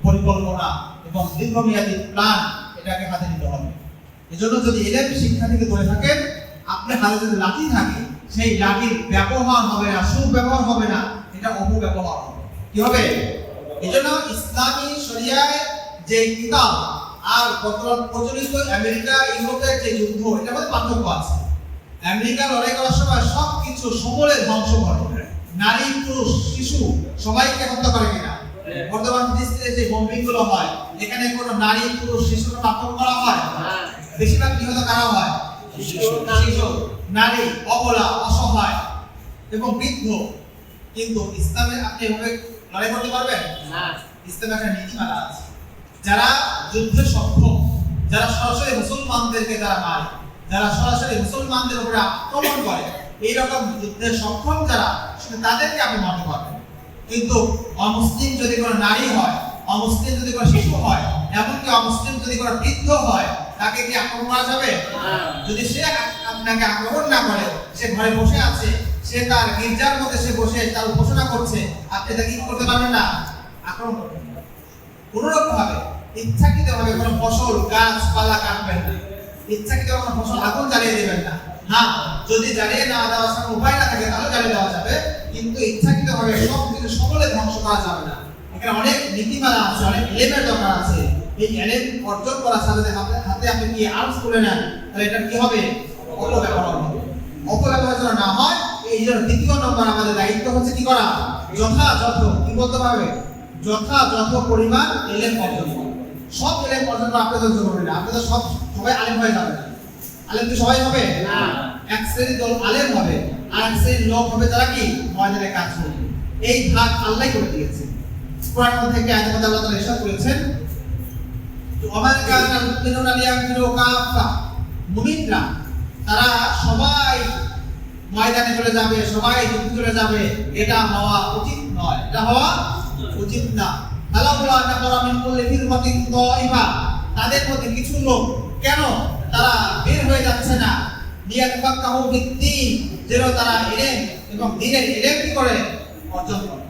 পরিকল্পনা এবং দীর্ঘমেয়াদী প্ল্যান এটাকে হাতে নিতে হবে। এজন্য যদি ইলম শিক্ষা থেকে দূরে থাকেন, আপনার হাতে যদি লাঠি থাকে, সেই লাঠির ব্যবহার হবে না, সুব্যবহার হবে না, এটা অপব্যবহার হবে। কি হবে? এজন্য ইসলামী শরিয়ায় যে কিতাব আর বর্তমান প্রচলিত আমেরিকা ইউরোপের যে যুদ্ধ, এটার মধ্যে পার্থক্য আছে। আমেরিকা লড়াই করার সময় সবকিছু সমূলে ধ্বংস করে, নারী পুরুষ শিশু সবাইকে হত্যা করে কিনা? বর্তমান ফিলিস্তিনে যে বোম্বিং গুলো হয়, এখানে কোনো নারী পুরুষ শিশুকে আক্রমণ করা হয়? বেশিরভাগ নিহত কারা হয়? শিশু, নারী, অবলা, অসহায় এবং বৃদ্ধ। কিন্তু ইসলামে আপনি এভাবে লড়াই করতে পারবেন না। ইসলামে একটা নীতিমালা আছে, যারা যুদ্ধে সক্ষম, যারা সরাসরি মুসলমানদেরকে যারা মারে, যারা সরাসরি মুসলমানদের উপরে আক্রমণ করে, এইরকম যুদ্ধে সক্ষম যারা, তাদেরকে আপনি মারতে পারবেন। কিন্তু অমুসলিম যদি কোনো নারী হয়, অমুসলিম যদি কোনো শিশু হয়, এমনকি অমুসলিম যদি কোনো বৃদ্ধ হয়, তাকে কি আক্রমণ করা যাবে? যদি সে আপনাকে আক্রমণ না করে, সে ঘরে বসে আছে, সে তার গির্জার মধ্যে সে বসে তার উপাসনা করছে, আপনি তাকে কি করতে পারবেন না? আক্রমণ করতে পারবেন। কোনোরকম ভাবে ইচ্ছাকৃতভাবে কোনো ফসল গাছপালা কাটবেন না, ইচ্ছাকৃতভাবে কোনো ফসল আগুন জ্বালিয়ে দেবেন না। হ্যাঁ, যদি জ্বালিয়ে না দেওয়ার কোনো উপায় না থাকে তাহলে জ্বালিয়ে দেওয়া যাবে, কিন্তু ইচ্ছাকৃতভাবে সব কিছু সকলে ধ্বংস করা যাবে না। এখানে অনেক নীতিমালা আছে, অনেক ইলমের দরকার আছে। এই ইলম অর্জন করার সাথে হাতে আপনি কি আর্মস তুলে নেন, তাহলে এটা কি হবে? অপব্যবহার হবে। অপব্যবহার যেন না হয়, এই জন্য 2 নম্বর আমাদের দায়িত্ব হচ্ছে কি করা? যথাযথ, কি বলতে হবে? যথাযথ পরিমাণ ইলম অর্জন করা। সব ইলম অর্জন করা আপনাদের জন্য হবে না, আপনাদের সবাই আলেম হয়ে যাবে না। আলেম কি সবাই হবে না? এক শ্রেণীর দল আলেম হবে, আর এক শ্রেণীর লোক হবে যারা কি ময়দানে কাজ করবে। এই ভাগ আল্লাহ করে দিয়েছে। কোরআন থেকে আয়াত মধ্যে আল্লাহ তাআলা ইরশাদ করেছেন, ওমান কানা মুমিনুনা লিয়ানফিরু কাফা, মুমিনরা তারা সবাই ময়দানে চলে যাবে, সবাই যুদ্ধে চলে যাবে, এটা হওয়া উচিত নয়, এটা হওয়া উচিত না। আল্লাহুম্মা নাফারা মিন কুল্লি ফিরকাতিন তাইফা, তাদের মধ্যে কিছু লোক কেন তারা বের হয়ে যাচ্ছে না? লিয়াতাফাক্কাহু ফিদ্দীন, যেন তারা ইলম এবং দ্বীনের ইলম কি করে? অর্জন করে।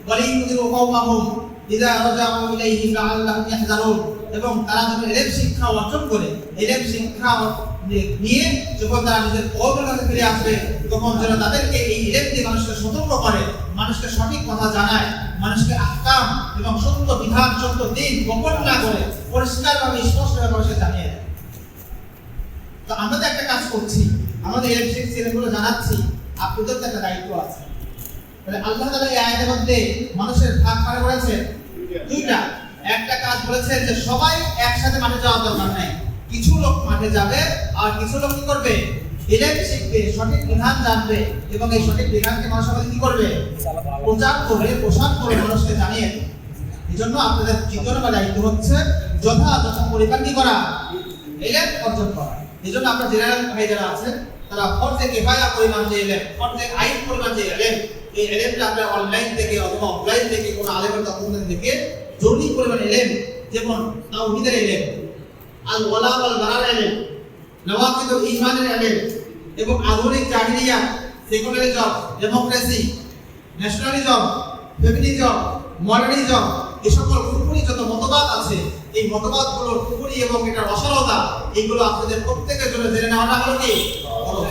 ওয়ালিয়ুনযিরু কওমাহুম ইযা রাজাউ ইলাইহি লাআল্লাহুম ইয়াহযারুন, এবং তারা যখন ইলম শিক্ষা অর্জন করে, ইলম শিক্ষা নিয়ে যখন তারা নিজের কওমের কাছে ফিরে আসবে তখন যেন তাদেরকে এই ইলম দিয়ে মানুষকে সতর্ক করে, মানুষকে সঠিক কথা জানায়, মানুষকে আহকাম এবং সত্য বিধান সত্য দিন গোপন না করে পরিষ্কারভাবে স্পষ্টভাবে মানুষকে জানিয়ে দেয়। তো আমরা তো একটা কাজ করছি, আমাদের ইলম শিখছি, এগুলো জানাচ্ছি, আপনাদের তো একটা দায়িত্ব আছে। তাহলে আল্লাহ তাআলা এই আয়াতের মধ্যে মানুষের ভাগ ভাগ করেছেন দুইটা। একটা কাজ বলেছেন যে সবাই একসাথে মাঠে যাওয়ার দরকার নাই, কিছু লোক মাঠে যাবে আর কিছু লোক কি করবে, ইলম শিখবে, সঠিক বিধান জানবে এবং এই সঠিক বিধানকে মানুষের মধ্যে কি করবে, প্রচার করবে, প্রসার করে মানুষকে জানিয়ে দেবে। এই জন্য আপনাদের দ্বিতীয় নম্বর দায়িত্ব হচ্ছে যথাযথ পরিমাণ কি করা, ইলম অর্জন করা। এই জন্য আপনার জেনারেল ভাই যারা আছেন তারা ফরজে কিফায়া পরিমাণ যে ইলম, ফরজে আইন পরিমাণ যে ইলম, এই ইলমটা আপনারা অনলাইন থেকে অথবা অফলাইন থেকে কোনো আলেমের তত্ত্বাবধান থেকে জরুরি পরিমাণ ইলম, যেমন তাওহীদের ইলম, আল ওয়ালা ওয়াল বারার ইলম, নওয়াকিদুল ঈমানের ইলম এবং আধুনিক জাহিলিয়া, secularism, democracy, nationalism, feminism, modernism, এই সকল কুফরি যত মতবাদ আছে, এই মতবাদগুলোর কুফরি এবং এটার অসারতা, এইগুলো আপনাদের প্রত্যেকের জন্য জেনে নেওয়াটা হলো কি ফরজ।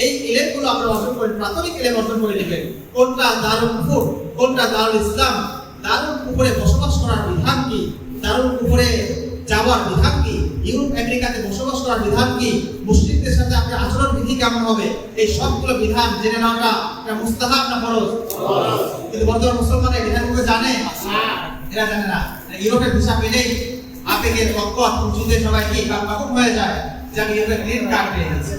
এই ইলমগুলো আপনারা অর্জন করেন, প্রাথমিক ইলম অর্জন করে নেবেন, কোনটা দারুল কুফর, কোনটা দারুল ইসলাম, দারুল কুফরে বসবাস করার বিধান কি, দারুল কুফরে যাওয়ার বিধান কি, ইউরোপ আমেরিকাতে বসবাস করার বিধান কি, মুসলিমদের সাথে আপনার আচরণ বিধি কেমন হবে, এই সবগুলো বিধান জেনে নেওয়াটা এটা মুস্তাহাব না ফরজ? কিন্তু বর্তমান মুসলমানরা এই বিধানগুলো জানে? এরা জানে না। ইউরোপের ভিসা পেলেই আবেগের বকবক যুদ্ধে সবাই কি কাকম হয়ে যায় যে আমি ইউরোপের গ্রিন কার্ড পেয়ে গেছি।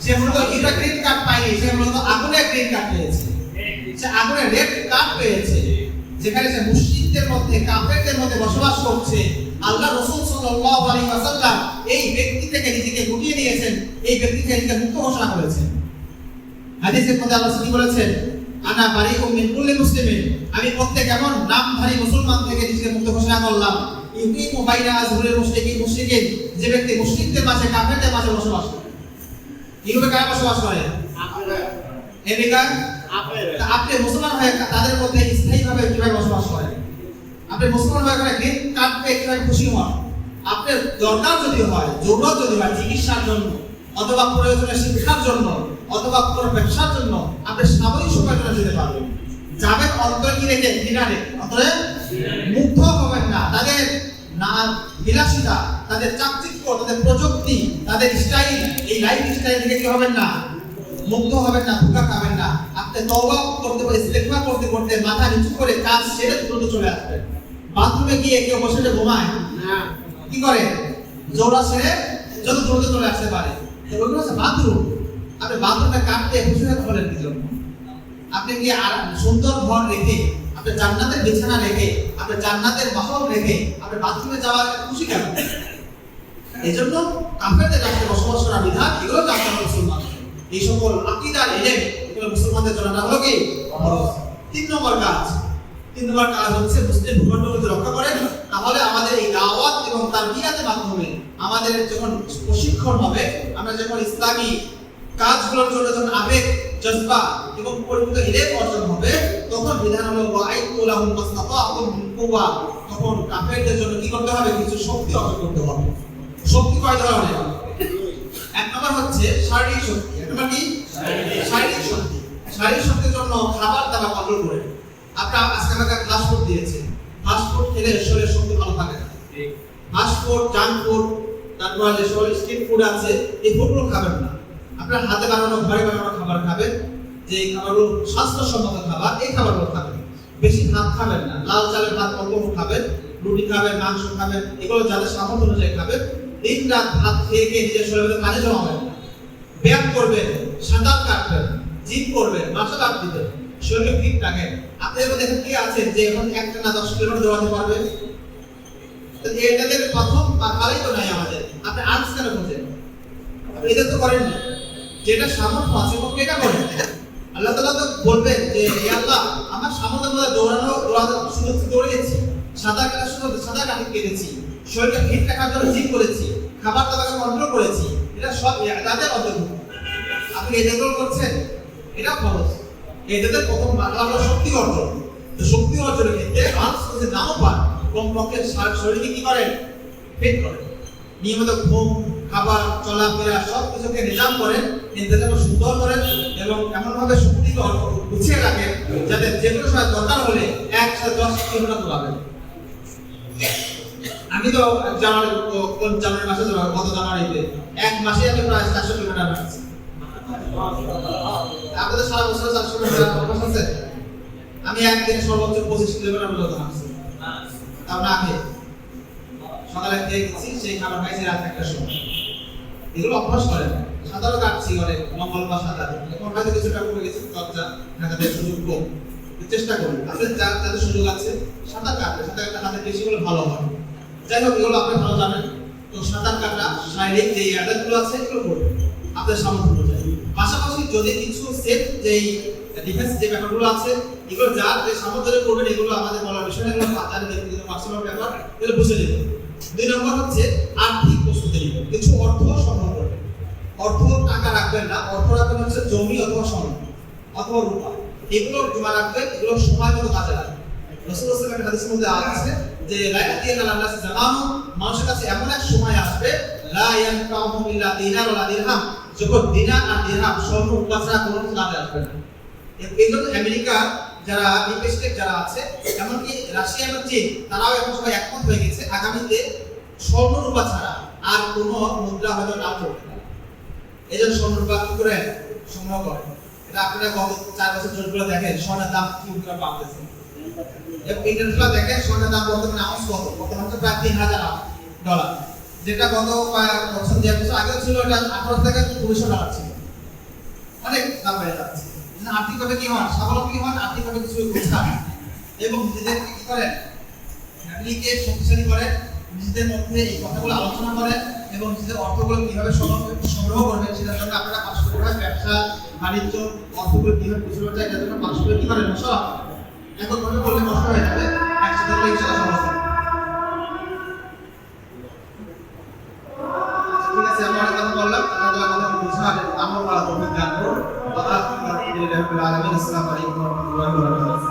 সে মূলত ইউরোপের গ্রিন কার্ড পায়নি, সে মূলত আগুনের গ্রিন কার্ড পেয়েছে, সে আগুনের রেড কার্ড পেয়েছে, যেখানে সে মুশরিকদের মধ্যে কাফেরদের মধ্যে বসবাস করছে। আল্লাহ রাসূল সাল্লাল্লাহু আলাইহি ওয়াসাল্লাম এই ব্যক্তি থেকে নিজেকে গুটিয়ে নিয়েছেন, এই ব্যক্তি থেকে নিজেকে মুক্ত ঘোষণা করেছেন। হাদিসের মধ্যে আল্লাহ কি বলেছেন, আনা বারিউম মিন কুল্লি মুসলিমিন, আমি প্রত্যেক এমন নামধারী মুসলমান থেকে নিজেকে মুক্ত ঘোষণা করলাম, ইউকিমু বাইনা আযহুরিল মুশরিকিন, যে ব্যক্তি মুশরিকদের মাঝে কাফেরদের মাঝে বসবাস করে। ইউরোপে কারা বসবাস করে? আমেরিকা। আপনি মুসলমান হয়ে তাদের মধ্যে স্থায়ীভাবে কিভাবে বসবাস করেন? আপনি মুসলমান হয়ে করে গ্রিন কার্ড পেয়ে কিভাবে খুশি হন? আপনার দরকার যদি হয়, জরুরত যদি হয় চিকিৎসার জন্য অথবা প্রয়োজনে শিক্ষার জন্য অথবা কোনো ব্যবসার জন্য, আপনি সাময়িক সময়ের জন্য যেতে পারবেন। যাবেন অন্তরে কি রেখে, কিনারে, অন্তরে মুগ্ধ হবেন না। তাদের না বিলাসিতা, তাদের চাকচিক্য, তাদের প্রযুক্তি, তাদের স্টাইল, এই লাইফ স্টাইল থেকে কি হবেন না, মুগ্ধ হবেন না, ধোঁকা খাবেন না। আপনি তওবা করতে পারে, ইস্তেগফার করতে করতে মাথা নিচু করে কাজ ছেড়ে দ্রুত চলে আসবেন। বাথরুমে গিয়ে কেউ বসে ঘুমায় না, কি করে, জোড়া ছেড়ে যত দ্রুত চলে আসতে পারে। ওইগুলো হচ্ছে বাথরুম। আপনি বাথরুমে কাটতে খুশি হতে পারেন কি জন্য? আপনি গিয়ে আর সুন্দর ঘর রেখে, আপনি জান্নাতের বিছানা রেখে, আপনি জান্নাতের মাহল রেখে আপনি বাথরুমে যাওয়ার খুশি কেন? এই জন্য কাফেরদের রাষ্ট্রে বসবাস করার বিধান, এগুলো জানতে হবে মুসলমান। এই সকল আকীদার ইলম, এগুলো মুসলমানদের জন্য হলো কি ফরজ। তিন নম্বর কাজ হচ্ছে মুসলিম ভূখণ্ডকে রক্ষা করেন। তাহলে আমাদের এই দাওয়াত এবং তারবিয়াতের মাধ্যমে আমাদের যখন প্রশিক্ষণ হবে, আমরা যখন ইসলামী কাজগুলোর জন্য যখন আবেগ, জজবা এবং পরিপূর্ণ ইলম অর্জন হবে, তখন বিধান হলো ওয়াইতু লাহুম মাসতাতাতুম মিন কুওয়া, তখন কাফেরদের জন্য কি করতে হবে, কিছু শক্তি অর্জন করতে হবে। শক্তি কয় ধরনের? এক নম্বর হচ্ছে শারীরিক শক্তি। এক নম্বর কি? শারীরিক শক্তি। শারীরিক শক্তির জন্য খাবার দাবার কন্ট্রোল করে। আপনারা আজকে আমাকে ফাস্ট ফুড দিয়েছেন, ফাস্ট ফুড খেলে শরীরের শক্তি ভালো থাকে না। ফাস্ট ফুড, জাঙ্ক ফুড, তারপর যে শরীর স্ট্রিট ফুড আছে, এই ফুডগুলো খাবেন না। আপনার হাতে বানানো, ঘরে বানানো খাবার খাবেন, যে খাবারগুলো স্বাস্থ্যসম্মত খাবার, এই খাবারগুলো খাবেন। বেশি ভাত খাবেন না, লাল চালের ভাত অল্প খাবেন, রুটি খাবেন, মাংস খাবেন, এগুলো যাদের সামর্থ্য অনুযায়ী খাবেন। দিন রাত ভাত খেয়ে খেয়ে নিজের শরীরে কাজে জমাবেন না। ব্যায়াম করবেন, সাঁতার কাটবেন, জিম করবেন, মার্শাল আর্ট দিবেন, শরীরে ফিট রাখেন। আপনাদের মধ্যে এখন কি আছে যে এখন একটা না 10 কিলোমিটার দৌড়াতে পারবে? তো এটাদের প্রথম পাখাই তো নাই আমাদের। আপনি আর্টস কেন খোঁজেন? আপনি এটা তো করেন না। যেটা সামর্থ্য আছে এটা করেন। আল্লাহ তাআলা তো বলবেন যে হে আল্লাহ, আমার সামর্থ্য মধ্যে দৌড়াতে সুযোগ দৌড়িয়েছি, সাঁতার কাটার সুযোগ সাঁতার কেটেছি, শরীরকে ফিট রাখার জন্য জিম করেছি, খাবার দাবারকে কন্ট্রোল করেছি, এটা সব তাদের অন্তর্ভুক্ত। আপনি এই যেগুলো করছেন এটা ফরজ। এটাদের প্রথম বাংলা হলো শক্তি অর্জন। তো শক্তি অর্জনের ক্ষেত্রে আর্টস যদি নাও পান, কমপক্ষে শরীরকে কি করেন, ফিট করেন। নিয়মিত ঘুম, খাবার চলাফেরা সব কিছুকে নিজাম করেন, ইন্তজাম সুন্দর করেন এবং এমনভাবে শক্তিকে গুছিয়ে রাখেন যাতে যে কোনো সময় দরকার হলে একসাথে 10 কিলোমিটার দৌড়াবেন। আমি তো জানুয়ারি মাসে গত জানুয়ারিতে এক মাসে আমি প্রায় 400 কিলোমিটার হাঁটছি। আপনাদের সারা বছর 400 কিলোমিটার অভ্যাস আছে? আমি একদিনে সর্বোচ্চ 25 কিলোমিটার পর্যন্ত হাঁটছি, তাও না খেয়ে। সকালে খেয়ে গেছি, সেই খাবার খাইছি রাত 1টার সময়। এগুলো অভ্যাস করেন। সাঁতারও কাটছি অনেক, লম্বা লম্বা সাঁতার। এখন হয়তো কিছুটা কমে গেছে, চর্চা ঢাকাতে সুযোগ কম, চেষ্টা করি আপনাদের যাদের সুযোগ আছে সাঁতার কাটতে, সাঁতার কাটতে হাতের পেশিগুলো ভালো হয়। যাই হোক, এগুলো আপনি ভালো জানেন। তো সাঁতার কাটা শারীরিক যে অ্যাডাল্টগুলো আছে এগুলো করবেন আপনাদের সামর্থ্য অনুযায়ী। পাশাপাশি যদি কিছু সেফ যেই ডিফেন্স যে ব্যাপারগুলো আছে এগুলো যার যে সামর্থ্য করবেন, এগুলো আমাদের বলার বিষয় না, এগুলো জানেন ব্যক্তিগত পার্সোনাল ব্যাপার, এগুলো বুঝে নেবেন। 2 নম্বর হচ্ছে আর্থিক প্রস্তুতি নেবেন, কিছু অর্থ সংগ্রহ করবেন। অর্থ টাকা রাখবেন না, অর্থ রাখবেন হচ্ছে জমি অথবা স্বর্ণ অথবা রূপা, এগুলো জমা রাখবেন, এগুলো সময় মতো কাজে লাগবে। রাসূলুল্লাহ সাল্লাল্লাহু আলাইহি হাদিসের মধ্যে আছে যে লা ইয়াতিয়ানা আন-নাস জামানুন, মানুষের কাছে এমন এক সময় আসবে লা ইয়ানফাউহুম ইল্লা দিনার ওয়া দিরহাম, যখন দিনার আর দিরহাম স্বর্ণ রূপা ছাড়া কোনো কিছু কাজে আসবে না। এই জন্য আমেরিকা যারা ইনভেস্টেড যারা আছে, এমনকি রাশিয়া এবং চীন, তারাও এখন সবাই একমত হয়ে গেছে আগামীতে স্বর্ণ রূপা ছাড়া আর কোনো মুদ্রা হয়তো না চলবে না। এই জন্য স্বর্ণ রূপা কি করে সংগ্রহ করে, এটা আপনারা গত 4 বছর জোরগুলো দেখেন স্বর্ণের দাম কি করে বাড়তেছে। এবং ইন্টারন্যাশনাল দেখেন স্বর্ণের দাম বর্তমানে আউন্স কত, বর্তমানে হচ্ছে প্রায় $3000, যেটা গত কয়েক বছর 2 বছর আগে ছিল এটা 18 থেকে $200 ছিল। অনেক দাম বেড়ে যাচ্ছে। আর্থিকভাবে কি হন, স্বাবলম্বী হন, আর্থিকভাবে কিছু গোছান এবং নিজেদেরকে কি করেন, ফ্যামিলিকে শক্তিশালী করেন, নিজেদের মধ্যে এই কথাগুলো আলোচনা করেন এবং নিজেদের অর্থগুলো কিভাবে সংগ্রহ করবেন সেটার জন্য আপনারা পারস্পরিক ব্যবসা বাণিজ্য অর্থগুলো কিভাবে গুছানো যায় এটার জন্য পারস্পরিক কি করেন, মশলা এখন ভাবে বললে নষ্ট হয়ে যাবে, একসাথে করে ইনশাআল্লাহ সমাধান। ঠিক আছে, আমি অনেক কথা বললাম, আপনারা কথা বুঝাবেন, আমল করা তৌফিক দান করুন। ওয়া আখিরু দাওয়ানা আলহামদুলিল্লাহি রাব্বিল আলামিন। আসসালামু আলাইকুম।